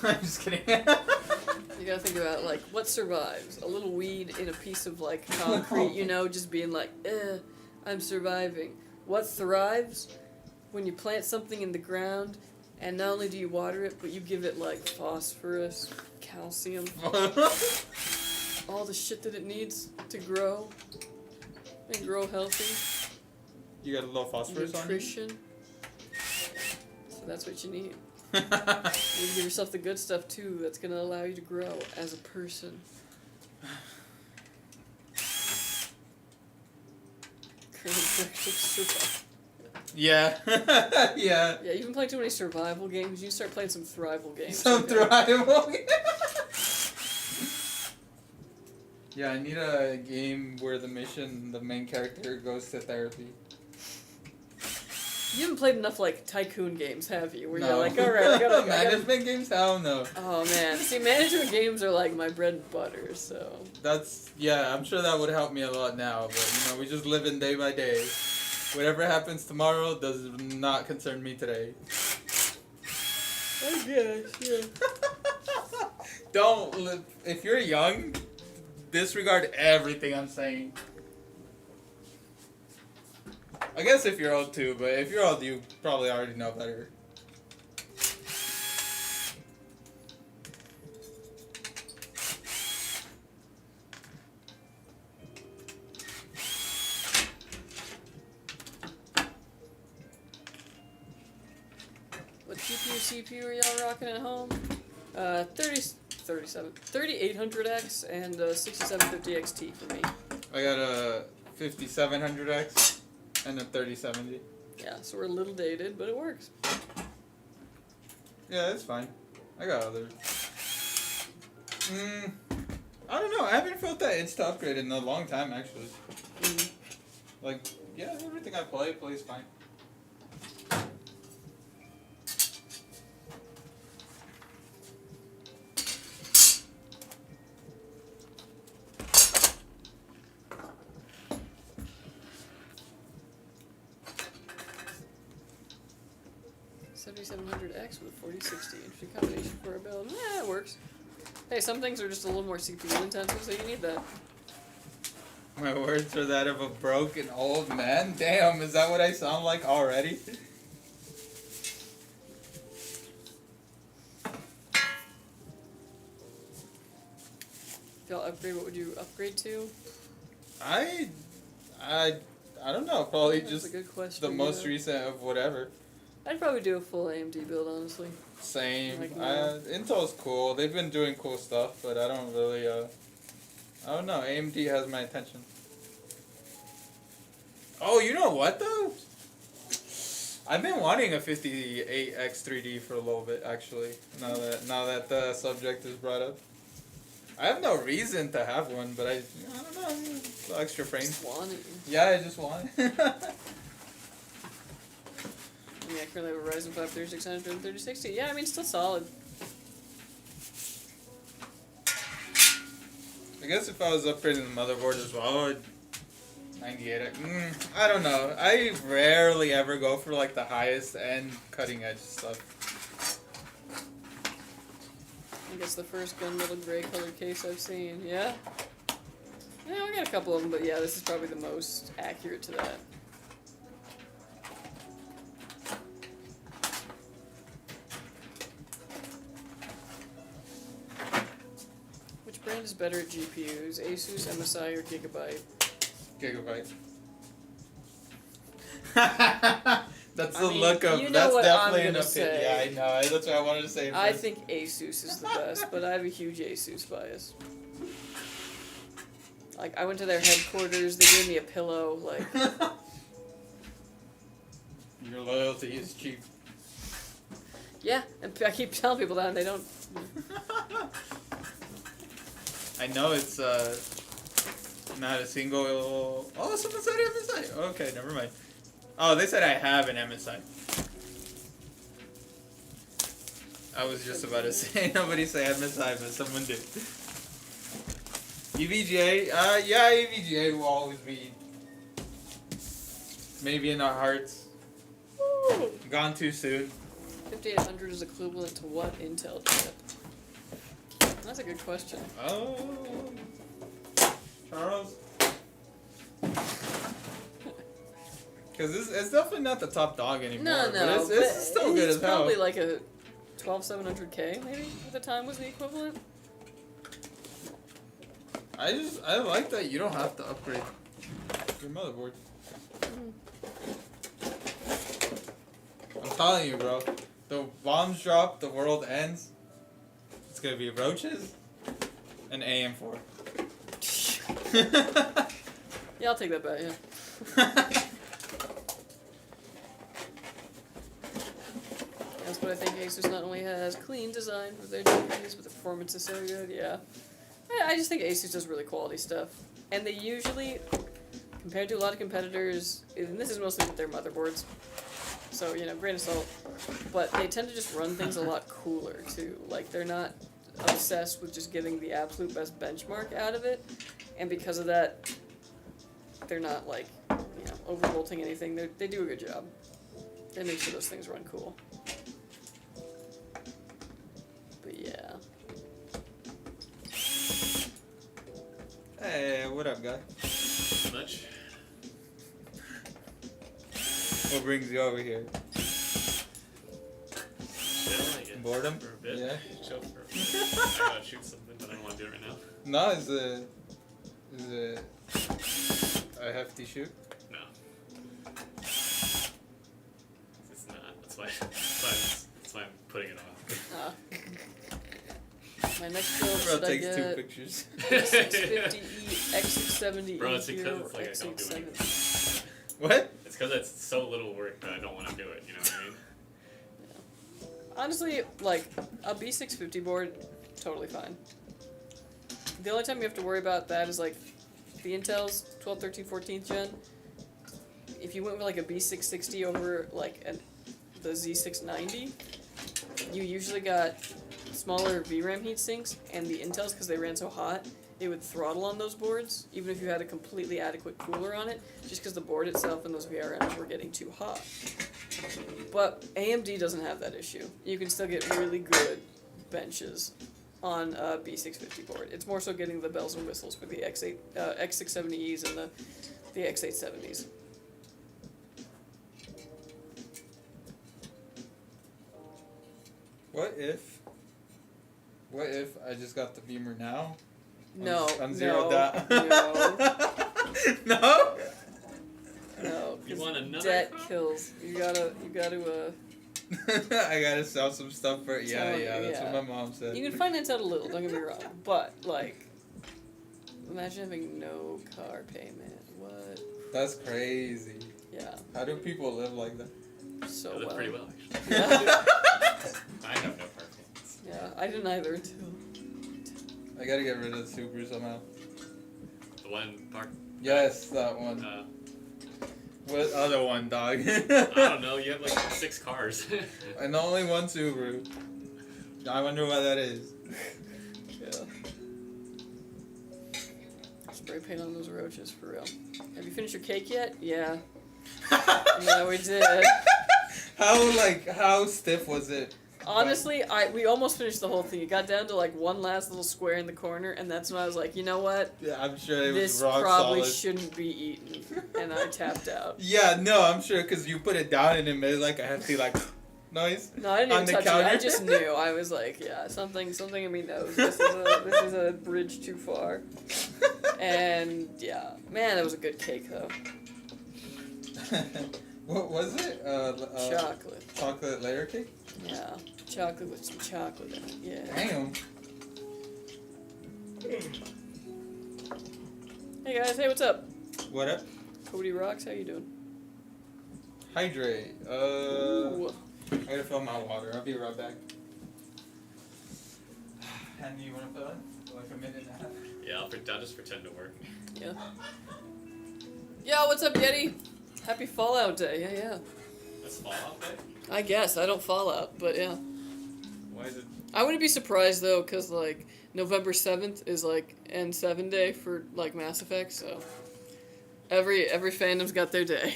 I'm just kidding. You gotta think about, like, what survives? A little weed in a piece of, like, concrete, you know, just being like, I'm surviving. What thrives? When you plant something in the ground, and not only do you water it, but you give it, like, phosphorus, calcium, all the shit that it needs to grow and grow healthy. You got a little phosphorus Nutrition. So that's what you need. on You need to give yourself the good stuff too. That's gonna allow you to grow as a person. Yeah. Yeah. Yeah, you've been playing too many survival games. You need to start playing some thrival games. Some okay? thrival. Yeah, I need a game where the main character goes to therapy. You haven't played enough like tycoon games, have you? Where No. you're like, alright, I gotta management games? Hell no. Oh man. See, management games are like my bread and butter, so Yeah, I'm sure that would help me a lot now, but you know, we just live in day by day. Whatever happens tomorrow does not concern me today. I guess, yeah. Don't if you're young, disregard everything I'm saying. I guess if you're old too, but if you're old, you probably already know better. What CPU are y'all rocking at home? 3800X and 6750 XT for me. I got a 5700X and a 3070. Yeah, so we're a little dated, but it works. Yeah, it's fine. I got other. I don't know. I haven't felt that itch to upgrade in a long time, actually. Mm. Like, yeah, everything I play plays fine. $7700X with a 4060. Interesting combination for a build. It works. Hey, some things are just a little more CPU intensive, so you need that. My words are that of a broken old man. Damn, is that what I sound like already? If y'all upgrade, what would you upgrade to? I don't know. Probably That's just a good question. the most recent of whatever. I'd probably do a full AMD build, honestly. Same. Like, no. Intel's cool. They've been doing cool stuff, but I don't really. I don't know. AMD has my attention. Oh, you know what though? I've been wanting a 58X 3D for a little bit, actually. Now that the subject is brought up, I have no reason to have one, but I don't know. Extra frames. Just want it. Yeah, I just want it. Yeah, I currently have a Ryzen 5 3600 and 3060. Yeah, I mean, still solid. I guess if I was upgrading the motherboard as well, I'd 98. I don't know. I rarely ever go for like the highest end cutting edge stuff. I guess the first gunmetal gray colored case I've seen. Yeah? Yeah, we got a couple of them, but yeah, this is probably the most accurate to that. Which brand is better at GPUs? ASUS, MSI, or Gigabyte? Gigabyte. That's the I mean, look of. you know That's what definitely I'm an gonna opinion. say. Yeah, I know. That's what I wanted to say. I First. think ASUS is the best, but I have a huge ASUS bias. Like, I went to their headquarters, they gave me a pillow, like... Your loyalty is cheap. Yeah, and I keep telling people that, and they don't... I know it's not a single. Oh, someone said MSI. Okay, never mind. Oh, they said I have an MSI. I was just about to say nobody say MSI, but someone did. EVGA, yeah, EVGA will always be maybe in our hearts. Woo! Gone too soon. 5800 is equivalent to what Intel chip? That's a good question. Oh, Charles. Because it's definitely not the top dog anymore. No, but it's still good as hell. It's probably like a 12700K, maybe, at the time was the equivalent. I like that you don't have to upgrade your motherboard. I'm telling you, bro. The bombs drop, the world ends. It's gonna be roaches and AM4. Yeah, I'll take that back, yeah. That's what I think ASUS not only has clean design for their GPUs, but the performance is so good, yeah. I just think ASUS does really quality stuff. And they usually, compared to a lot of competitors, and this is mostly with their motherboards, so, you know, grain of salt, but they tend to just run things a lot cooler, too. Like, they're not obsessed with just getting the absolute best benchmark out of it, and because of that, they're not, like, you know, overvolting anything. They do a good job. They make sure those things run cool. But, yeah. Hey, what up, guy? Much. What brings you over here? Chill, I guess. Boredom? For a bit. Yeah. Chill for a bit. I gotta shoot something, but I don't want to do it right now. No, is it a hefty shoot? No. It's not. That's why I'm putting it off. My next build Bro should I takes two get pictures. 650E, X670, Bro, it's because E0, it's like I don't do X670. anything. What? It's because it's so little work that I don't want to do it, you know what I mean? Honestly, like, a B650 board, totally fine. The only time you have to worry about that is, like, the Intel's 12th, 13th, 14th gen. if you went with like a B660 over like the Z690, you usually got smaller VRAM heat sinks, and the Intels, because they ran so hot, they would throttle on those boards, even if you had a completely adequate cooler on it, just because the board itself and those VRMs were getting too hot. But AMD doesn't have that issue. You can still get really good benches on a B650 board. It's more so getting the bells and whistles for the X670Es and the X870s. What if I just got the Beamer now? No, I'm zeroed no, out. no, No? no. You 'cause want another debt phone? kills. You gotta, I gotta sell some stuff for it. Yeah, Tell- that's yeah. what my mom said. you can finance out a little, don't get me wrong, but, like, imagine having no car payment. What? That's crazy. Yeah, How do people live like that? so I live well. pretty well, actually. Yeah, I have no car payments. yeah, I didn't either until. I gotta get rid of the Subaru somehow. The one park. Yes, that one. What other one, dog? I don't know. You have like 6 cars. And only one Subaru. I wonder why that is. Yeah. Spray paint on those roaches, for real. Have you finished your cake yet? Yeah. Yeah, we did. How stiff was it? Honestly, we almost finished the whole thing. It got down to like one last little square in the corner, and that's when I was like, you know what? Yeah, I'm sure it This was rock probably solid. shouldn't be eaten, and I tapped out. Yeah, no, I'm sure because you put it down and it made like a hefty noise. No, I didn't On even the touch it. I counter? just knew. I was like, yeah, something in me knows this is a bridge too far. And yeah, man, that was a good cake though. What was it? Chocolate. Chocolate layer cake? Yeah, chocolate with some chocolate in it. Yeah. Damn. Hey guys, hey, what's up? What up? Cody Rocks, how you doing? Hydrate. Ooh. I gotta fill my water. I'll be right back. Andy, you wanna fill it? Like a minute and a half? Yeah, I'll just pretend to work. Yeah. Yo, what's up, Yeti? Happy Fallout Day. Yeah, yeah. That's Fallout Day? I guess I don't Fallout, but yeah. Why is it? I wouldn't be surprised though, cause like November 7th is like N7 day for like Mass Effect, so every fandom's got their day.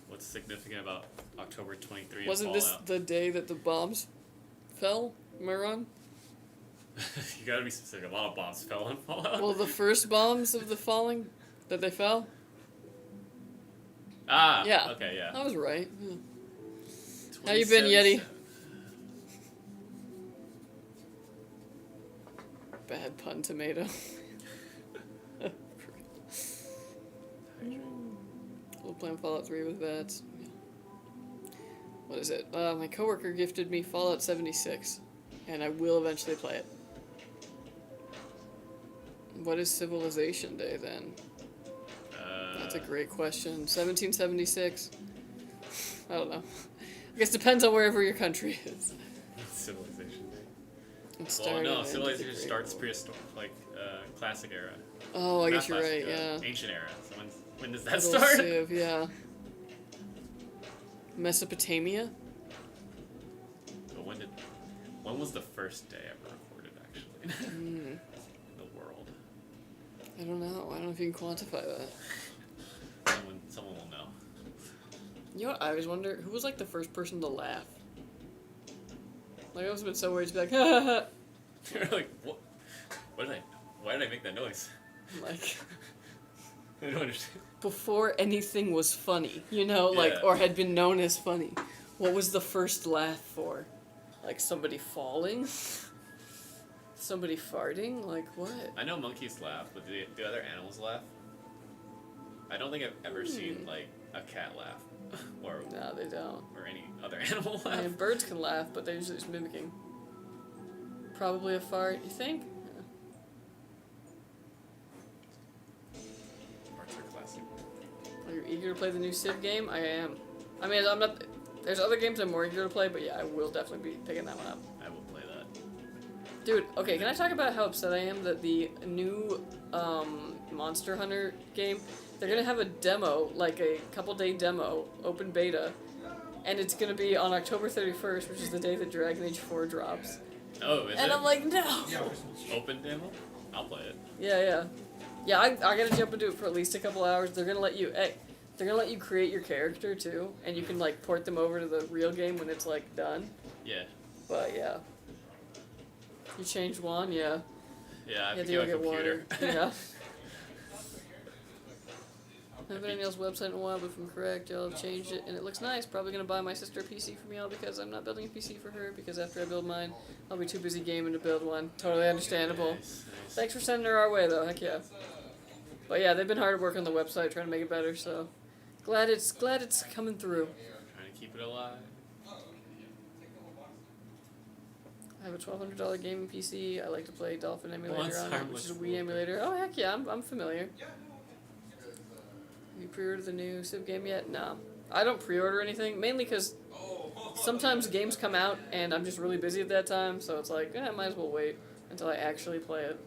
What's significant about October 23 and Wasn't this Fallout? the day that the bombs fell? Am I wrong? You gotta be specific. A lot of bombs fell on Fallout. Well, the first bombs of the falling that they fell. Ah. Yeah. Okay. Yeah. I was right. Yeah. How you been, Yeti? 27. Bad pun, tomato. We'll play Fallout 3 with Vats. What is it? My coworker gifted me Fallout 76, and I will eventually play it. What is Civilization Day then? That's a great question. 1776? I don't know. I guess it depends on wherever your country is. Civilization Day. It Well, started no, in civilization the starts Great prehistoric, like classic era. Oh, I Not guess you're classic, right, yeah. Ancient era. So when does that Little start? Civ, yeah. Mesopotamia? But when was the first day ever recorded actually in the world? I don't know. I don't know if you can quantify that. Someone will know. You know what I always wonder? Who was like the first person to laugh? Like I always been so worried to be like, ha ha ha. You're like, what? Why did I make that noise? Like I don't understand. before anything was funny, you know, like Yeah. or had been known as funny. What was the first laugh for? Like somebody falling? Somebody farting? Like what? I know monkeys laugh, but do other animals laugh? I don't think I've ever seen like a cat laugh, or No, they don't. or any other animal I laugh. mean, birds can laugh, but they're usually just mimicking. Probably a fart, you think? Parts are classic. Are you eager to play the new Civ game? I am. I mean, I'm not. There's other games I'm more eager to play, but yeah, I will definitely be picking that one up. I will play that. Dude, okay, can I talk about how upset I am that the new Monster Hunter game They're gonna have a demo, like a couple-day demo, open beta, and it's gonna be on October 31st, which is the day that Dragon Age 4 drops. Oh, is And it? I'm like, no! Open demo? I'll play it. Yeah. Yeah, I gotta jump into it for at least a couple hours. They're gonna let you create your character too, and you can like port them over to the real game when it's like done. Yeah. But yeah. You changed one, yeah. Yeah, I You had to became go a get computer. water. Yeah. I haven't been on y'all's website in a while, but if I'm correct, y'all have changed it, and it looks nice. Probably gonna buy my sister a PC from y'all because I'm not building a PC for her, because after I build mine, I'll be too busy gaming to build one. Totally understandable. Nice. Thanks for sending her our way, though. Heck yeah. But yeah, they've been hard at work on the website trying to make it better, so glad it's coming through. Trying to keep it alive. I have a $1,200 gaming PC. I like to play Dolphin emulator Once on it, I'm which is a like- Wii emulator. Oh heck yeah, I'm familiar. You pre-ordered the new Civ game yet? No. I don't pre-order anything, mainly because sometimes games come out and I'm just really busy at that time, so it's like, I might as well wait until I actually play it.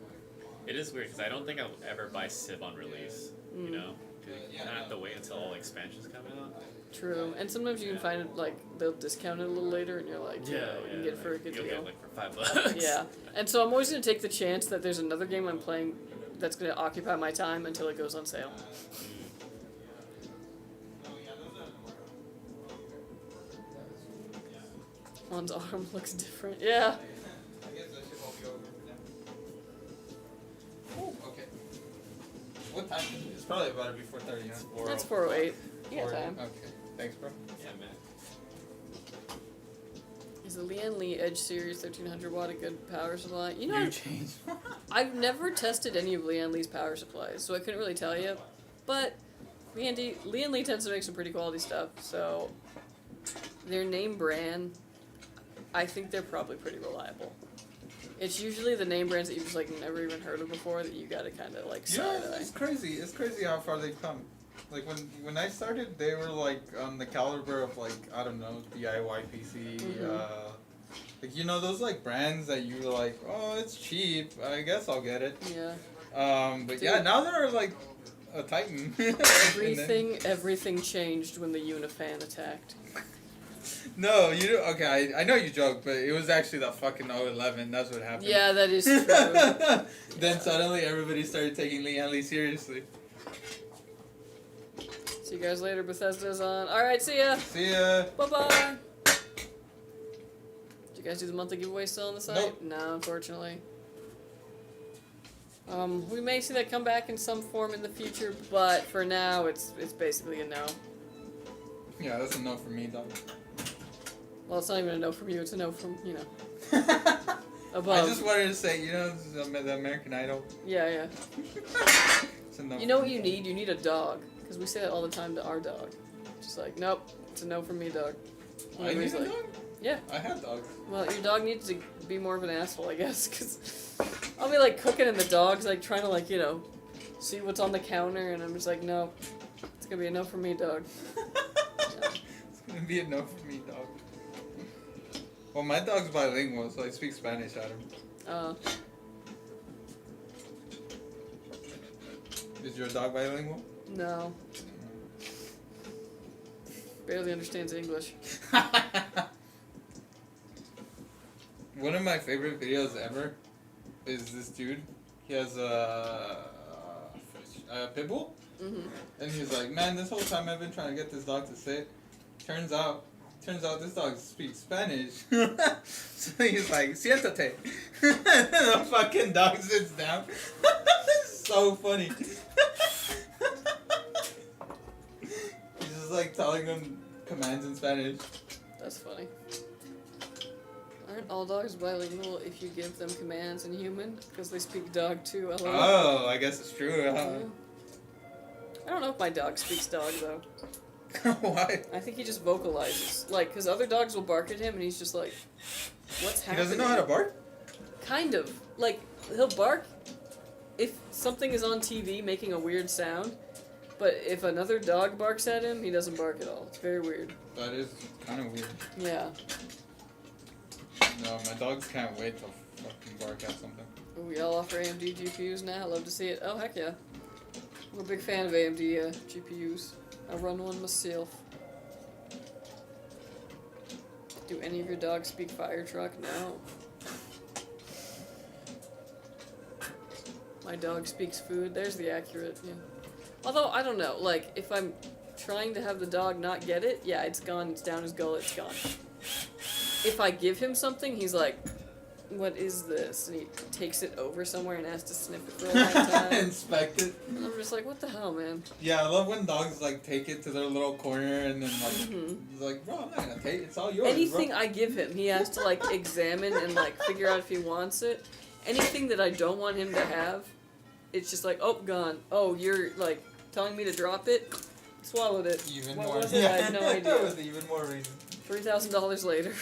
It is weird because I don't think I'll ever buy Civ on release. You know, 'cause you kind of have to wait until all expansions come out. True, and sometimes you can find it, like, they'll discount it a little later and you're like, you can get it for a good You'll deal. get like for $5. Yeah, and so I'm always going to take the chance that there's another game I'm playing that's going to occupy my time until it goes on sale. One's arm looks different. Yeah. I guess that should all be over for now. Oh, okay. What time is it? It's probably about to be 4:30, huh? That's 4:08. You got 4:08. time. Okay. Thanks, bro. Yeah, man. Is the Lian Li Edge Series 1300 watt a good power supply? You know, You changed. I've never tested any of Lian Li's power supplies, so I couldn't really tell you. But Lian Li tends to make some pretty quality stuff, so their name brand, I think they're probably pretty reliable. It's usually the name brands that you've just like never even heard of before that you gotta kind of like side eye. It's crazy. It's crazy how far they've come. Like when I started, they were like on the caliber of like, I don't know, DIY PC. Like, you know, those like brands that you were like, oh, it's cheap, I guess I'll get it. Yeah. But Dude. yeah, now they're like a Titan. Everything changed when the Unifan attacked. No, you okay? I know you joke, but it was actually the fucking 011. That's what happened. Yeah, that is true. Then suddenly everybody started taking Lian Li seriously. See you guys later. Bethesda's on. All right, see ya. See ya. Bye-bye. Did you guys do the monthly giveaway still on the site? Nope. No, unfortunately. We may see that come back in some form in the future, but for now, it's basically a no. Yeah, that's a no for me, dog. Well, it's not even a no from you. It's a no from, you know, I above. just wanted to say, you know, the American Idol. Yeah. It's a no You know for what me. you need? You need a dog. Because we say that all the time to our dog. Just like, nope, it's a no from me, dog. I need Everybody's a like, dog? yeah. I have dogs. Well, your dog needs to be more of an asshole, I guess, because I'll be, like, cooking and the dog's, like, trying to, like, you know, see what's on the counter, and I'm just like, no, it's gonna be a no for me, dog. It's gonna be a no for me, dog. Well, my dog's bilingual, so I speak Spanish at him. Is your dog bilingual? No. Barely understands English. One of my favorite videos ever is this dude. He has a pit bull, and he's like, "Man, this whole time I've been trying to get this dog to sit. Turns out this dog speaks Spanish." So he's like, "Siéntate." The fucking dog sits down. So funny. He's just like telling him commands in Spanish. That's funny. Aren't all dogs bilingual if you give them commands in human? Because they speak dog too. Oh, I guess it's true. Yeah. I don't know if my dog speaks dog, though. Why? I think he just vocalizes. Like, because other dogs will bark at him, and he's just like, what's He happening? doesn't know how to bark? Kind of. Like, he'll bark if something is on TV making a weird sound, but if another dog barks at him, he doesn't bark at all. It's very weird. That is kind of weird. Yeah. No, my dogs can't wait to fucking bark at something. Ooh, y'all offer AMD GPUs now? I'd love to see it. Oh, heck yeah. I'm a big fan of AMD GPUs. I run one myself. Do any of your dogs speak fire truck? No. My dog speaks food. There's the accurate, yeah. Although, I don't know, like, if I'm trying to have the dog not get it, yeah, it's gone, it's down his gullet, it's gone. If I give him something, he's like, what is this? And he takes it over somewhere and has to sniff it for a long time. Inspect it. And I'm just like, what the hell, man? Yeah, I love when dogs, like, take it to their little corner and then, like, it's like, bro, I'm not gonna take it, it's all yours, Anything bro. I give him, he has to, like, examine and, like, figure out if he wants it. Anything that I don't want him to have, it's just like, oh, gone. Oh, you're, like, telling me to drop it? Swallowed it. Even what more. was it? I had no idea. That was even more reason. $3,000 later.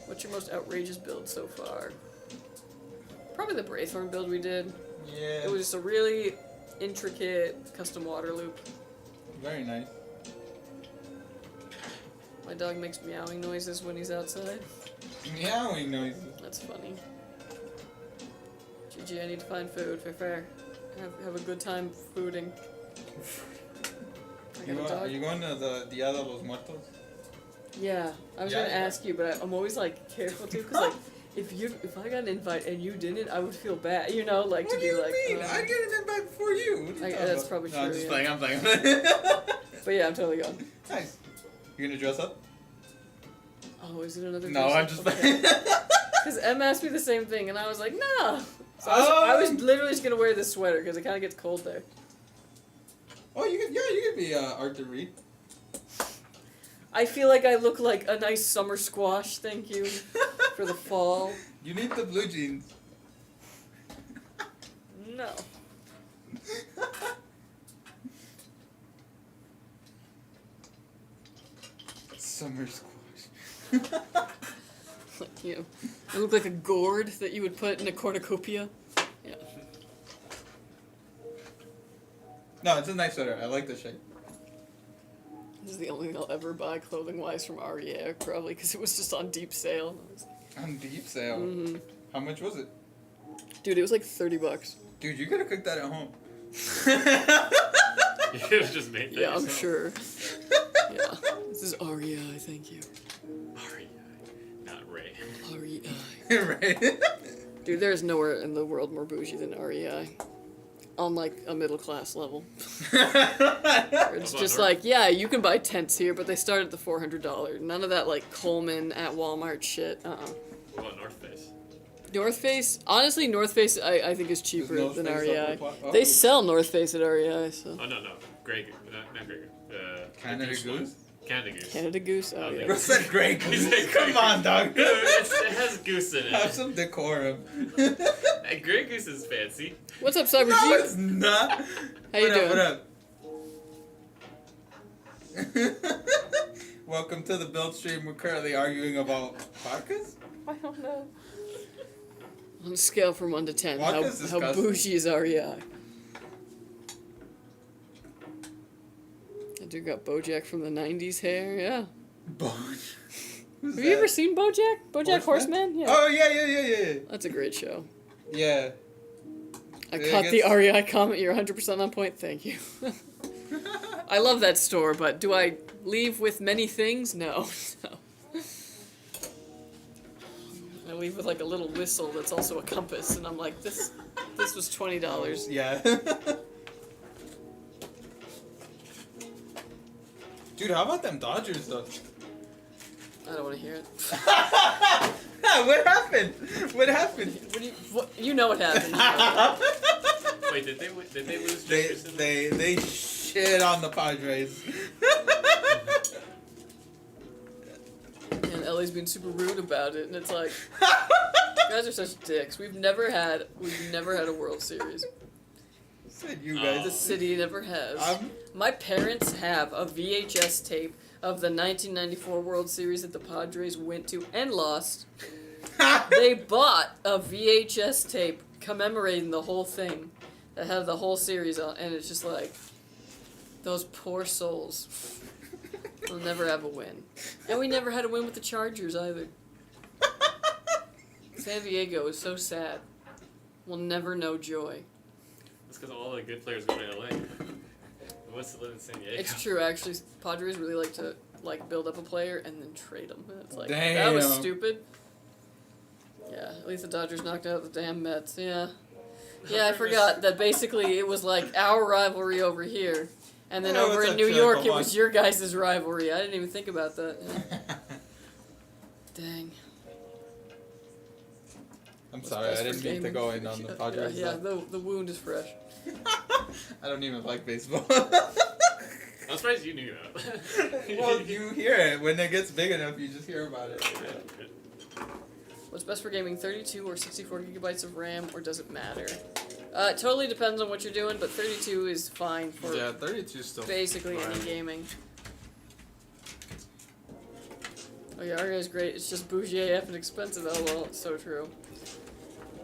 What's your most outrageous build so far? Probably the Braithorn build we did. Yeah. It was just a really intricate custom water loop. Very nice. My dog makes meowing noises when he's outside. Meowing noises. That's funny. GG, I need to find food. Fair. Have a good time fooding. I got a Are dog. you going to the Dia de los Muertos? Yeah, I was Yeah, gonna yeah. ask you, but I'm always like careful too, cause like if I got an invite and you didn't, I would feel bad, you know, like What to do be you like. mean? I get an invite before you. What are you talking That's about? probably No, I'm true, just yeah. playing. I'm playing. But yeah, I'm totally going. Nice. You gonna dress up? Oh, is it another? No, I'm just playing. Cause Em asked me the same thing, and I was like, no. So I was literally just gonna wear this sweater because it kind of gets cold there. Oh, you could be Arthur Reed. I feel like I look like a nice summer squash. Thank you for the fall. You need the blue jeans. No. Summer squash. Like you. I look like a gourd that you would put in a cornucopia. Yeah. No, it's a nice sweater. I like the shape. This is the only thing I'll ever buy clothing-wise from REA, probably, because it was just on deep sale. I was like, On deep sale. mm-hmm. How much was it? Dude, it was like $30. Dude, you could have cooked that at home. You could have just made that Yeah, I'm yourself. sure. Yeah. This is REI, thank you. REI, not Ray. REI. Right. Dude, there's nowhere in the world more bougie than REI. On, like, a middle-class level. It's about just North? like, yeah, you can buy tents here, but they start at the $400. None of that, like, Coleman at Walmart shit. What about North Face? North Face? Honestly, North Face, I think is cheaper North than Face REI. upper pla- They oh. sell North Face at REI, so. Oh no, Grey Goose, not Grey Goose. Canada Goose. Goose? Canada Goose. Canada Goose? Oh, Oh, yeah. yeah. Bro said Grey He Goose. said Grey Come on, dog. It has goose in Have it. some decorum. Hey, Grey Goose is fancy. What's up, Cyber No, G? it's not. How you doing? What up? Welcome to the build stream. We're currently arguing about vodkas. I don't know. On a scale from 1 to 10, Vodka's how disgusting. bougie is REI? That dude got Bojack from the 90s hair, yeah. Who's Have that? you ever seen Bojack? Bojack Horseman? Yeah. Oh yeah. That's a great show. Yeah. I Yeah, caught I the guess- REI comment. You're 100% on point. Thank you. I love that store, but do I leave with many things? No. No. I leave with like a little whistle that's also a compass, and I'm like, this was $20. Yeah. Dude, how about them Dodgers though? I don't want to hear it. What happened? What happened? You know what happened. Wait, did they lose? They Jefferson? they shit on the Padres. And Ellie's been super rude about it, and it's like, you guys are such dicks. We've never had a World Series. Said you guys. The city never has. I'm- My parents have a VHS tape of the 1994 World Series that the Padres went to and lost. They bought a VHS tape commemorating the whole thing that had the whole series on, and it's just like, those poor souls. They'll never have a win. And we never had a win with the Chargers either. San Diego is so sad. We'll never know joy. It's because all the good players go to LA. Who wants to live in San Diego? It's true, actually. Padres really like to build up a player and then trade them. It's like, Damn. that was stupid. Yeah, at least the Dodgers knocked out the damn Mets. Yeah. Yeah, I forgot that basically it was like our rivalry over here. And then over in New York, it was your guys' rivalry. I didn't even think about that. Yeah. Dang. I'm sorry, I didn't mean to go in on the Padres. Yeah, the wound is fresh. I don't even like baseball. I'm surprised you knew that. Well, you hear it. When it gets big enough, you just hear about it. What's best for gaming, 32 or 64 gigabytes of RAM, or does it matter? It totally depends on what you're doing, but 32 is fine for 32 is still basically fine. any gaming. Oh yeah, RGB is great. It's just bougie AF and expensive. Oh well, it's so true.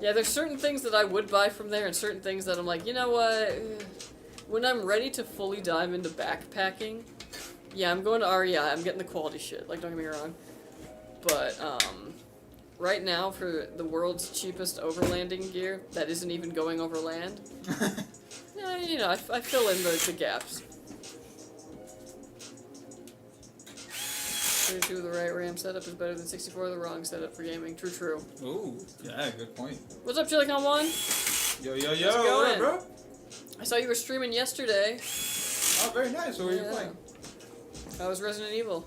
Yeah, there's certain things that I would buy from there, and certain things that I'm like, you know what? When I'm ready to fully dive into backpacking, yeah, I'm going to REI. I'm getting the quality shit. Like, don't get me wrong. But right now, for the world's cheapest overlanding gear that isn't even going over land, yeah, you know, I fill in the gaps. 32 with the right RAM setup is better than 64 with the wrong setup for gaming. True, true. Ooh, yeah, good point. What's up, Chillicon1? Yo, How's it what going? up, bro? I saw you were streaming yesterday. Oh, very nice. What were you playing? I was Resident Evil.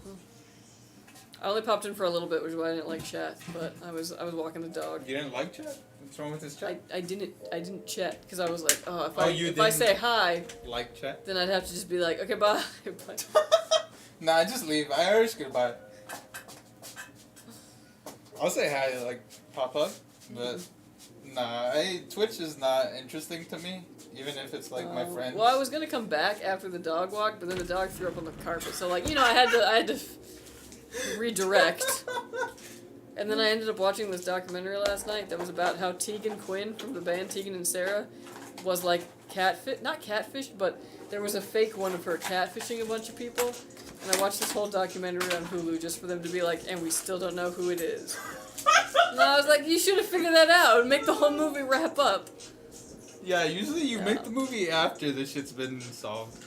I only popped in for a little bit, which is why I didn't like chat. But I was walking the dog. You didn't like chat? What's wrong with this chat? I didn't chat because I was like, oh, if You I say hi, like chat? then I'd have to just be like, okay, bye. Bye. Nah, just leave. I heard it's goodbye. I'll say hi, like, pop up, but nah, Twitch is not interesting to me, even if it's like my friends. Well, I was gonna come back after the dog walk, but then the dog threw up on the carpet, so like, you know, I had to redirect. And then I ended up watching this documentary last night that was about how Tegan Quinn from the band Tegan and Sarah was like not catfished, but there was a fake one of her catfishing a bunch of people. And I watched this whole documentary on Hulu just for them to be like, and we still don't know who it is. And I was like, you should have figured that out and make the whole movie wrap up. Yeah, usually you make the movie after the shit's been solved.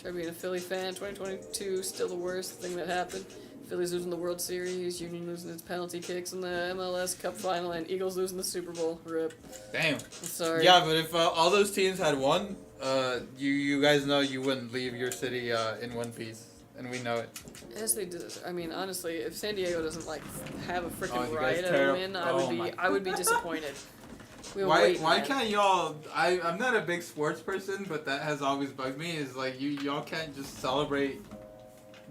Try being a Philly fan. 2022 still the worst thing that happened. Phillies losing the World Series, Union losing its penalty kicks in the MLS Cup final, and Eagles losing the Super Bowl. RIP. Damn. I'm sorry. Yeah, but if all those teams had won, you guys know you wouldn't leave your city in one piece, and we know it. Yes, they did. I mean, honestly, if San Diego doesn't like have a freaking you guys riot at a win, I would be disappointed. Why can't y'all? I'm not a big sports person, but that has always bugged me. Is like y'all can't just celebrate,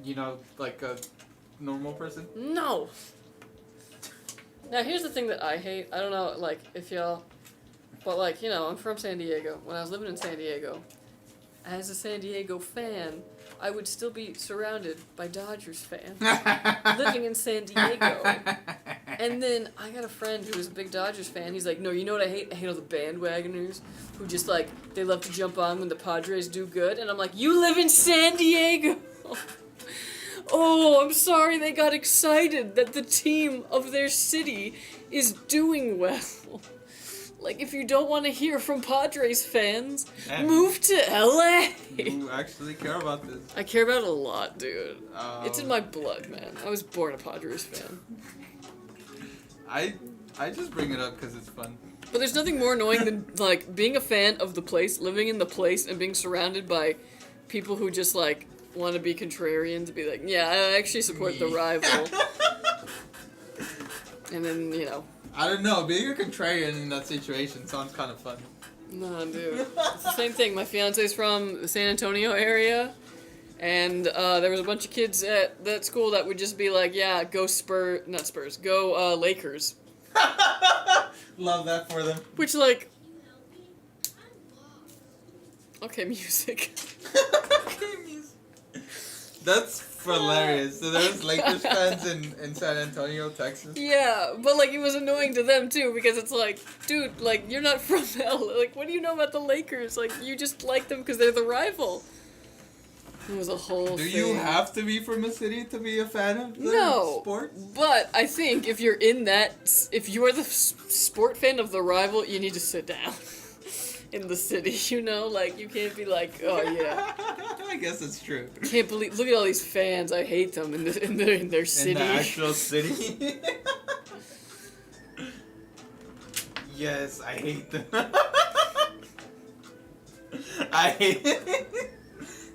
you know, like a normal person. No. Now here's the thing that I hate. I don't know, like if y'all, but like you know, I'm from San Diego. When I was living in San Diego, as a San Diego fan, I would still be surrounded by Dodgers fans living in San Diego. And then I got a friend who was a big Dodgers fan. He's like, no, you know what I hate? I hate all the bandwagoners who just like, they love to jump on when the Padres do good. And I'm like, you live in San Diego! Oh, I'm sorry they got excited that the team of their city is doing well. Like, if you don't want to hear from Padres fans, move to LA! You actually care about this. I care about it a lot, dude. It's in my blood, man. I was born a Padres fan. I just bring it up because it's fun. But there's nothing more annoying than, like, being a fan of the place, living in the place, and being surrounded by people who just, like, want to be contrarian, to be like, yeah, I actually support the rival. And then, you know. I don't know, being a contrarian in that situation sounds kind of fun. No, dude. It's the same thing. My fiance's from the San Antonio area, and there was a bunch of kids at that school that would just be like, yeah, go go Lakers. Love that for them. Which, like, okay, music. That's hilarious. So there's Lakers fans in San Antonio, Texas? Yeah, but, like, it was annoying to them, too, because it's like, dude, like, you're not from LA. Like, what do you know about the Lakers? Like, you just like them because they're the rival. It was a whole Do thing. you have to be from a city to be a fan of the No, sports? but I think if you're in that, if you are the sport fan of the rival, you need to sit down in the city. You know, like you can't be like, oh yeah. I guess it's true. Can't believe. Look at all these fans. I hate them in their city. In the actual city. Yes, I hate them. I hate it.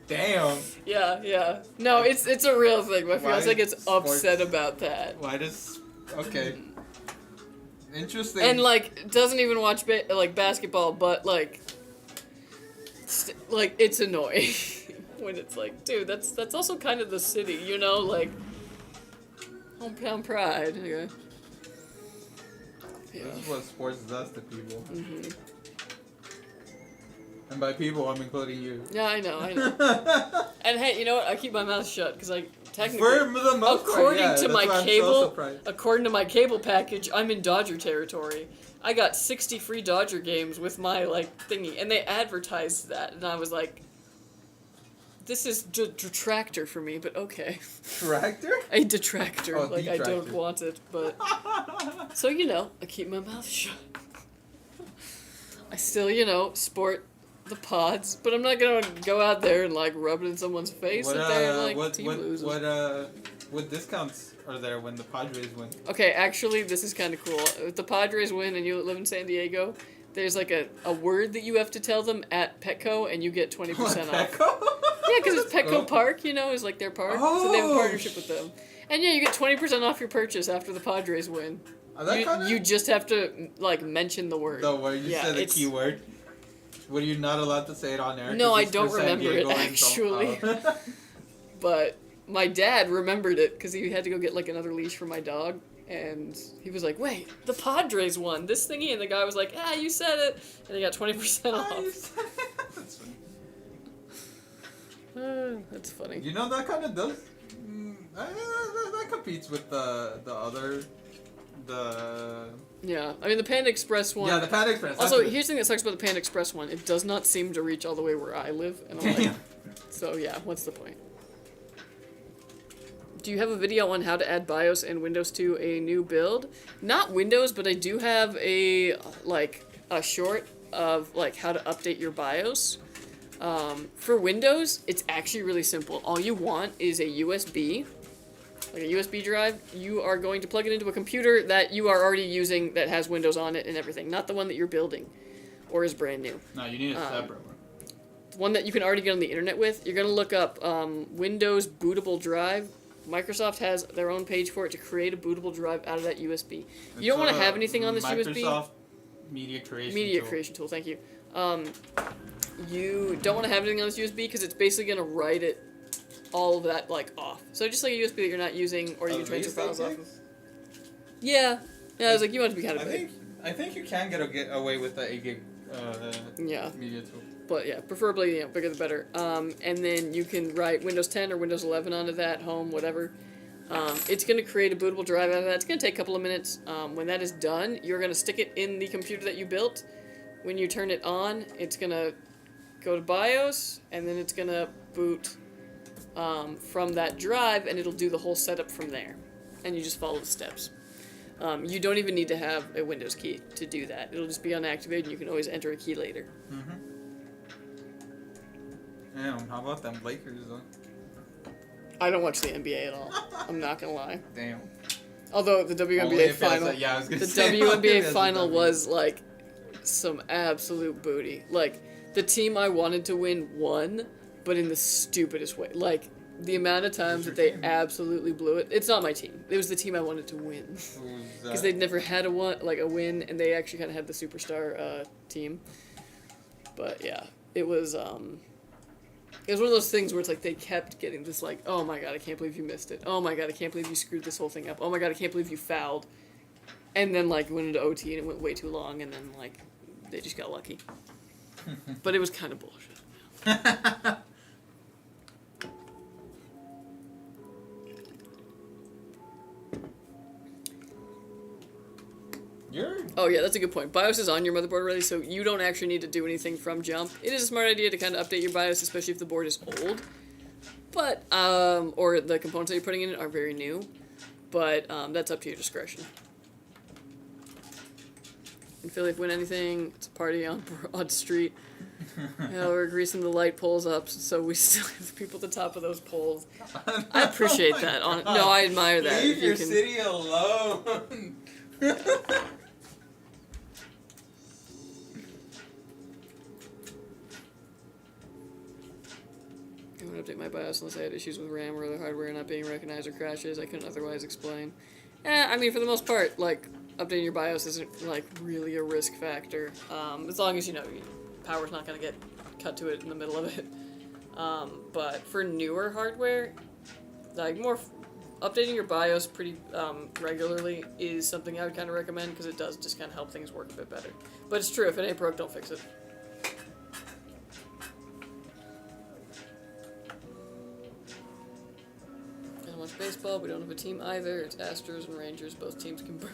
Damn. Yeah. No, it's a real thing. My fiance gets sports- upset about that. Why does... Okay. Interesting. And like doesn't even watch basketball, but like it's annoying when it's like, dude, that's also kind of the city, you know, like hometown pride. Okay. Yeah. This is what sports does to people. Mhm. And by people, I'm including you. Yeah, I know. And hey, you know what? I keep my mouth shut because like technically, For the most part, according yeah, to that's my why I'm so cable, surprised. according to my cable package, I'm in Dodger territory. I got 60 free Dodger games with my like thingy, and they advertised that, and I was like, "This is detractor for me," but okay. Tractor? A detractor, Oh, like I don't detractor. want it, but so you know, I keep my mouth shut. I still, you know, sport the pods, but I'm not gonna go out there and like rub it in someone's face What, if they're like team loses. what discounts are there when the Padres win? Okay, actually, this is kind of cool. If the Padres win and you live in San Diego, there's like a word that you have to tell them at Petco, and you get 20% off. Petco? Yeah, because it's Petco Cool. Park, you know, is like their park, so they have a Oh, partnership with them. And yeah, you get 20% off your purchase after the Padres win. You just have to like mention the word. The word you Yeah, said the it's- keyword. Were you not allowed to say it on air? No, 'Cause I it's don't for San remember it, Diego and actually. oh. But my dad remembered it because he had to go get like another leash for my dog, and he was like, "Wait, the Padres won this thingy," and the guy was like, "Ah, you said it," and he got 20% off. That's funny. That's funny. You know that kind of does. That competes with the other. Yeah, I mean the Panda Express one. Yeah, the Panda Express. Also, here's the thing that sucks about the Panda Express one. It does not seem to reach all the way where I live, and I'm like, so yeah, what's the point? Do you have a video on how to add BIOS and Windows to a new build? Not Windows, but I do have a short of like how to update your BIOS. For Windows, it's actually really simple. All you want is a USB, like a USB drive. You are going to plug it into a computer that you are already using that has Windows on it and everything, not the one that you're building or is brand new. No, you need a separate one. One that you can already get on the internet with. You're going to look up Windows bootable drive. Microsoft has their own page for it to create a bootable drive out of that USB. You don't want to have anything on this USB. Microsoft Media Creation Media tool. Creation Tool, thank you. You don't want to have anything on this USB because it's basically going to write it all of that like off. So just like a USB that you're not using, or you can transfer files off of. Yeah. Yeah, I was like, you want it to be kind of big. I think you can get away with the 8 gig Yeah. media tool. But yeah, preferably bigger the better. And then you can write Windows 10 or Windows 11 onto that, home, whatever. It's going to create a bootable drive out of that. It's going to take a couple of minutes. When that is done, you're going to stick it in the computer that you built. When you turn it on, it's going to go to BIOS, and then it's going to boot from that drive, and it'll do the whole setup from there. And you just follow the steps. You don't even need to have a Windows key to do that. It'll just be unactivated, and you can always enter a key later. Mm-hmm. Damn, how about them Lakers, though? I don't watch the NBA at all. I'm not gonna lie. Damn. Although the Only WNBA if it's final, a- yeah, I was gonna the say, only if WNBA it's a final W. was like some absolute booty. Like the team I wanted to win won, but in the stupidest way. Like the amount of times Who's that your they team? absolutely blew it. It's not my team. It was the team I wanted to win because they'd never had a win, and they actually kind of had the superstar team. But yeah, it was one of those things where it's like they kept getting this like, oh my god, I can't believe you missed it. Oh my god, I can't believe you screwed this whole thing up. Oh my god, I can't believe you fouled. And then like it went into OT and it went way too long, and then like they just got lucky. But it was kind of bullshit. Oh yeah, that's a good point. BIOS is on your motherboard already, so you don't actually need to do anything from jump. It is a smart idea to kind of update your BIOS, especially if the board is old. But, or the components that you're putting in it are very new. But, that's up to your discretion. In Philly, if we win anything, it's a party on Broad Street. We're greasing the light poles up, so we still have people at the top of those poles. I appreciate that. No, I admire that. Leave your city alone. Yeah. I won't update my BIOS unless I had issues with RAM or other hardware not being recognized or crashes I couldn't otherwise explain. I mean, for the most part, like, updating your BIOS isn't, like, really a risk factor. As long as, you know, power's not going to get cut to it in the middle of it. But for newer hardware, like, updating your BIOS pretty regularly is something I would kind of recommend because it does just kind of help things work a bit better. But it's true, if it ain't broke, don't fix it. I don't watch baseball, we don't have a team either. It's Astros and Rangers, both teams can burn.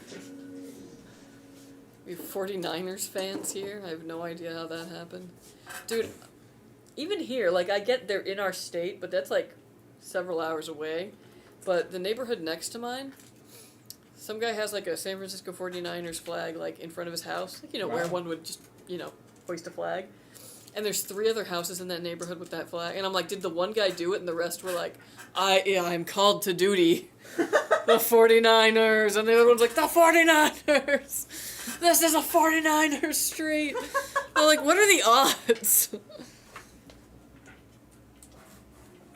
We have 49ers fans here. I have no idea how that happened. Dude, even here, like, I get they're in our state, but that's, like, several hours away. But the neighborhood next to mine, some guy has, like, a San Francisco 49ers flag, like, in front of his house. Like, you know, where one would just, you know, hoist a flag. And there's 3 other houses in that neighborhood with that flag. And I'm like, did the one guy do it? And the rest were like, I'm called to duty. The 49ers. And the other one's like, the 49ers. This is a 49ers street. They're like, what are the odds?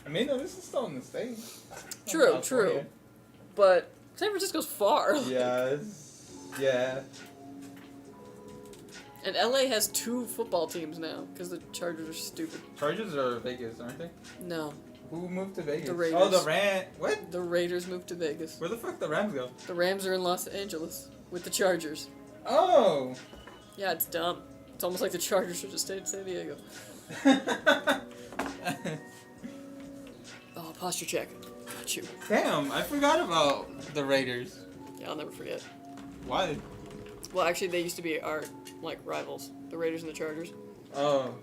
I mean, no, this is still in the States. True. But San Francisco's far. Yeah, yeah. And LA has 2 football teams now, because the Chargers are stupid. Chargers are Vegas, aren't they? No. Who moved to Vegas? The Raiders. Oh, the Rams. What? The Raiders moved to Vegas. Where the fuck the Rams go? The Rams are in Los Angeles with the Chargers. Oh. Yeah, it's dumb. It's almost like the Chargers should have stayed in San Diego. Oh, posture check. Got you. Damn, I forgot about the Raiders. Yeah, I'll never forget. Why? Well, actually, they used to be our, like, rivals. The Raiders and the Chargers. Oh.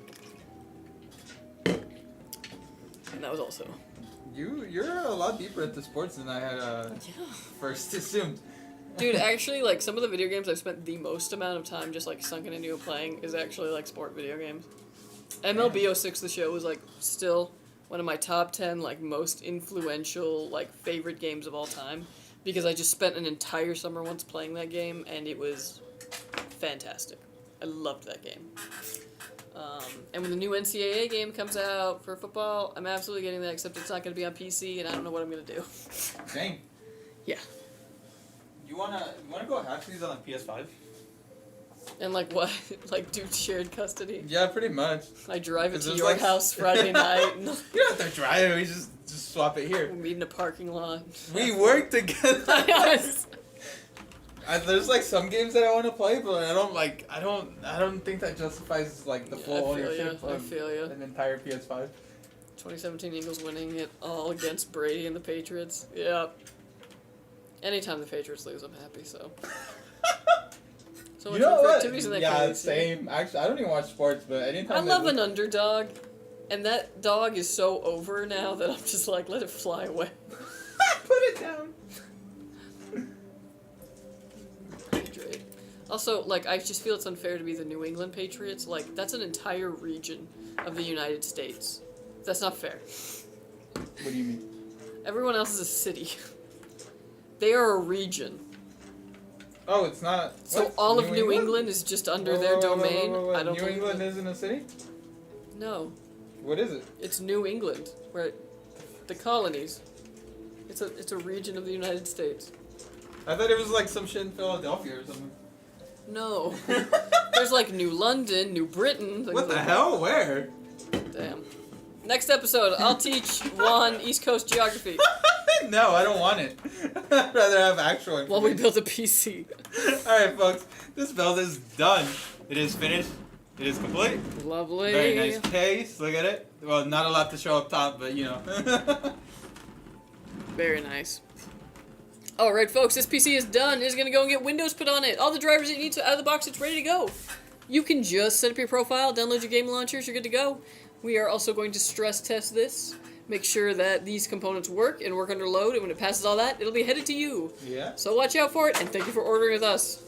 And that was also... You're a lot deeper into sports than I had first assumed. Dude, actually, like, some of the video games I've spent the most amount of time just, like, sunken into playing is actually, like, sport video games. MLB 06, the show, was, like, still one of my top 10, like, most influential, like, favorite games of all time. Because I just spent an entire summer once playing that game, and it was fantastic. I loved that game. And when the new NCAA game comes out for football, I'm absolutely getting that, except it's not going to be on PC, and I don't know what I'm going to do. Dang. Yeah. You wanna go halfsies on PS5? And, like, what? Like, do shared custody? Yeah, pretty much. I drive it to there's, your like, house Friday night. And You don't have to drive it. We just swap it here. we'll meet in a parking lot. We work together. Yes. There's like some games that I want to play, but I don't think that justifies like the Yeah, full I feel ownership ya, I of feel ya. an entire PS5. 2017 Eagles winning it all against Brady and the Patriots. Yeah. Anytime the Patriots lose, I'm happy, so. So much fun for activities in that Yeah, case. same. Actually, I don't even watch sports, but anytime I love an underdog, and that dog is so over now that I'm just like, let it fly away. Put it down. Hydrate. Also, like, I just feel it's unfair to be the New England Patriots. Like, that's an entire region of the United States. That's not fair. What do you mean? Everyone else is a city. They are a region. Oh, it's not. So what? all of New England is just under their domain. I don't New think England that- isn't a city? No, What is it? it's New England, where the colonies. It's a region of the United States. I thought it was like some shit in Philadelphia or something. No, there's like New London, New Britain. What the hell? Where? Damn. Next episode, I'll teach Juan East Coast geography No, I don't want it. I'd rather have actual information. while we build a PC. Alright, folks. This build is done. It is finished. It is complete. Lovely. Very nice case. Look at it. Well, not a lot to show up top, but you know. Very nice. Alright, folks, this PC is done. It's going to go and get Windows put on it. All the drivers it needs out of the box, it's ready to go. You can just set up your profile, download your game launchers, you're good to go. We are also going to stress test this make sure that these components work and work under load, and when it passes all that, it'll be headed to you. Yeah. So watch out for it, and thank you for ordering with us.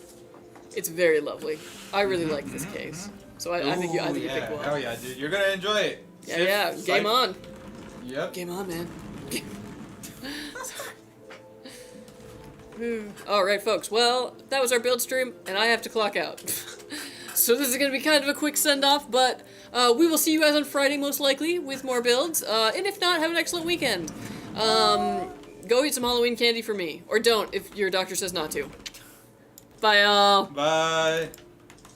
It's very lovely. I really like this case. So I think you pick one. Hell yeah, dude. You're gonna enjoy it. Yeah, game on. Yep. Game on, man. Alright, folks. Well, that was our build stream, and I have to clock out. So this is going to be kind of a quick send-off, but we will see you guys on Friday, most likely, with more builds. And if not, have an excellent weekend. Go eat some Halloween candy for me. Or don't, if your doctor says not to. Bye, y'all. Bye.